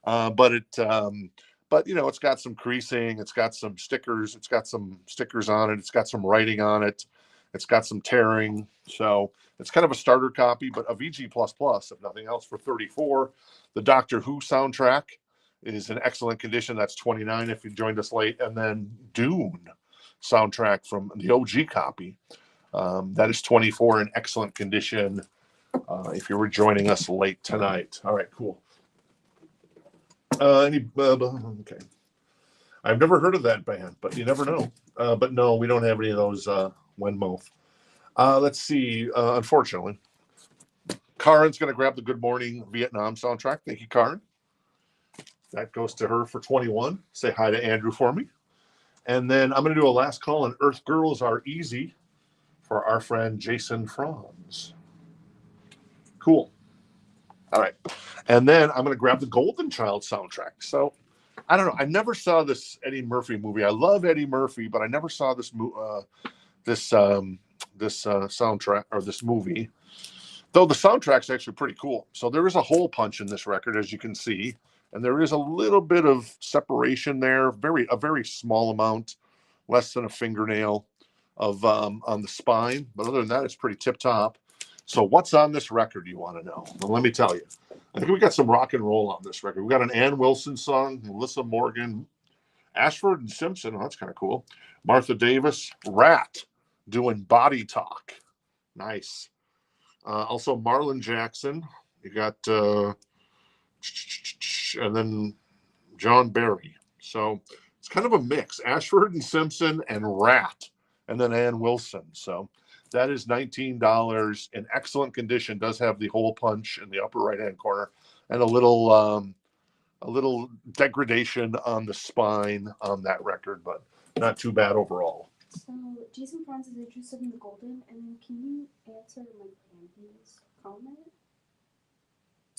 But it's got some creasing. It's got some stickers. It's got some stickers on it. It's got some writing on it. It's got some tearing. So it's kind of a starter copy, but a VG++, if nothing else, for $34. The Doctor Who soundtrack is in excellent condition. That's $29 if you joined us late. And then Dune soundtrack from the OG copy. That is $24 in excellent condition if you were joining us late tonight. All right, cool. Okay. I've never heard of that band, but you never know. But no, we don't have any of those Wenmoth. Let's see. Unfortunately, Karin's going to grab the Good Morning Vietnam soundtrack. Thank you, Karin. That goes to her for 21. Say hi to Andrew for me. And then I'm going to do a last call on Earth Girls Are Easy for our friend Jason Franz. Cool. All right. And then I'm going to grab the Golden Child soundtrack. So I don't know. I never saw this Eddie Murphy movie. I love Eddie Murphy, but I never saw this soundtrack or this movie. Though the soundtrack's actually pretty cool. So there is a hole punch in this record, as you can see. And there is a little bit of separation there, a very small amount, less than a fingernail of on the spine. But other than that, it's pretty tip-top. So what's on this record, you want to know? Well, let me tell you. I think we got some rock and roll on this record. We got an Ann Wilson song, Melissa Morgan, Ashford and Simpson. Oh, that's kind of cool. Martha Davis, Rat, doing Body Talk. Nice. Also Marlon Jackson. You got... and then John Barry. So it's kind of a mix. Ashford and Simpson and Rat, and then Ann Wilson. So that is $19 in excellent condition. Does have the hole punch in the upper right hand corner and a little degradation on the spine on that record, but not too bad overall. So Jason Franz is interested in the golden, and then can you answer Mike Andy's comment?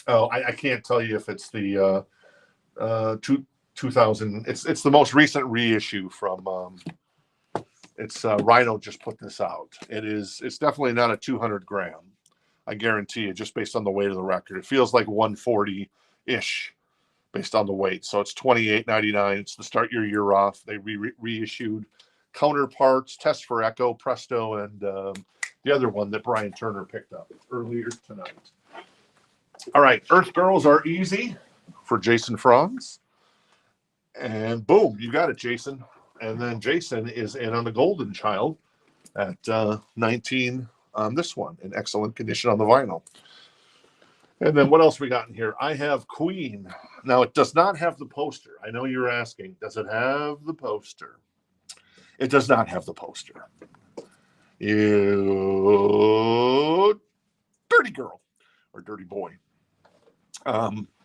Oh, I can't tell you if it's the 2000. It's the most recent reissue from. It's Rhino just put this out. It's definitely not a 200 gram. I guarantee you, just based on the weight of the record. It feels like 140 ish based on the weight. So it's $28.99. It's the Start Your Year Off. They reissued Counterparts, Test for Echo, Presto, and the other one that Brian Turner picked up earlier tonight. All right, Earth Girls Are Easy for Jason Franz. And boom, you got it, Jason. And then Jason is in on the Golden Child at 19 on this one, in excellent condition on the vinyl. And then what else we got in here? I have Queen. Now, it does not have the poster. I know you're asking, does it have the poster? It does not have the poster. You dirty girl or dirty boy.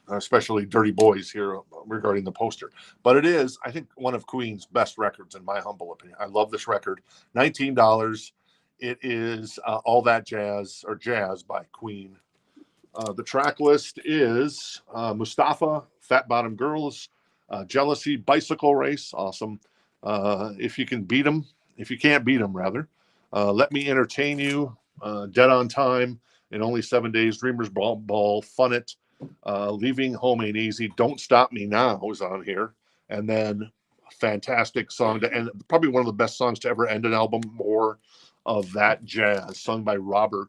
Especially dirty boys here regarding the poster. But it is, I think, one of Queen's best records, in my humble opinion. I love this record. $19. It is All That Jazz, or Jazz by Queen. The track list is Mustafa, Fat Bottom Girls, Jealousy, Bicycle Race, awesome. If you can beat them, if you can't beat them, rather. Let Me Entertain You, Dead on Time, In Only 7 Days, Dreamers Ball, Fun It, Leaving Home Ain't Easy, Don't Stop Me Now is on here. And then a fantastic song to end, probably one of the best songs to ever end an album, More of That Jazz, sung by Roger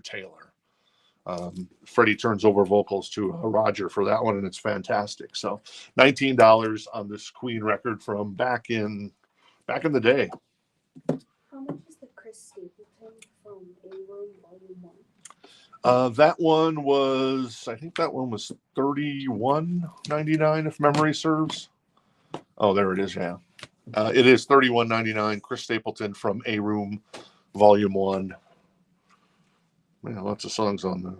Taylor. Freddie turns over vocals to Roger for that one, and it's fantastic. So $19 on this Queen record from back in the day. How much is the Chris Stapleton from A Room Volume 1? That one was, I think that one was $31.99 if memory serves. Oh, there it is. Yeah, it is $31.99. Chris Stapleton from A Room Volume 1. Yeah, lots of songs on there.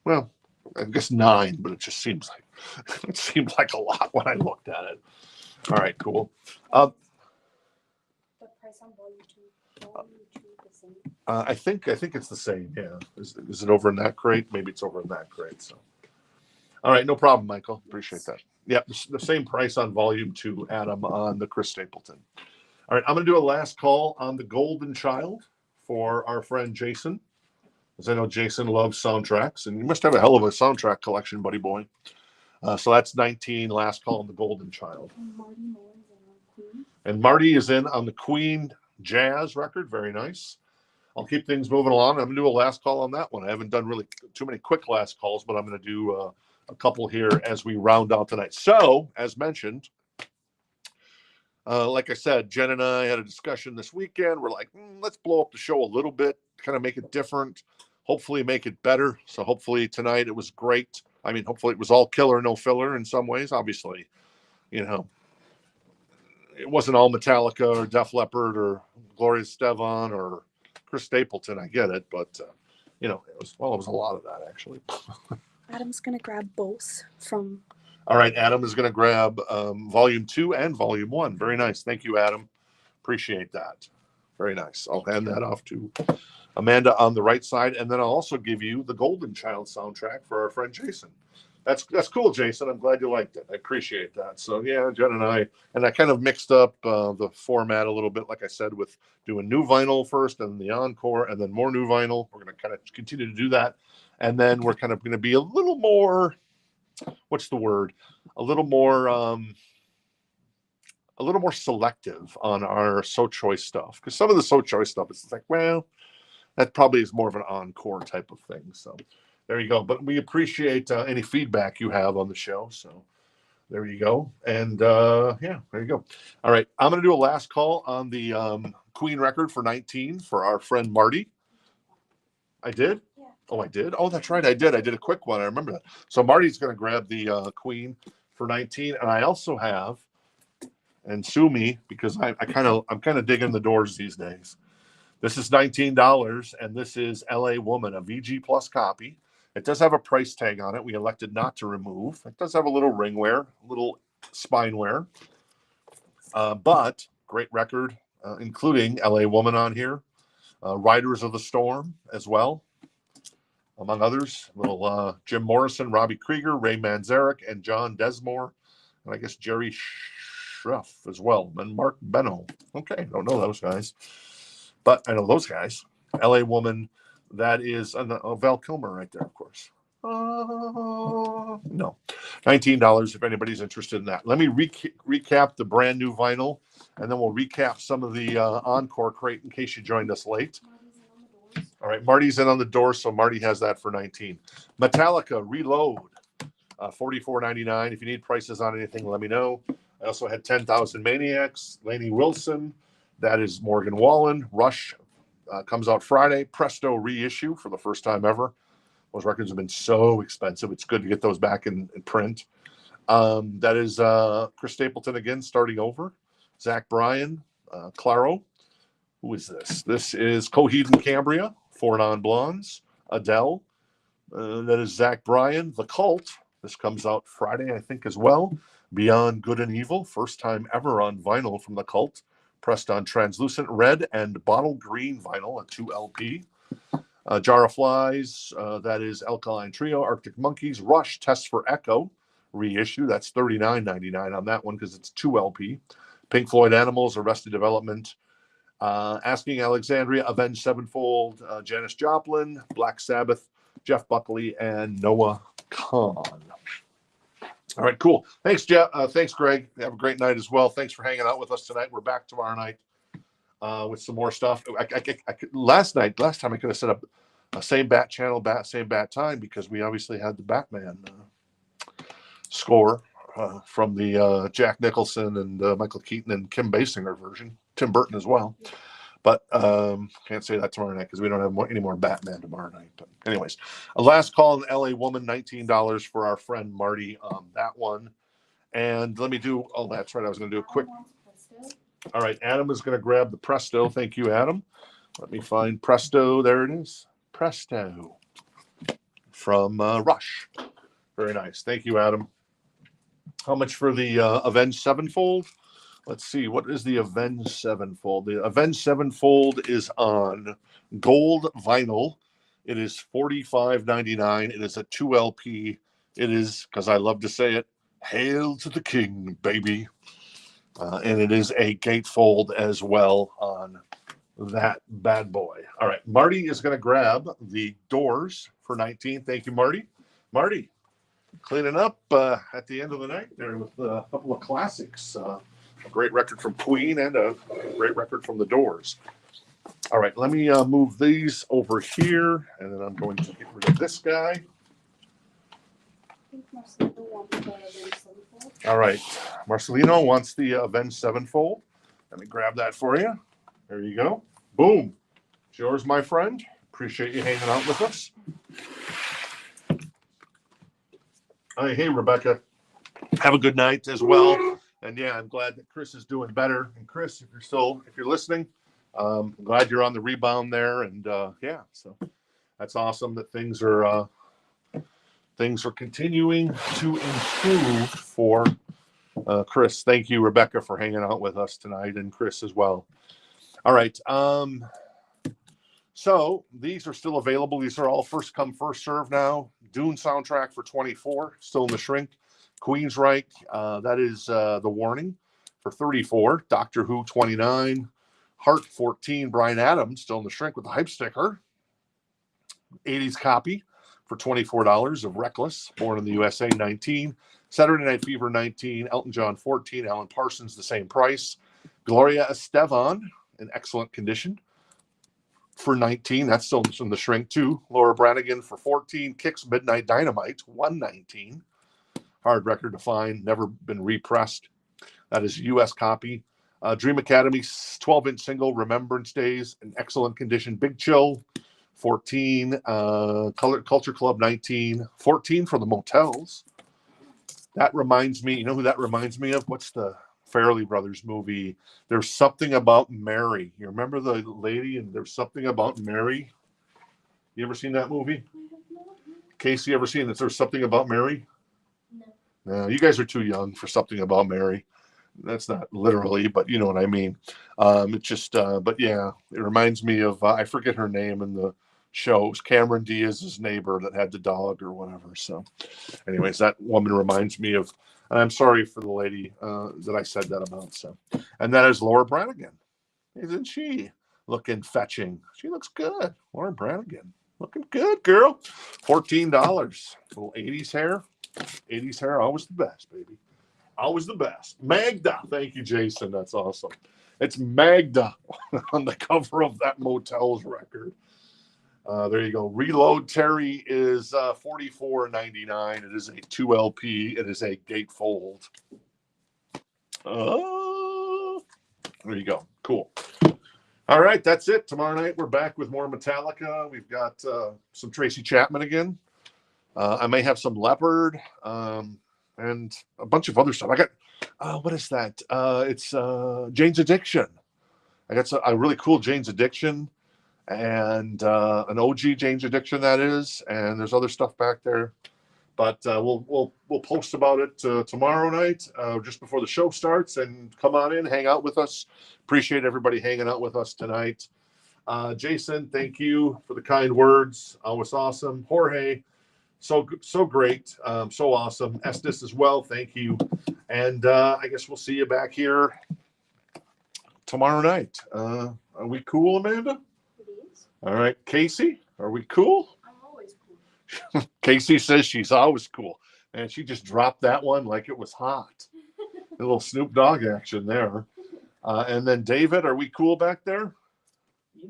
Well, I guess 9, but it just seems like a lot when I looked at it. All right, cool. The price on Volume 2. Volume 2 the same. I think it's the same. Yeah. Is it over in that crate? Maybe it's over in that crate. So, all right, no problem, Michael. Appreciate that. Yeah, the same price on Volume 2, Adam, on the Chris Stapleton. All right, I'm going to do a last call on the Golden Child for our friend Jason, because I know Jason loves soundtracks, and you must have a hell of a soundtrack collection, buddy boy. So that's 19. Last call on the Golden Child. And Marty is in on the Queen Jazz record. Very nice. I'll keep things moving along. I'm going to do a last call on that one. I haven't done really too many quick last calls, but I'm going to do a couple here as we round out tonight. So, as mentioned, like I said, Jen and I had a discussion this weekend. We're like, let's blow up the show a little bit, kind of make it different, hopefully make it better. So hopefully tonight it was great. I mean, hopefully it was all killer, no filler in some ways. Obviously, you know, it wasn't all Metallica or Def Leppard or Gloria Estefan or Chris Stapleton. I get it, but you know, it was a lot of that actually. Adam's gonna grab both from. All right, Adam is going to grab Volume 2 and Volume 1. Very nice. Thank you, Adam. Appreciate that. Very nice. I'll hand that off to Amanda on the right side, and then I'll also give you the Golden Child soundtrack for our friend Jason. That's cool, Jason. I'm glad you liked it. I appreciate that. So, yeah, Jen and I kind of mixed up the format a little bit, like I said, with doing new vinyl first and the encore, and then more new vinyl. We're going to kind of continue to do that. And then we're kind of going to be a little more, what's the word? A little more selective on our So Choice stuff. Because some of the So Choice stuff, it's like, well, that probably is more of an encore type of thing. So there you go. But we appreciate any feedback you have on the show. So there you go. And yeah, there you go. All right. I'm going to do a last call on the Queen record for 19 for our friend Marty. I did? Yeah. Oh, I did? Oh, that's right. I did a quick one. I remember that. So Marty's going to grab the Queen for 19. And I also have, and sue me because I'm kind of digging the doors these days. This is $19, and this is LA Woman, a VG Plus copy. It does have a price tag on it. We elected not to remove. It does have a little ring wear, a little spine wear. But great record, including LA Woman on here, Riders of the Storm as well, among others. Little Jim Morrison, Robbie Krieger, Ray Manzarek, and John Desmore, and I guess Jerry Schruff as well, and Mark Benno. Okay, don't know those guys, but I know those guys. LA Woman, that is Val Kilmer right there, of course. No, $19 if anybody's interested in that. Let me recap the brand new vinyl, and then we'll recap some of the Encore crate in case you joined us late. All right, Marty's in on the door, so Marty has that for 19. Metallica Reload, $44.99. If you need prices on anything, let me know. I also had 10,000 Maniacs, Lainey Wilson. That is Morgan Wallen. Rush comes out Friday. Presto reissue for the first time ever. Those records have been so expensive. It's good to get those back in print. That is Chris Stapleton again, starting over. Zach Bryan, Claro. Who is this? This is Coheed and Cambria, Four Non-Blondes. Adele. That is Zach Bryan. The Cult. This comes out Friday, I think, as well. Beyond Good and Evil. First time ever on vinyl from The Cult. Pressed on translucent red and bottle green vinyl, a 2 LP. Jar of Flies, that is Alkaline Trio, Arctic Monkeys, Rush, Test for Echo, reissue. That's $39.99 on that one because it's 2 LP. Pink Floyd Animals, Arrested Development, Asking Alexandria, Avenged Sevenfold, Janis Joplin, Black Sabbath, Jeff Buckley, and Noah Kahan. All right, cool. Thanks, Jeff. Thanks, Greg. Have a great night as well. Thanks for hanging out with us tonight. We're back tomorrow night with some more stuff. Last time I could have set up a same bat channel, same bat time, because we obviously had the Batman score from the Jack Nicholson and Michael Keaton and Kim Basinger version, Tim Burton as well. But can't say that tomorrow night because we don't have any more Batman tomorrow night. But anyways, a last call on LA Woman, $19 for our friend Marty on that one. And let me do, oh, that's right. I was going to do a quick. All right, Adam is going to grab the Presto. Thank you, Adam. Let me find Presto. There it is. Presto from Rush. Very nice. Thank you, Adam. How much for the Avenged Sevenfold? Let's see. What is the Avenged Sevenfold? The Avenged Sevenfold is on gold vinyl. It is $45.99. It is a 2 LP. It is, because I love to say it, Hail to the King, baby. And it is a gatefold as well on that bad boy. All right. Marty is going to grab the Doors for 19. Thank you, Marty. Marty, cleaning up at the end of the night there with a couple of classics. A great record from Queen and a great record from the Doors. All right. Let me move these over here, and then I'm going to get rid of this guy. All right. Marcelino wants the Avenged Sevenfold. Let me grab that for you. There you go. Boom. It's yours, my friend. Appreciate you hanging out with us. Hey, Rebecca. Have a good night as well. And yeah, I'm glad that Chris is doing better. And Chris, if you're listening, I'm glad you're on the rebound there. And yeah, so that's awesome that things are continuing to improve for Chris. Thank you, Rebecca, for hanging out with us tonight, and Chris as well. All right. So these are still available. These are all first come, first serve now. Dune soundtrack for 24, still in the shrink. Queensryche, that is The Warning for 34. Doctor Who 29. Heart 14. Bryan Adams, still in the shrink with the hype sticker. 80s copy for $24 of Reckless, Born in the USA 19. Saturday Night Fever 19. Elton John 14. Alan Parsons, the same price. Gloria Estefan, in excellent condition, for 19. That's still in the shrink too. Laura Branigan for 14. Kicks Midnight Dynamite, 119. Hard record to find, never been repressed. That is US copy. Dream Academy 12-inch single, Remembrance Days, in excellent condition. Big Chill, 14. Culture Club 19. 14 for the Motels. That reminds me, you know who that reminds me of? What's the Farrelly Brothers movie? There's Something About Mary. You remember the lady and There's Something About Mary? You ever seen that movie? Casey, ever seen it? There's Something About Mary? No, you guys are too young for Something About Mary. That's not literally, but you know what I mean. It's just, but yeah, it reminds me of, I forget her name in the show. It was Cameron Diaz's neighbor that had the dog or whatever. So anyways, that woman reminds me of, and I'm sorry for the lady that I said that about. So, and that is Laura Branigan. Isn't she looking fetching? She looks good. Laura Branigan. Looking good, girl. $14. Little 80s hair. 80s hair, always the best, baby. Always the best. Magda. Thank you, Jason. That's awesome. It's Magda on the cover of that Motels record. There you go. Reload Terry is $44.99. It is a 2 LP. It is a gatefold. There you go. Cool. All right, that's it. Tomorrow night we're back with more Metallica. We've got some Tracy Chapman again. I may have some Leopard and a bunch of other stuff. I got what is that? It's Jane's Addiction. I got a really cool Jane's Addiction and an OG Jane's Addiction, that is, and there's other stuff back there. But we'll post about it tomorrow night, just before the show starts, and come on in, hang out with us. Appreciate everybody hanging out with us tonight. Jason, thank you for the kind words. Always awesome. Jorge, so great, so awesome. Estes as well, thank you. And I guess we'll see you back here tomorrow night. Are we cool, Amanda? It is. All right, Casey, are we cool? I'm always cool. Casey says she's always cool, and she just dropped that one like it was hot. A little Snoop Dogg action there. And then David, are we cool back there? Yeah.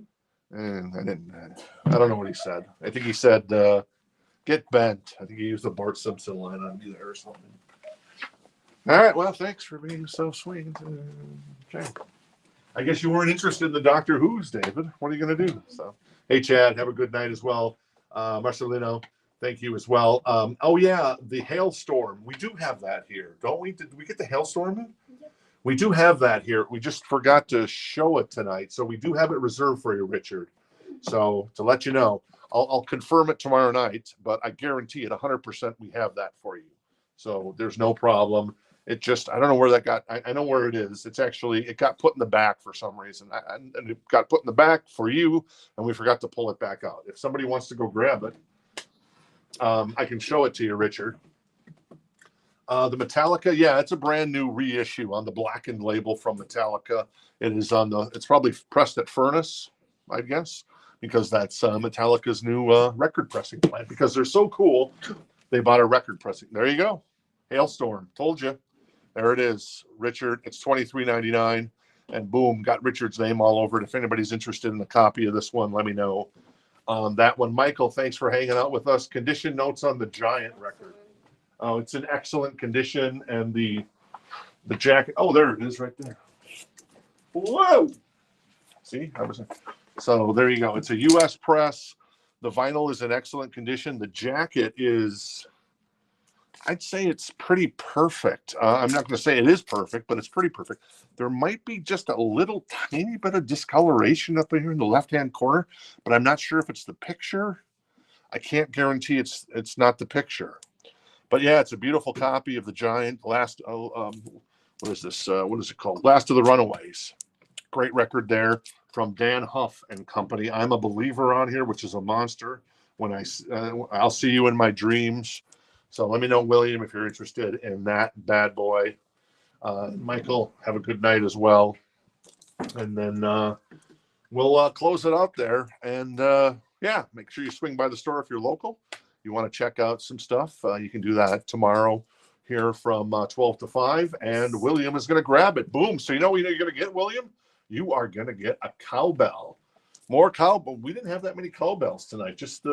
And I don't know what he said. I think he said, get bent. I think he used the Bart Simpson line on me there or something. All right. Well, thanks for being so sweet. Okay. I guess you weren't interested in the Doctor Who's, David. What are you going to do? So, hey, Chad, have a good night as well. Marcelino, thank you as well. Oh, yeah, the hailstorm. We do have that here, don't we? Did we get the hailstorm in? Yep. We do have that here. We just forgot to show it tonight. So we do have it reserved for you, Richard. So to let you know, I'll confirm it tomorrow night, but I guarantee it 100% we have that for you. So there's no problem. It just, I don't know where that got, I know where it is. It's actually, it got put in the back for some reason. And it got put in the back for you, and we forgot to pull it back out. If somebody wants to go grab it, I can show it to you, Richard. The Metallica, yeah, it's a brand new reissue on the blackened label from Metallica. It is on the, it's probably pressed at Furnace, I guess, because that's Metallica's new record pressing plant. Because they're so cool, they bought a record pressing. There you go. Hailstorm, told you. There it is, Richard. It's $23.99, and boom, got Richard's name all over it. If anybody's interested in a copy of this one, let me know. That one, Michael, thanks for hanging out with us. Condition notes on the Giant record. Oh, it's in excellent condition, and the jacket. Oh, there it is, right there. Whoa! See, so there you go. It's a U.S. press. The vinyl is in excellent condition. The jacket is, I'd say it's pretty perfect. I'm not going to say it is perfect, but it's pretty perfect. There might be just a little tiny bit of discoloration up here in the left-hand corner, but I'm not sure if it's the picture. I can't guarantee it's not the picture. But yeah, it's a beautiful copy of the Giant Last. What is this? What is it called? Last of the Runaways. Great record there from Dan Huff and Company. I'm a Believer on here, which is a monster. When I'll see you in my dreams. So let me know, William, if you're interested in that bad boy. Michael, have a good night as well. And then we'll close it out there. And yeah, make sure you swing by the store if you're local. You want to check out some stuff, you can do that tomorrow here from 12 to 5. And William is going to grab it. Boom. So you know what you're going to get, William? You are going to get a cowbell. More cowbell. We didn't have that many cowbells tonight. Just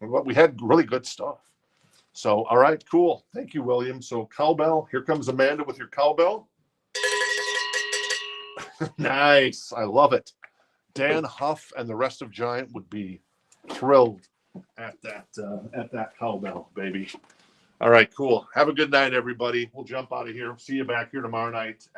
we had really good stuff. So, all right, cool. Thank you, William. So cowbell. Here comes Amanda with your cowbell. Nice. I love it. Dan Huff and the rest of Giant would be thrilled at that cowbell, baby. All right, cool. Have a good night, everybody. We'll jump out of here. See you back here tomorrow night.